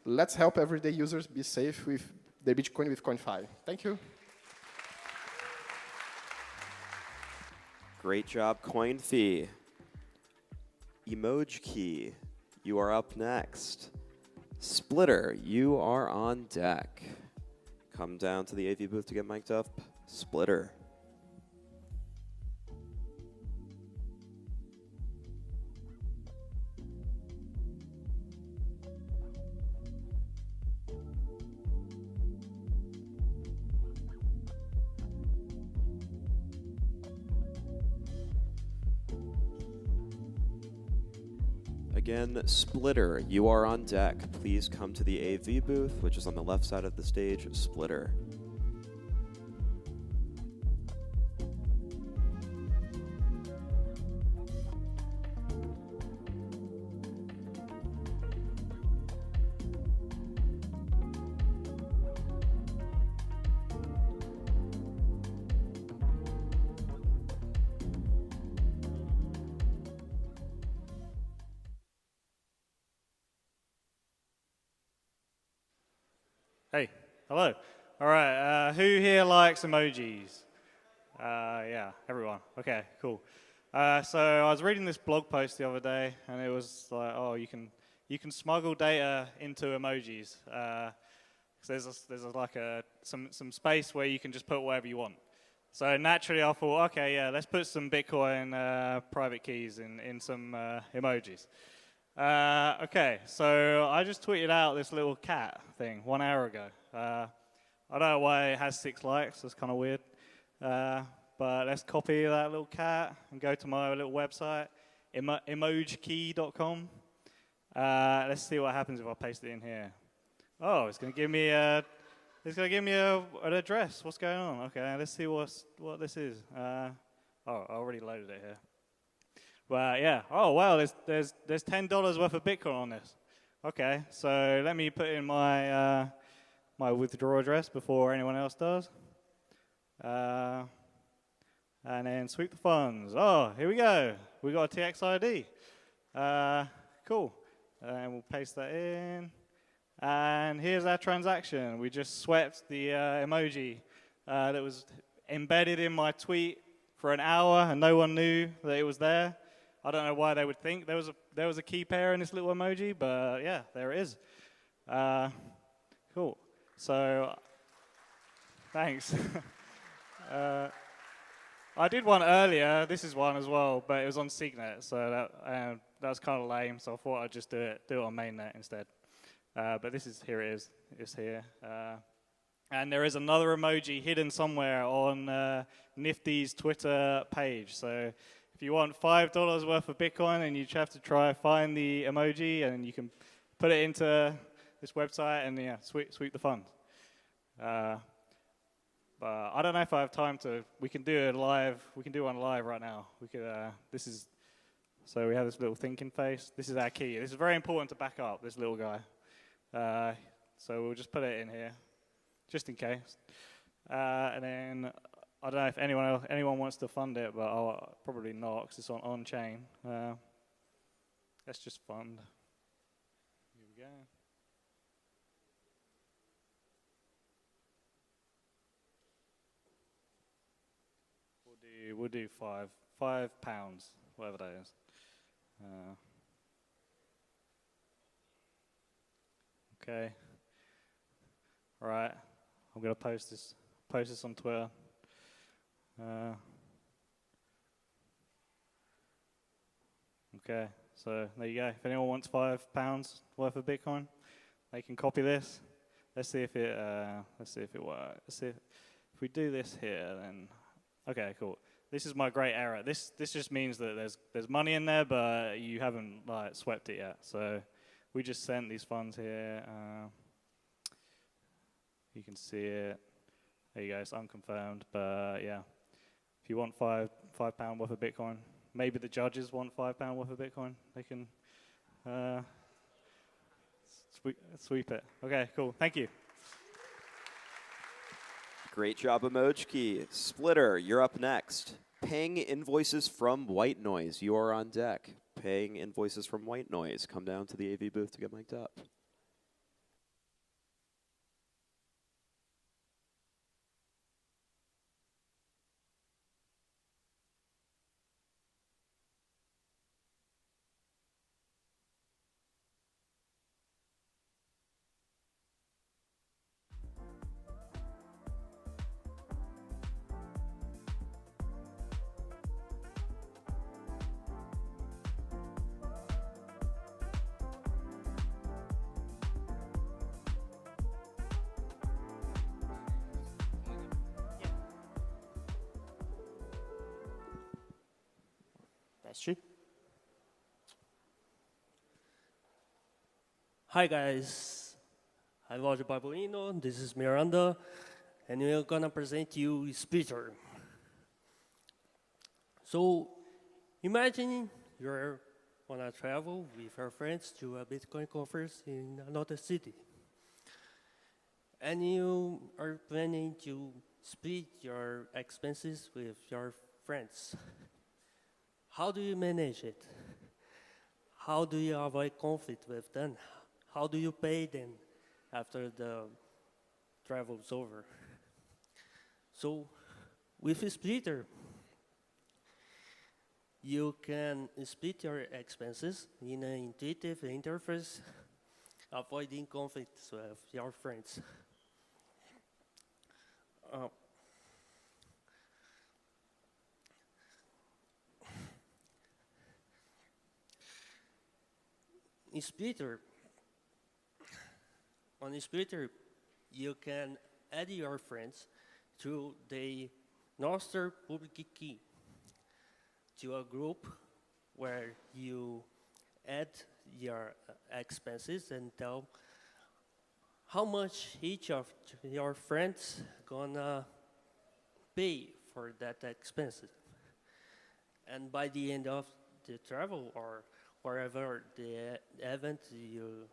Let's help everyday users be safe with their Bitcoin with Coin5. Thank you. Great job, Coin5. Emoji Key, you are up next. Splitter, you are on deck. Come down to the AV booth to get mic'd up. Splitter. again. Splitter, you are on deck. Please come to the AV booth, which is on the left side of the stage. Splitter. Hey, hello. All right, who here likes emojis? Yeah, everyone. Okay, cool. So I was reading this blog post the other day, and it was like, oh, you can smuggle data into emojis. There's some space where you can just put whatever you want. So naturally, I thought, okay, yeah, let's put some Bitcoin private keys in some emojis. Okay, so I just tweeted out this little cat thing 1 hour ago. I don't know why it has 6 likes. That's kind of weird. But let's copy that little cat and go to my little website, emojikey.com. Let's see what happens if I paste it in here. Oh, it's going to give me an address. What's going on? Okay, let's see what this is. Oh, I already loaded it here. Well, yeah. Oh, wow. There's $10 worth of Bitcoin on this. Okay, so let me put in my my withdrawal address before anyone else does, and then sweep the funds. Oh, here we go. We got a TX ID. Cool. And we'll paste that in. And here's our transaction. We just swept the emoji that was embedded in my tweet for an hour, and no one knew that it was there. I don't know why they would think there was a key pair in this little emoji, but yeah, there it is. Cool. So, thanks. I did one earlier. This is one as well, but it was on Signet, so that was kind of lame. So I thought I'd just do it on mainnet instead. But here it is. It's here. And there is another emoji hidden somewhere on Nifty's Twitter page. So if you want $5 worth of Bitcoin, and you have to find the emoji, and you can put it into this website, and yeah, sweep the funds. But I don't know if I have time to. We can do it live. We can do one live right now. We could. So we have this little thinking face. This is our key. This is very important to back up this little guy. So we'll just put it in here, just in case. And then I don't know if anyone wants to fund it, but I'll probably not, because it's on chain. Let's just fund. Here we go. We'll do £5, whatever that is. Okay. All right. I'm gonna post this on Twitter. Okay. So there you go. If anyone wants £5 worth of Bitcoin, they can copy this. Let's see if it works. Let's see if we do this here. Then okay, cool. This is my great error. This just means that there's money in there, but you haven't swept it yet. So we just sent these funds here. You can see it. There you go. It's unconfirmed, but yeah. If you want £5 worth of Bitcoin, maybe the judges want £5 worth of Bitcoin. They can sweep it. Okay, cool. Thank you. Great job, Emoji Key. Splitter, you're up next. Paying invoices from White Noise. You are on deck. Paying invoices from White Noise. Come down to the AV booth to get mic'd up. Hi guys, I'm Roger Barbolino, this is Miranda, and we're gonna present you Splitter. So, imagine you're on a travel with your friends to a Bitcoin conference in another city. And you are planning to split your expenses with your friends. How do you manage it? How do you avoid conflict with them? How do you pay them after the travel's over? So, with a splitter, you can split your expenses in an intuitive interface, avoiding conflicts with your friends. In Splitter, on a Splitter, you can add your friends to the Nostr public key to a group where you add your expenses and tell how much each of your friends gonna pay for that expenses. And by the end of the travel or wherever the event you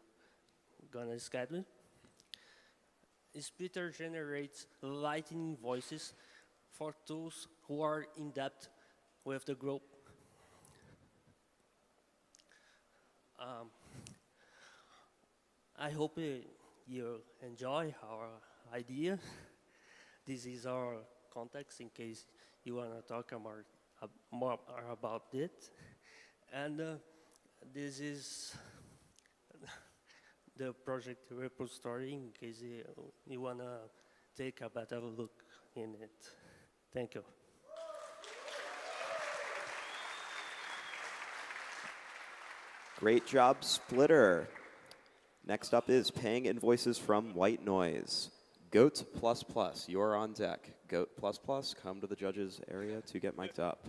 gonna schedule, Splitter generates lightning voices for those who are in depth with the group. I hope you enjoy our idea. This is our context in case you want to talk more about it. And this is the project repository in case you want to take a better look in it. Thank you. Great job, Splitter. Next up is paying invoices from White Noise. Goat++, you're on deck. Goat++, come to the judges area to get mic'd up.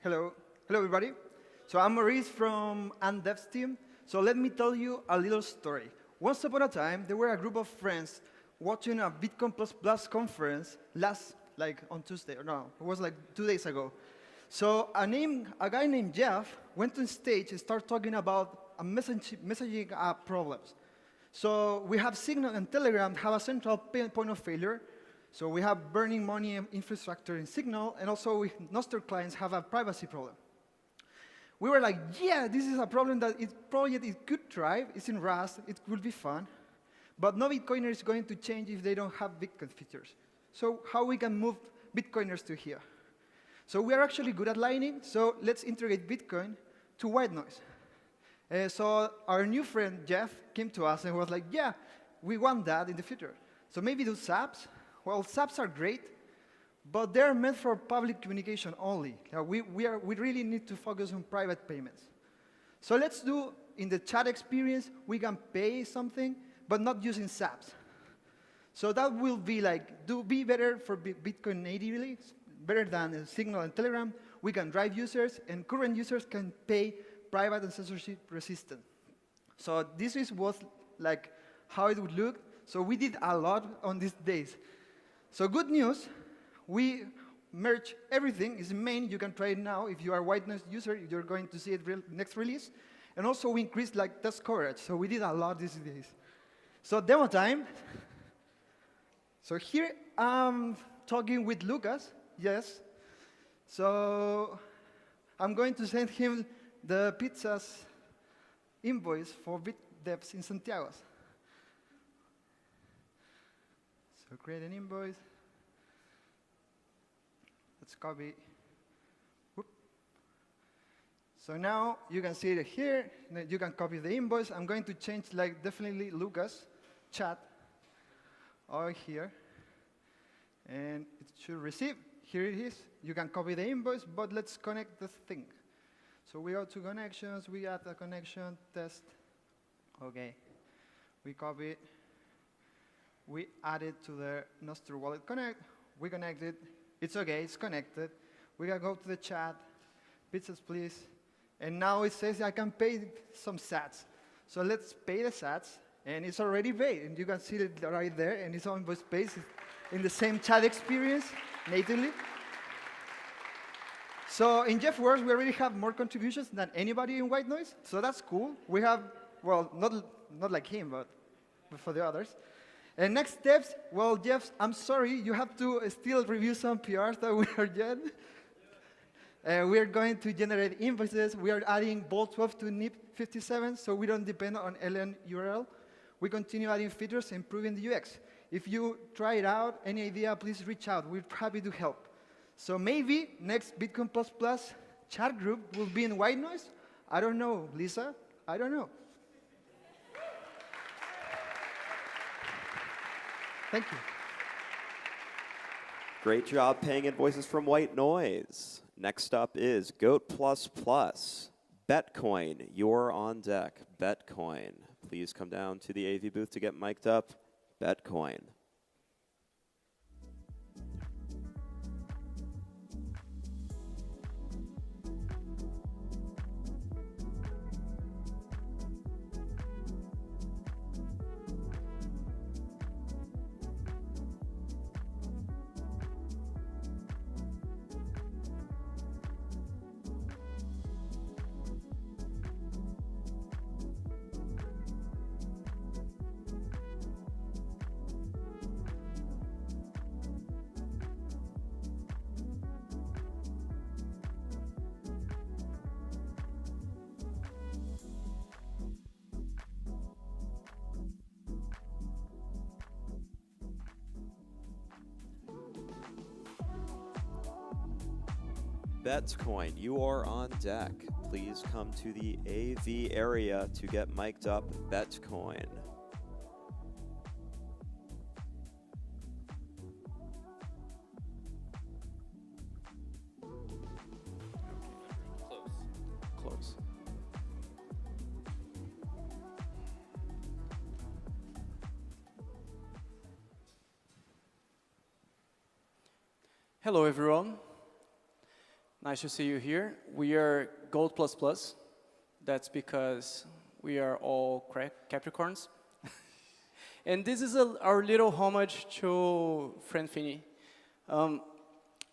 Hello everybody. So I'm Maurice from Dev's team. So let me tell you a little story. Once upon a time, there were a group of friends watching a Bitcoin++ conference on Tuesday, or no, it was like 2 days ago. So a guy named Jeff went on stage and started talking about messaging app problems. So we have Signal and Telegram have a central point of failure. So we have burning money infrastructure in Signal, and also Nostr clients have a privacy problem. We were like, yeah, this is a problem that it could thrive. It's in Rust. It will be fun. But no Bitcoiner is going to change if they don't have Bitcoin features. So how we can move Bitcoiners to here? So we are actually good at Lightning, so let's integrate Bitcoin to white noise. So our new friend, Jeff, came to us and was like, yeah, we want that in the future. So maybe do SAPs. Well, SAPs are great, but they're meant for public communication only. We really need to focus on private payments. So let's do, in the chat experience, we can pay something, but not using SAPs. So that will be be better for Bitcoin natively, better than Signal and Telegram. We can drive users, and current users can pay private and censorship resistant. So this is how it would look. So we did a lot on these days. So good news, we merge everything. It's main. You can try it now. If you are a white noise user, you're going to see it next release. And also we increased test coverage. So we did a lot these days. So demo time. So here I'm talking with Lucas. Yes. So I'm going to send him the pizza's invoice for BitDevs in Santiago. So create an invoice. Let's copy. Whoop. So now you can see it here. You can copy the invoice. I'm going to change like definitely Lucas chat over here. And it should receive. Here it is. You can copy the invoice, but let's connect the thing. So we go to connections. We add a connection test. OK. We copy it. We add it to the Nostr wallet connect. We connect it. It's OK. It's connected. We can go to the chat. Pizzas, please. And now it says I can pay some sats. So let's pay the sats. And it's already paid. And you can see it right there. And it's on invoice space in the same chat experience natively. So in Jeff Works, we already have more contributions than anybody in White Noise. So that's cool. We have, well, not like him, but for the others. And next steps, well, Jeff, I'm sorry. You have to still review some PRs that we are yet. We are going to generate invoices. We are adding Bolt 12 to NIP 57, so we don't depend on LN URL. We continue adding features, improving the UX. If you try it out, any idea, please reach out. We're happy to help. So maybe next Bitcoin++ chat group will be in White Noise. I don't know, Lisa. I don't know. Thank you. Great job paying invoices from White Noise. Next up is Goat++. Betcoin, you're on deck. Betcoin. Please come down to the AV booth to get mic'd up. Betcoin. Betcoin, you are on deck. Please come to the AV area to get mic'd up. Betcoin. Close. Hello, everyone. Nice to see you here. We are Gold++. That's because we are all Capricorns. And this is our little homage to Friend Finney.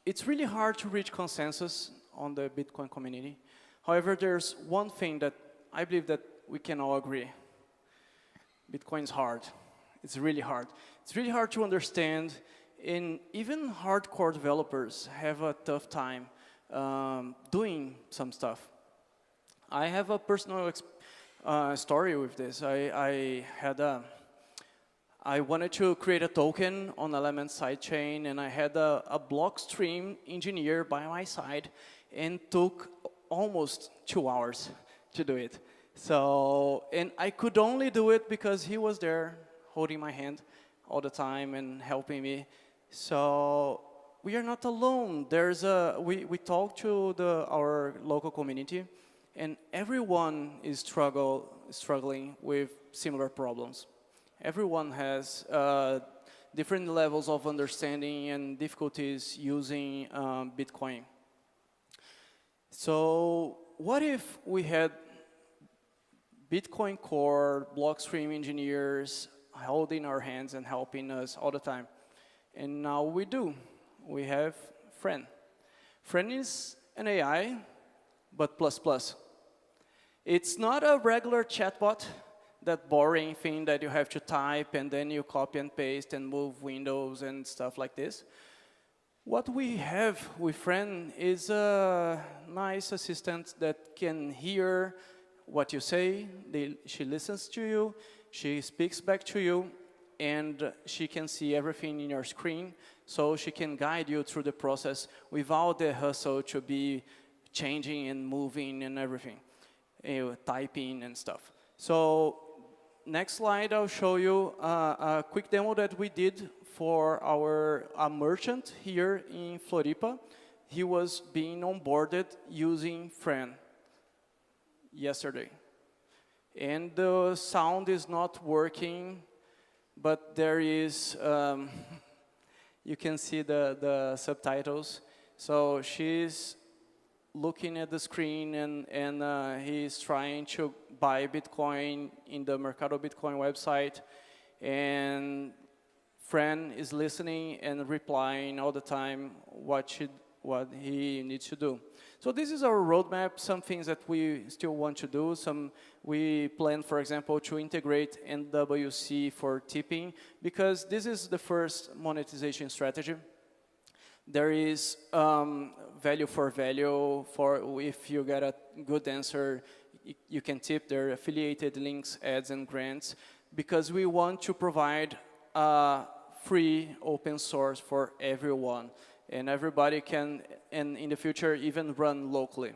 It's really hard to reach consensus on the Bitcoin community. However, there's one thing that I believe that we can all agree. Bitcoin's hard. It's really hard. It's really hard to understand, and even hardcore developers have a tough time doing some stuff. I have a personal story with this. I wanted to create a token on Element sidechain, and I had a block stream engineer by my side, and took almost 2 hours to do it. So, and I could only do it because he was there holding my hand all the time and helping me. So we are not alone. We talk to our local community, and everyone is struggling with similar problems. Everyone has different levels of understanding and difficulties using Bitcoin. So what if we had Bitcoin Core, Blockstream engineers holding our hands and helping us all the time? And now we do. We have Friend. Friend is an AI, but ++. It's not a regular chatbot, that boring thing that you have to type and then you copy and paste and move windows and stuff like this. What we have with Fran is a nice assistant that can hear what you say. She listens to you, she speaks back to you, and she can see everything in your screen, so she can guide you through the process without the hustle to be changing and moving and everything, typing and stuff. So next slide, I'll show you a quick demo that we did for a merchant here in Floripa. He was being onboarded using Fran yesterday. And the sound is not working, but there is, you can see the subtitles. So she's looking at the screen and he's trying to buy Bitcoin in the Mercado Bitcoin website. And Fran is listening and replying all the time what he needs to do. So this is our roadmap, some things that we still want to do. We plan, for example, to integrate NWC for tipping, because this is the first monetization strategy. There is value for value. If you get a good answer, you can tip. There are affiliated links, ads, and grants, because we want to provide free open source for everyone, and everybody can, and in the future, even run locally.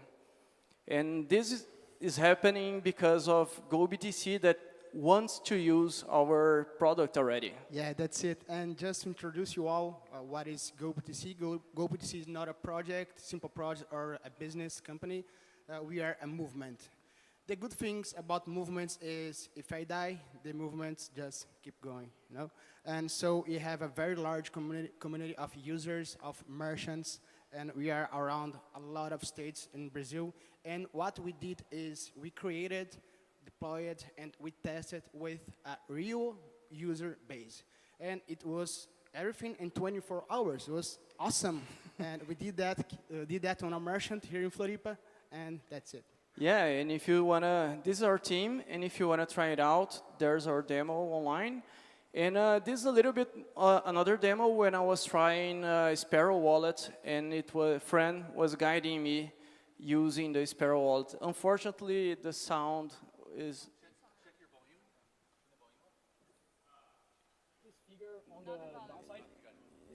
And this is happening because of GoBTC that wants to use our product already. Yeah, that's it. And just to introduce you all, what is GoBTC? GoBTC is not a project, simple project, or a business company. We are a movement. The good things about movements is if I die, the movements just keep going, you know? And so we have a very large community of users, of merchants, and we are around a lot of states in Brazil. And what we did is we created, deployed, and we tested with a real user base. And it was everything in 24 hours. It was awesome. And we did that on a merchant here in Floripa, and that's it. Yeah, and if you wanna, this is our team, and if you wanna try it out, there's our demo online. And this is a little bit another demo when I was trying Sparrow Wallet, and Fran was guiding me using the Sparrow Wallet. Unfortunately, the sound is. Check your volume. This figure on the downside.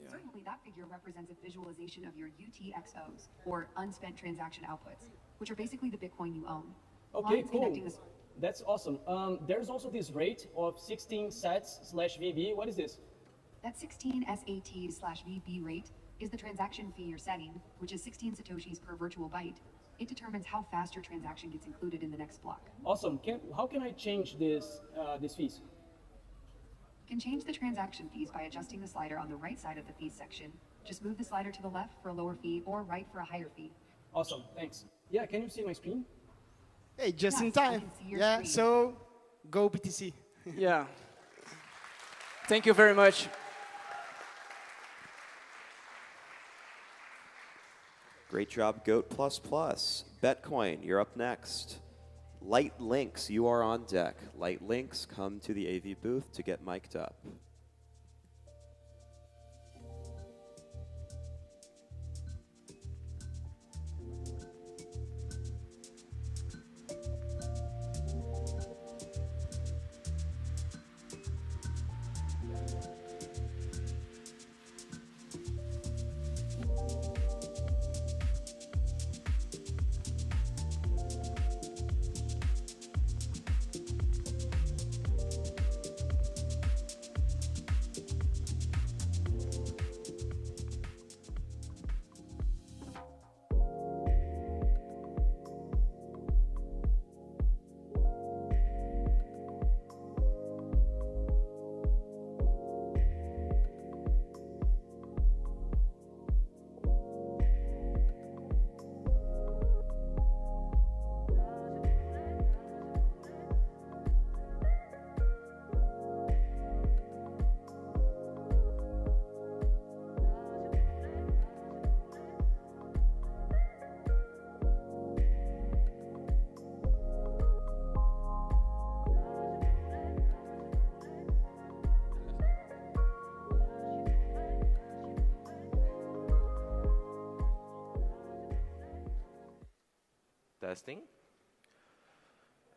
Certainly, that figure represents a visualization of your UTXOs, or unspent transaction outputs, which are basically the Bitcoin you own. Okay, cool. That's awesome. There's also this rate of 16 sats/VB. What is this? That 16 SAT/VB rate is the transaction fee you're setting, which is 16 Satoshis per virtual byte. It determines how fast your transaction gets included in the next block. Awesome. How can I change this fees? You can change the transaction fees by adjusting the slider on the right side of the fees section. Just move the slider to the left for a lower fee or right for a higher fee. Awesome. Thanks. Yeah, can you see my screen? Hey, just in time. Yeah, screen. so go BTC. Yeah. Thank you very much. Great job, Goat++. Betcoin, you're up next. Light Links, you are on deck. Light Links, come to the AV booth to get mic'd up. Testing.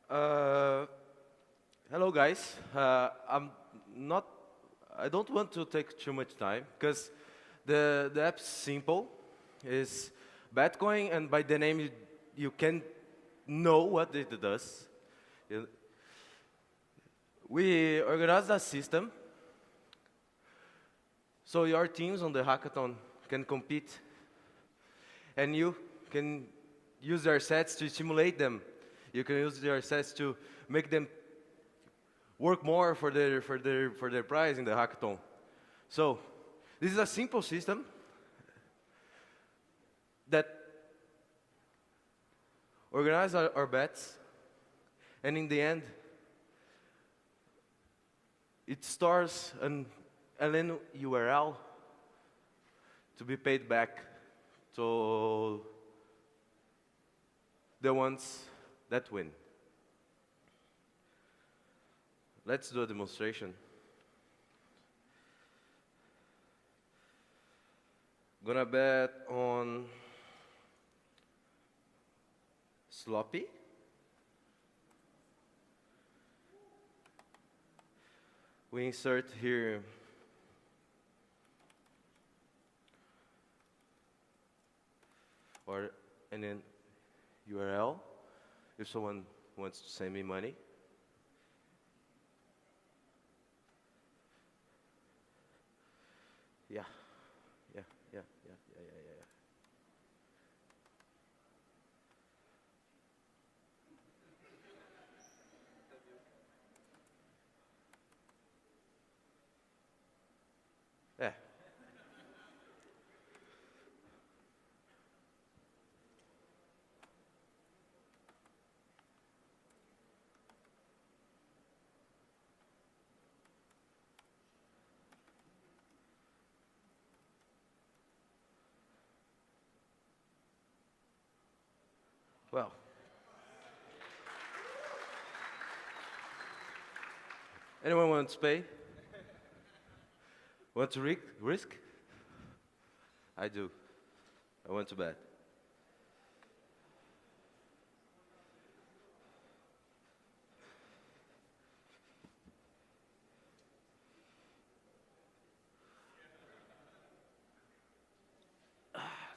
Hello, guys. I don't want to take too much time because the app's simple. It's Betcoin, and by the name you can know what it does. We organize a system so your teams on the hackathon can compete, and you can use their sets to stimulate them. You can use their sets to make them work more for their prize in the hackathon. So this is a simple system that organizes our bets, and in the end, it stores an LN URL to be paid back to the ones that win. Let's do a demonstration. Gonna bet on Sloppy. We insert here and then URL if someone wants to send me money. Yeah. Yeah. Well, anyone want to pay? Want to risk? I do. I want to bet.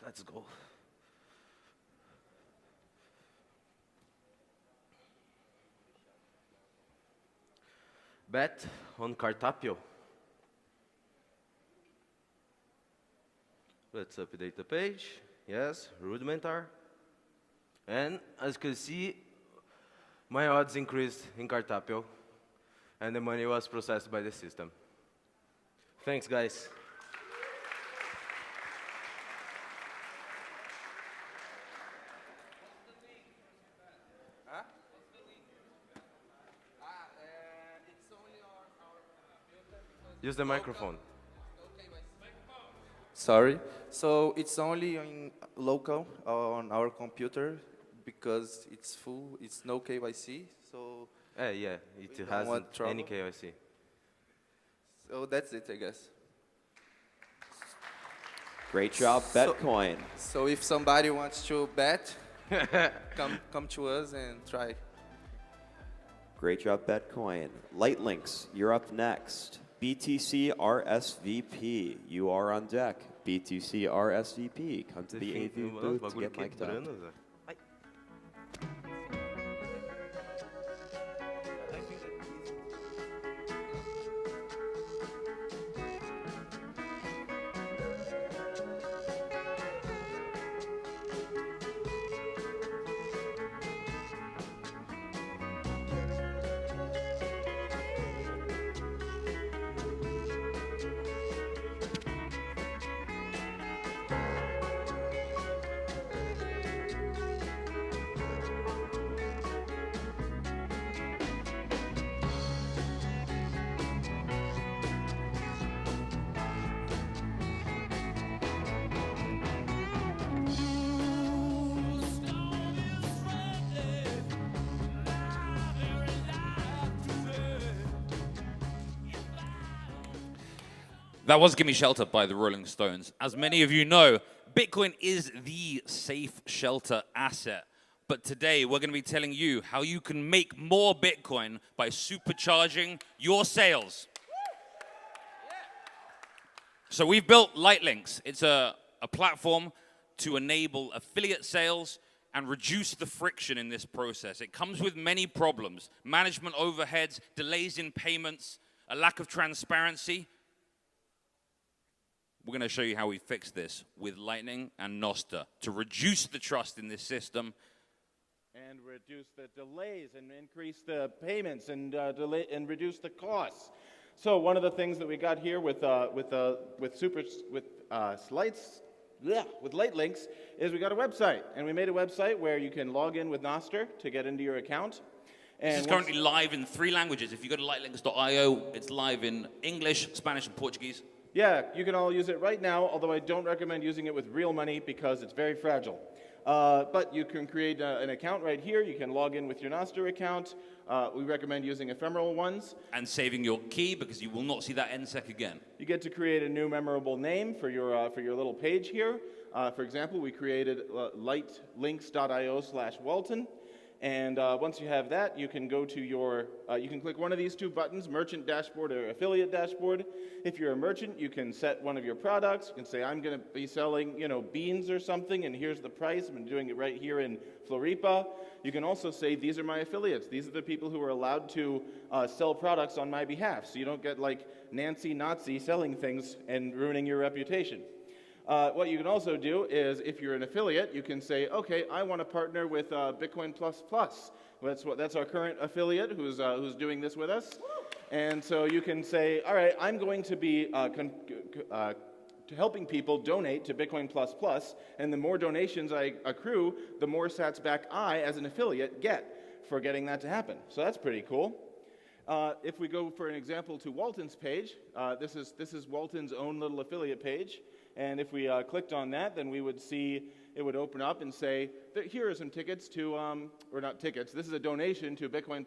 Let's go. Bet on Kapio. Let's update the page. Yes, rudimentar. And as you can see, my odds increased in Kapio, and the money was processed by the system. Thanks, guys. Use the microphone. Sorry. So it's only in local on our computer because it's full. It's no KYC. So yeah, it hasn't any KYC. So that's it, I guess. Great job, Betcoin. So if somebody wants to bet, come to us and try. Great job, Betcoin. Lightlinks, you're up next. BTC RSVP, you are on deck. BTC RSVP, come to the AV booth to get mic'd up. That was Gimme Shelter by the Rolling Stones. As many of you know, Bitcoin is the safe shelter asset. But today, we're going to be telling you how you can make more Bitcoin by supercharging your sales. So we've built Lightlinks. It's a platform to enable affiliate sales and reduce the friction in this process. It comes with many problems: management overheads, delays in payments, a lack of transparency. We're going to show you how we fix this with Lightning and Nostr to reduce the trust in this system. And reduce the delays and increase the payments and reduce the costs. So one of the things that we got here with Lightlinks is we got a website, and we made a website where you can log in with Nostr to get into your account. And This is currently live in 3 languages. If you go to lightlinks.io, it's live in English, Spanish, and Portuguese. Yeah, you can all use it right now, although I don't recommend using it with real money because it's very fragile. But you can create an account right here. You can log in with your Nostr account. We recommend using ephemeral ones. And saving your key, because you will not see that NSEC again. You get to create a new memorable name for your little page here. For example, we created lightlinks.io/Walton. And once you have that, you can go to your, you can click one of these 2 buttons, Merchant Dashboard or Affiliate Dashboard. If you're a merchant, you can set one of your products. You can say, I'm going to be selling, beans or something, and here's the price. I'm doing it right here in Floripa. You can also say, these are my affiliates. These are the people who are allowed to sell products on my behalf, so you don't get like Nancy Nazi selling things and ruining your reputation. What you can also do is, if you're an affiliate, you can say, okay, I want to partner with Bitcoin++. That's our current affiliate who's doing this with us. And so you can say, all right, I'm going to be helping people donate to Bitcoin++, and the more donations I accrue, the more sats back I, as an affiliate, get for getting that to happen. So that's pretty cool. If we go for an example to Walton's page, this is Walton's own little affiliate page. And if we clicked on that, then we would see it would open up and say, here are some tickets to, or not tickets, this is a donation to Bitcoin++.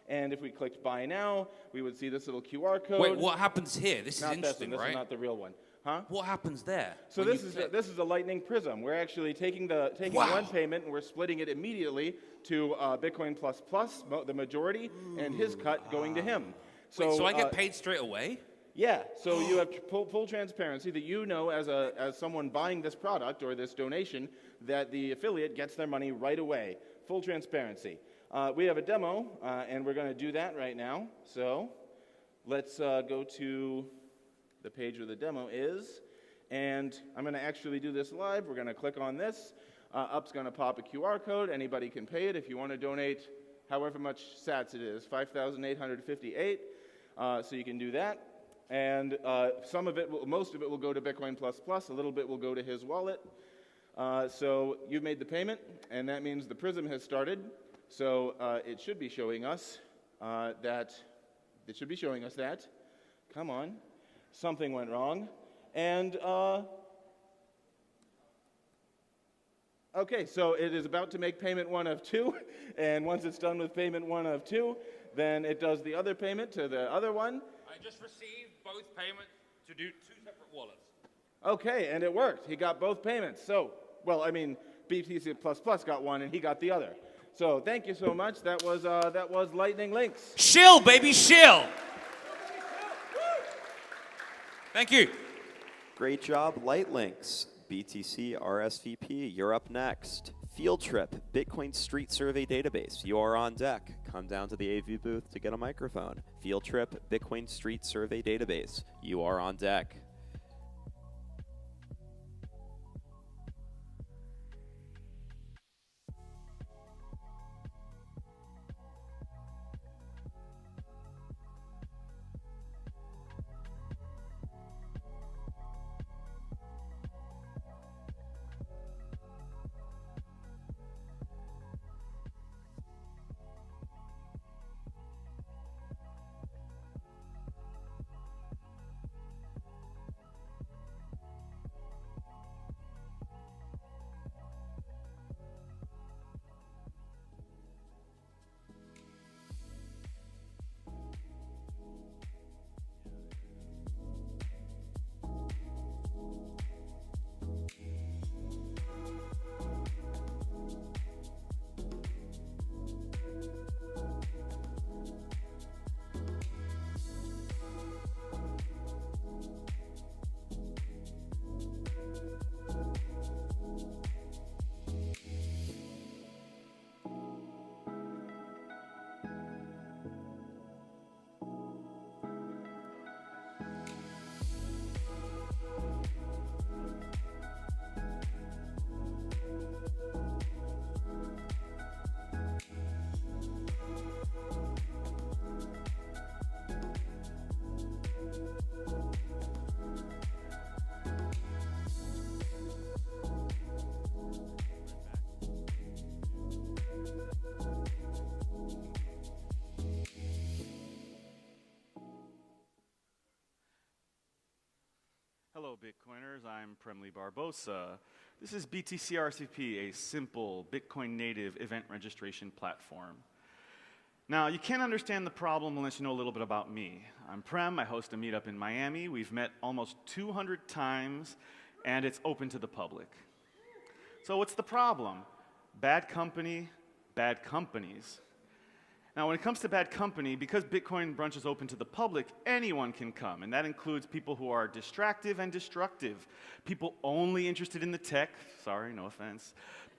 And if we clicked Buy Now, we would see this little QR code. Wait, what happens here? This is not interesting, this right? This is not the real one. Huh? What happens there? So this is a Lightning Prism. We're actually taking one payment and we're splitting it immediately to Bitcoin++, the majority, and his cut going to him. So, wait, so I get paid straight away? Yeah, so you have full transparency that you know as someone buying this product or this donation that the affiliate gets their money right away. Full transparency. We have a demo, and we're going to do that right now. So let's go to the page where the demo is, and I'm going to actually do this live. We're going to click on this. Up's going to pop a QR code. Anybody can pay it if you want to donate however much sats it is, 5,858. So you can do that. And most of it will go to Bitcoin++, a little bit will go to his wallet. So you've made the payment, and that means the Prism has started. So it should be showing us that, come on, something went wrong. And, okay, so it is about to make payment 1 of 2, and once it's done with payment 1 of 2, then it does the other payment to the other one. I just received both payments to do 2 separate wallets. Okay, and it worked. He got both payments. So, well, I mean, BTC++ got one and he got the other. So thank you so much. That was Lightning Links. Shill, baby, shill. Thank you. Great job, Lightlinks. BTC RSVP, you're up next. Field Trip, Bitcoin Street Survey Database, you are on deck. Come down to the AV booth to get a microphone. Field Trip, Bitcoin Street Survey Database, you are on deck. Hello, Bitcoiners. I'm Premli Barbosa. This is BTC RSVP, a simple Bitcoin native event registration platform. Now, you can't understand the problem unless you know a little bit about me. I'm Prem. I host a meetup in Miami. We've met almost 200 times, and it's open to the public. So what's the problem? Bad company, bad companies. Now, when it comes to bad company, because Bitcoin Brunch is open to the public, anyone can come, and that includes people who are distractive and destructive, people only interested in the tech, sorry, no offense,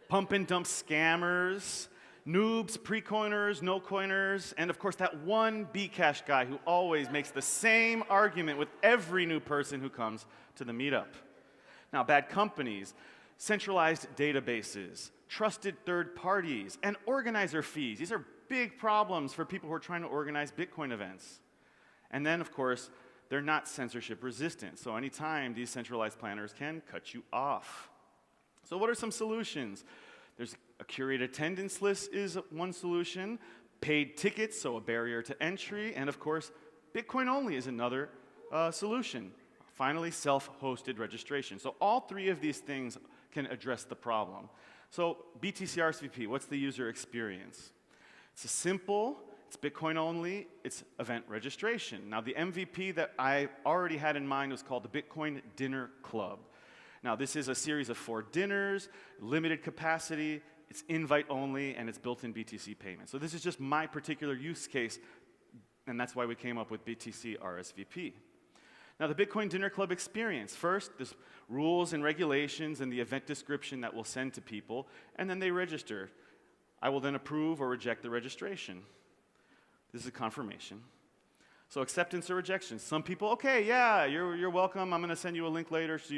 pump and dump scammers, noobs, pre-coiners, no-coiners, and of course that one Bcash guy who always makes the same argument with every new person who comes to the meetup. Now, bad companies, centralized databases, trusted third parties, and organizer fees. These are big problems for people who are trying to organize Bitcoin events. And then, of course, they're not censorship resistant, so anytime these centralized planners can cut you off. So what are some solutions? There's a curated attendance list is one solution, paid tickets, so a barrier to entry, and of course, Bitcoin only is another solution. Finally, self-hosted registration. So all three of these things can address the problem. So BTC RSVP, what's the user experience? It's simple, it's Bitcoin only, it's event registration. Now the MVP that I already had in mind was called the Bitcoin Dinner Club. Now this is a series of 4 dinners, limited capacity, it's invite only, and it's built-in BTC payment. So this is just my particular use case, and that's why we came up with BTC RSVP. Now the Bitcoin Dinner Club experience. First, there's rules and regulations and the event description that we'll send to people, and then they register. I will then approve or reject the registration. This is a confirmation. So acceptance or rejection. Some people, okay, yeah, you're welcome. I'm going to send you a link later so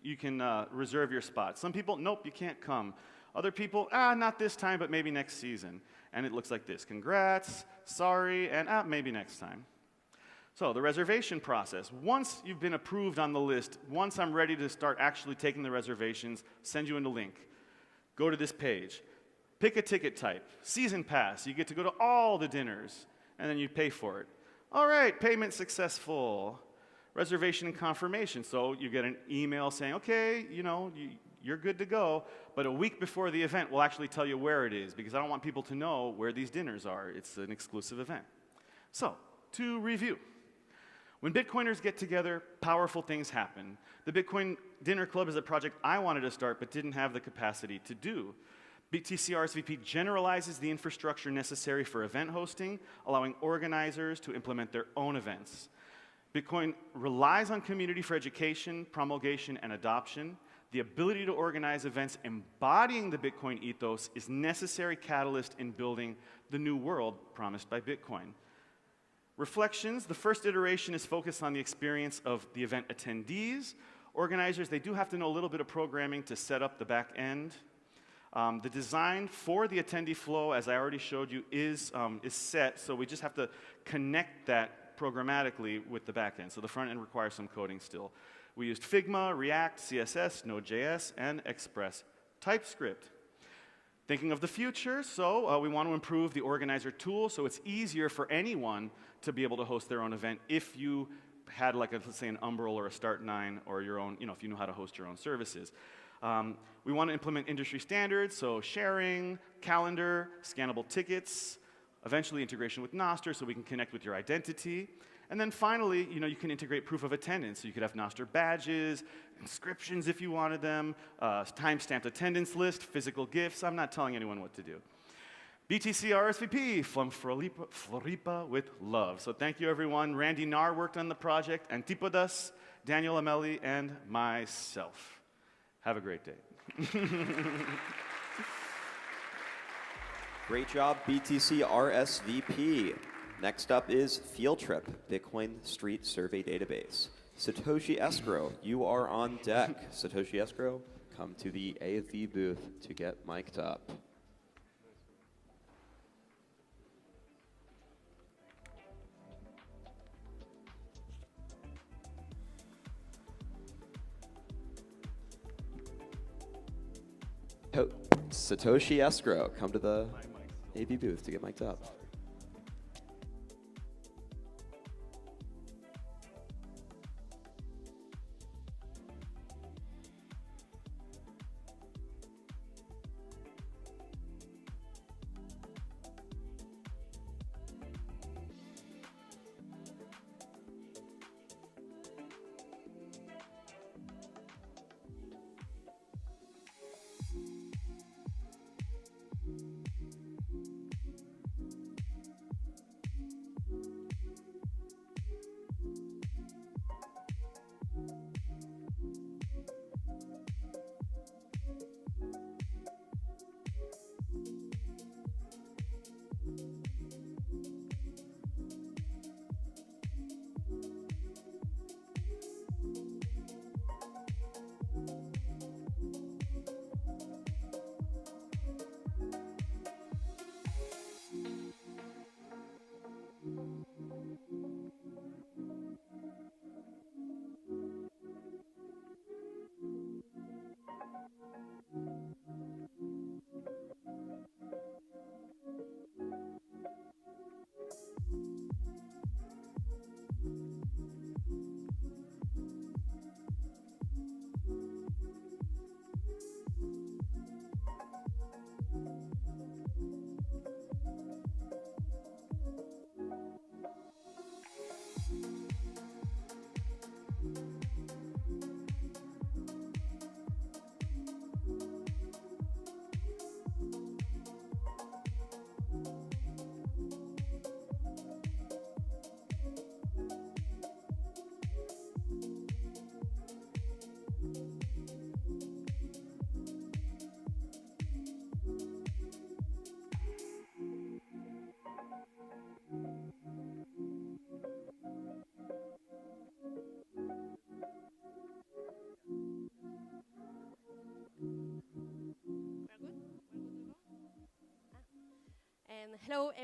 you can reserve your spot. Some people, nope, you can't come. Other people, not this time, but maybe next season. And it looks like this. Congrats, sorry, and maybe next time. So the reservation process. Once you've been approved on the list, once I'm ready to start actually taking the reservations, send you in the link. Go to this page. Pick a ticket type. Season pass. You get to go to all the dinners, and then you pay for it. All right, payment successful. Reservation and confirmation. So you get an email saying, okay, you're good to go, but a week before the event, we'll actually tell you where it is, because I don't want people to know where these dinners are. It's an exclusive event. So, to review. When Bitcoiners get together, powerful things happen. The Bitcoin Dinner Club is a project I wanted to start but didn't have the capacity to do. BTC RSVP generalizes the infrastructure necessary for event hosting, allowing organizers to implement their own events. Bitcoin relies on community for education, promulgation, and adoption. The ability to organize events embodying the Bitcoin ethos is necessary catalyst in building the new world promised by Bitcoin. Reflections, the first iteration is focused on the experience of the event attendees. Organizers, they do have to know a little bit of programming to set up the back end. The design for the attendee flow, as I already showed you, is set, so we just have to connect that programmatically with the back end. So the front end requires some coding still. We used Figma, React, CSS, Node.js, and Express TypeScript. Thinking of the future, so we want to improve the organizer tool so it's easier for anyone to be able to host their own event if you had, like, let's say, an Umbrel or a Start9 or your own, if you know how to host your own services. We want to implement industry standards, so sharing, calendar, scannable tickets, eventually integration with Nostr so we can connect with your identity. And then finally, you can integrate proof of attendance. So you could have Nostr badges, inscriptions if you wanted them, time-stamped attendance list, physical gifts. I'm not telling anyone what to do. BTC RSVP from Floripa with love. So thank you, everyone. Randy Nar worked on the project, Antipodas, Daniel Amelli, and myself. Have a great day. Great job, BTC RSVP. Next up is Field Trip, Bitcoin Street Survey Database. Satoshi Escrow, you are on deck. Satoshi Escrow, come to the AFV booth to get mic'd up. Satoshi Escrow, come to the AV booth to get mic'd up.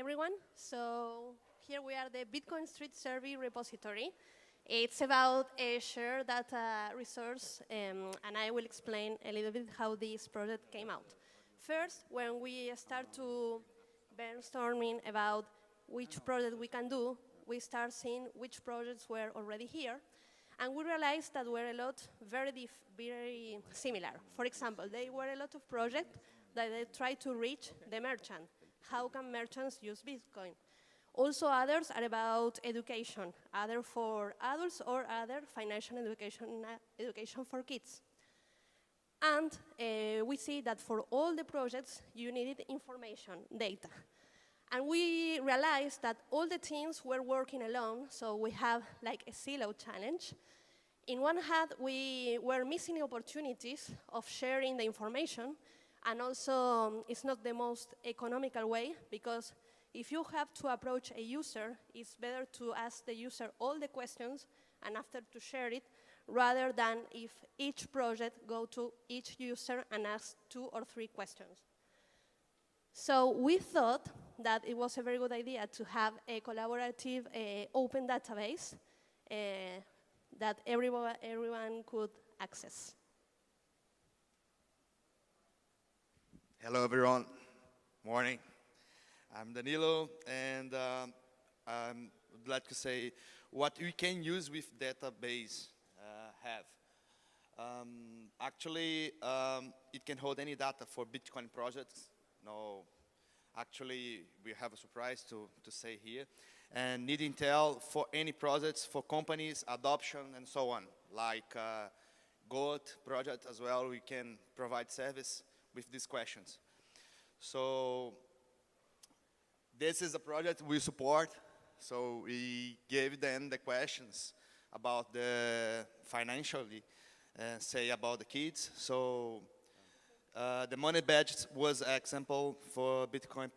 everyone. So here we are, the Bitcoin Street Survey repository. It's about a shared data resource, and I will explain a little bit how this project came out. First, when we start to brainstorming about which project we can do, we start seeing which projects were already here, and we realized that were a lot very similar. For example, there were a lot of projects that they try to reach the merchant. How can merchants use Bitcoin? Also, others are about education, either for adults or other financial education for kids. And we see that for all the projects, you needed information, data. And we realized that all the teams were working alone, so we have like a silo challenge. In one hand, we were missing opportunities of sharing the information, and also it's not the most economical way, because if you have to approach a user, it's better to ask the user all the questions and after to share it, rather than if each project go to each user and ask 2 or 3 questions. So we thought that it was a very good idea to have a collaborative open database that everyone could access. Hello, everyone. Morning. I'm Danilo, and I would like to say what we can use with database have. Actually, it can hold any data for Bitcoin projects. No, actually, we have a surprise to say here. And need intel for any projects, for companies, adoption, and so on. Like Goat project as well, we can provide service with these questions. So this is a project we support. So we gave them the questions about the financially, say about the kids. So the money badge was an example for Bitcoin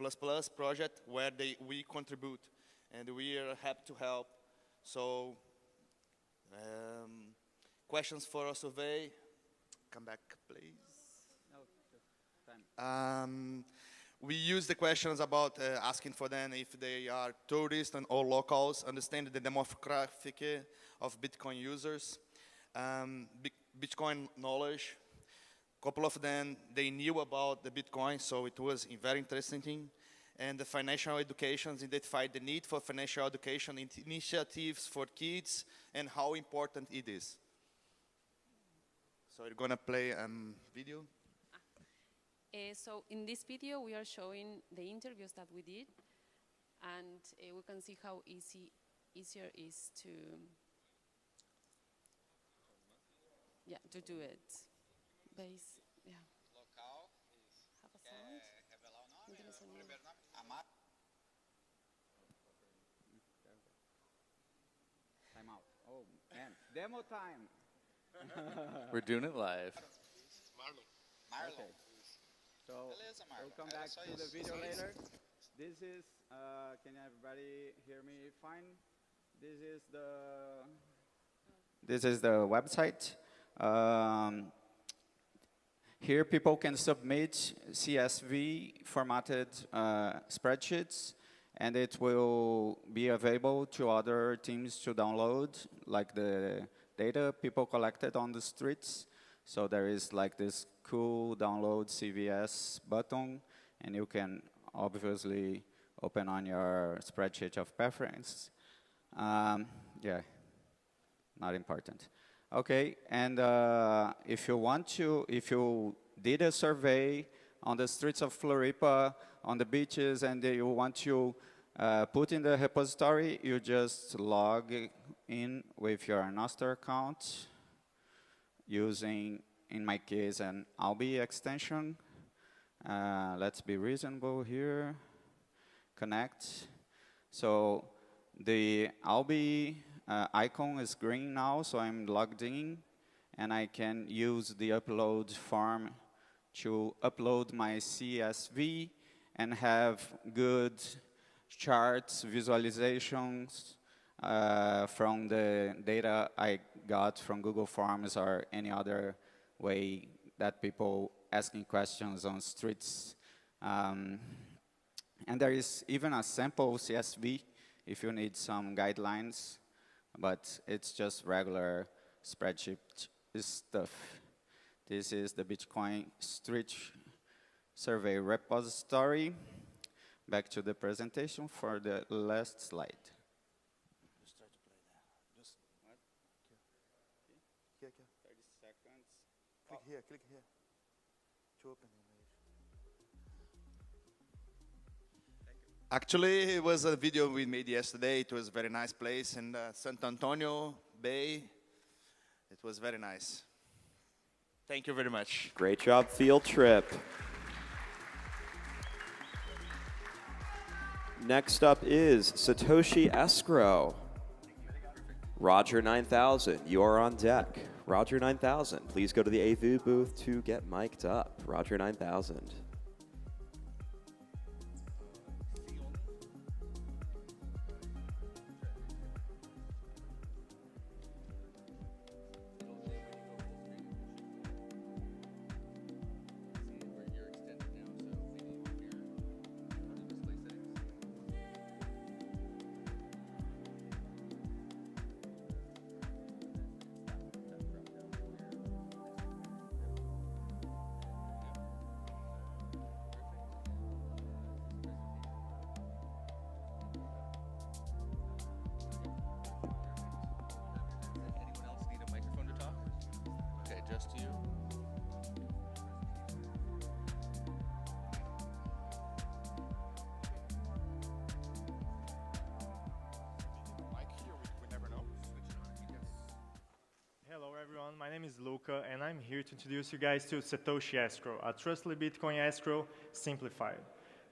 project where we contribute, and we are happy to help. So questions for a survey. Come back, please. We use the questions about asking for them if they are tourists or locals, understand the demographic of Bitcoin users, Bitcoin knowledge. A couple of them, they knew about the Bitcoin, so it was a very interesting thing. And the financial education identified the need for financial education initiatives for kids and how important it is. So we're going to play a video. So in this video, we are showing the interviews that we did, and we can see how easier it is to do it. Base, yeah. Local have a sound. Time out. Oh, man. Demo time. We're doing it live. Marlon. Okay. So we'll come back to the video later. This is, can everybody hear me fine? This is the website. Here people can submit CSV formatted spreadsheets, and it will be available to other teams to download, like the data people collected on the streets. So there is like this cool download CVS button, and you can obviously open on your spreadsheet of preference. Yeah, not important. Okay, and if you did a survey on the streets of Floripa, on the beaches, and you want to put in the repository, you just log in with your Nostr account using, in my case, an Albi extension. Let's be reasonable here. Connect. So the Albi icon is green now, so I'm logged in, and I can use the upload form to upload my CSV and have good charts, visualizations from the data I got from Google Forms or any other way that people asking questions on streets And there is even a sample CSV if you need some guidelines, but it's just regular spreadsheet stuff. This is the Bitcoin Street Survey repository. Back to the presentation for the last slide. Just try to play there. Just what? Here. 30 seconds. Click here. To open the image. Actually, it was a video we made yesterday. It was a very nice place in San Antonio Bay. It was very nice. Thank you very much. Great job, field trip. Next up is Satoshi Escrow. Roger 9000, you are on deck. Roger 9000, please go to the AVU booth to get mic'd up. Roger 9000. Just you. Hello everyone, my name is Luca and I'm here to introduce you guys to Satoshi Escrow, a trusted Bitcoin escrow simplified.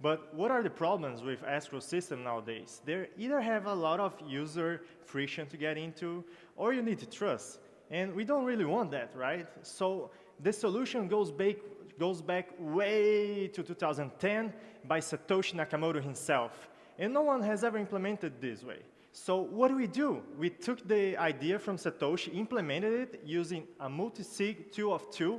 But what are the problems with escrow system nowadays? They either have a lot of user friction to get into, or you need to trust. And we don't really want that, right? So the solution goes back way to 2010 by Satoshi Nakamoto himself. And no one has ever implemented this way. So what do? We took the idea from Satoshi, implemented it using a multi-sig 2 of 2,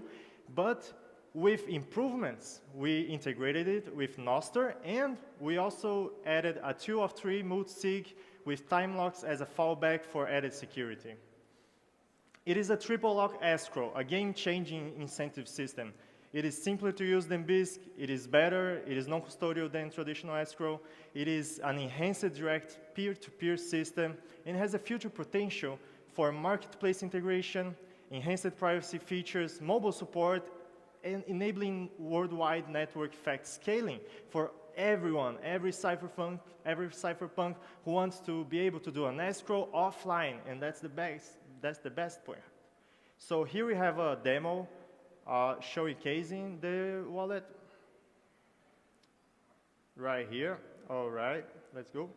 but with improvements. We integrated it with Nostr, and we also added a 2 of 3 multi-sig with time locks as a fallback for added security. It is a triple lock escrow, a game-changing incentive system. It is simpler to use than BISC, it is better, it is non-custodial than traditional escrow, it is an enhanced direct peer-to-peer system, and has a future potential for marketplace integration, enhanced privacy features, mobile support, and enabling worldwide network effect scaling for everyone, every cypherpunk who wants to be able to do an escrow offline, and that's the best point. So here we have a demo showcasing the wallet right here. All right, let's go.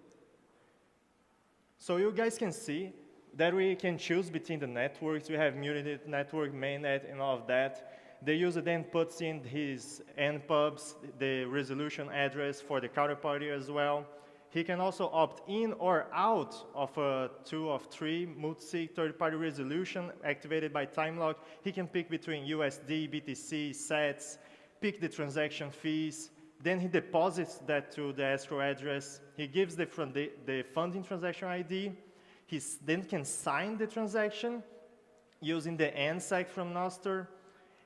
So you guys can see that we can choose between the networks. We have Muted network, mainnet, and all of that. The user then puts in his npubs, the resolution address for the counterparty as well. He can also opt in or out of a 2 of 3 multi-sig third-party resolution activated by time lock. He can pick between USD, BTC, sats, pick the transaction fees. Then he deposits that to the escrow address. He gives the funding transaction ID. He then can sign the transaction using the NSEC from Nostr.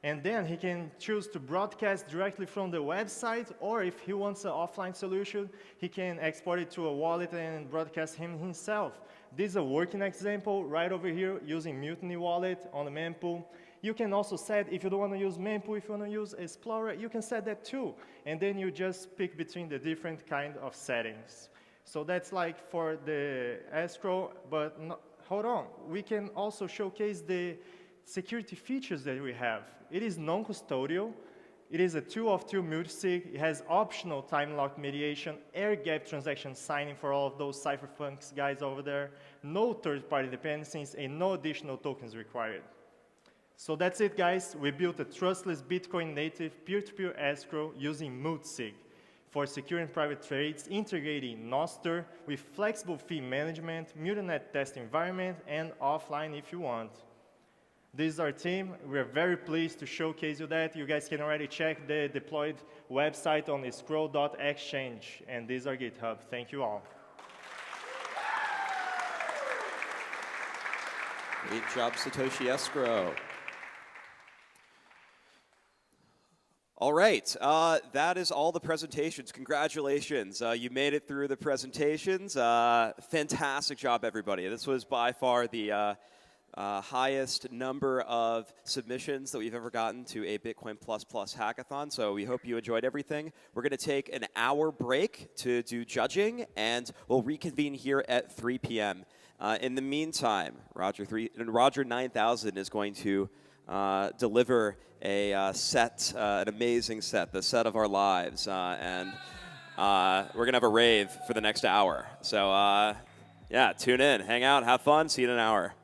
And then he can choose to broadcast directly from the website, or if he wants an offline solution, he can export it to a wallet and broadcast himself. This is a working example right over here using Mutiny wallet on the mempool. You can also set, if you don't want to use mempool, if you want to use Explorer, you can set that too. And then you just pick between the different kind of settings. So that's like for the escrow, but no, hold on. We can also showcase the security features that we have. It is non-custodial. It is a 2 of 2 multisig. It has optional time lock mediation, air gap transaction signing for all of those cypherpunks guys over there, no third-party dependencies, and no additional tokens required. So that's it, guys. We built a trustless Bitcoin native peer-to-peer escrow using multisig for secure and private trades, integrating Nostr with flexible fee management, Mutinet test environment, and offline if you want. This is our team. We're very pleased to showcase you that. You guys can already check the deployed website on scroll.exchange, and this is our GitHub. Thank you all. Great job, Satoshi Escrow. All right, that is all the presentations. Congratulations. You made it through the presentations. Fantastic job, everybody. This was by far the highest number of submissions that we've ever gotten to a Bitcoin Plus hackathon. So we hope you enjoyed everything. We're going to take an hour break to do judging, and we'll reconvene here at 3 p.m. In the meantime, Roger 9000 is going to deliver a set, an amazing set, the set of our lives, and we're going to have a rave for the next hour. So yeah, tune in, hang out, have fun, see you in an hour.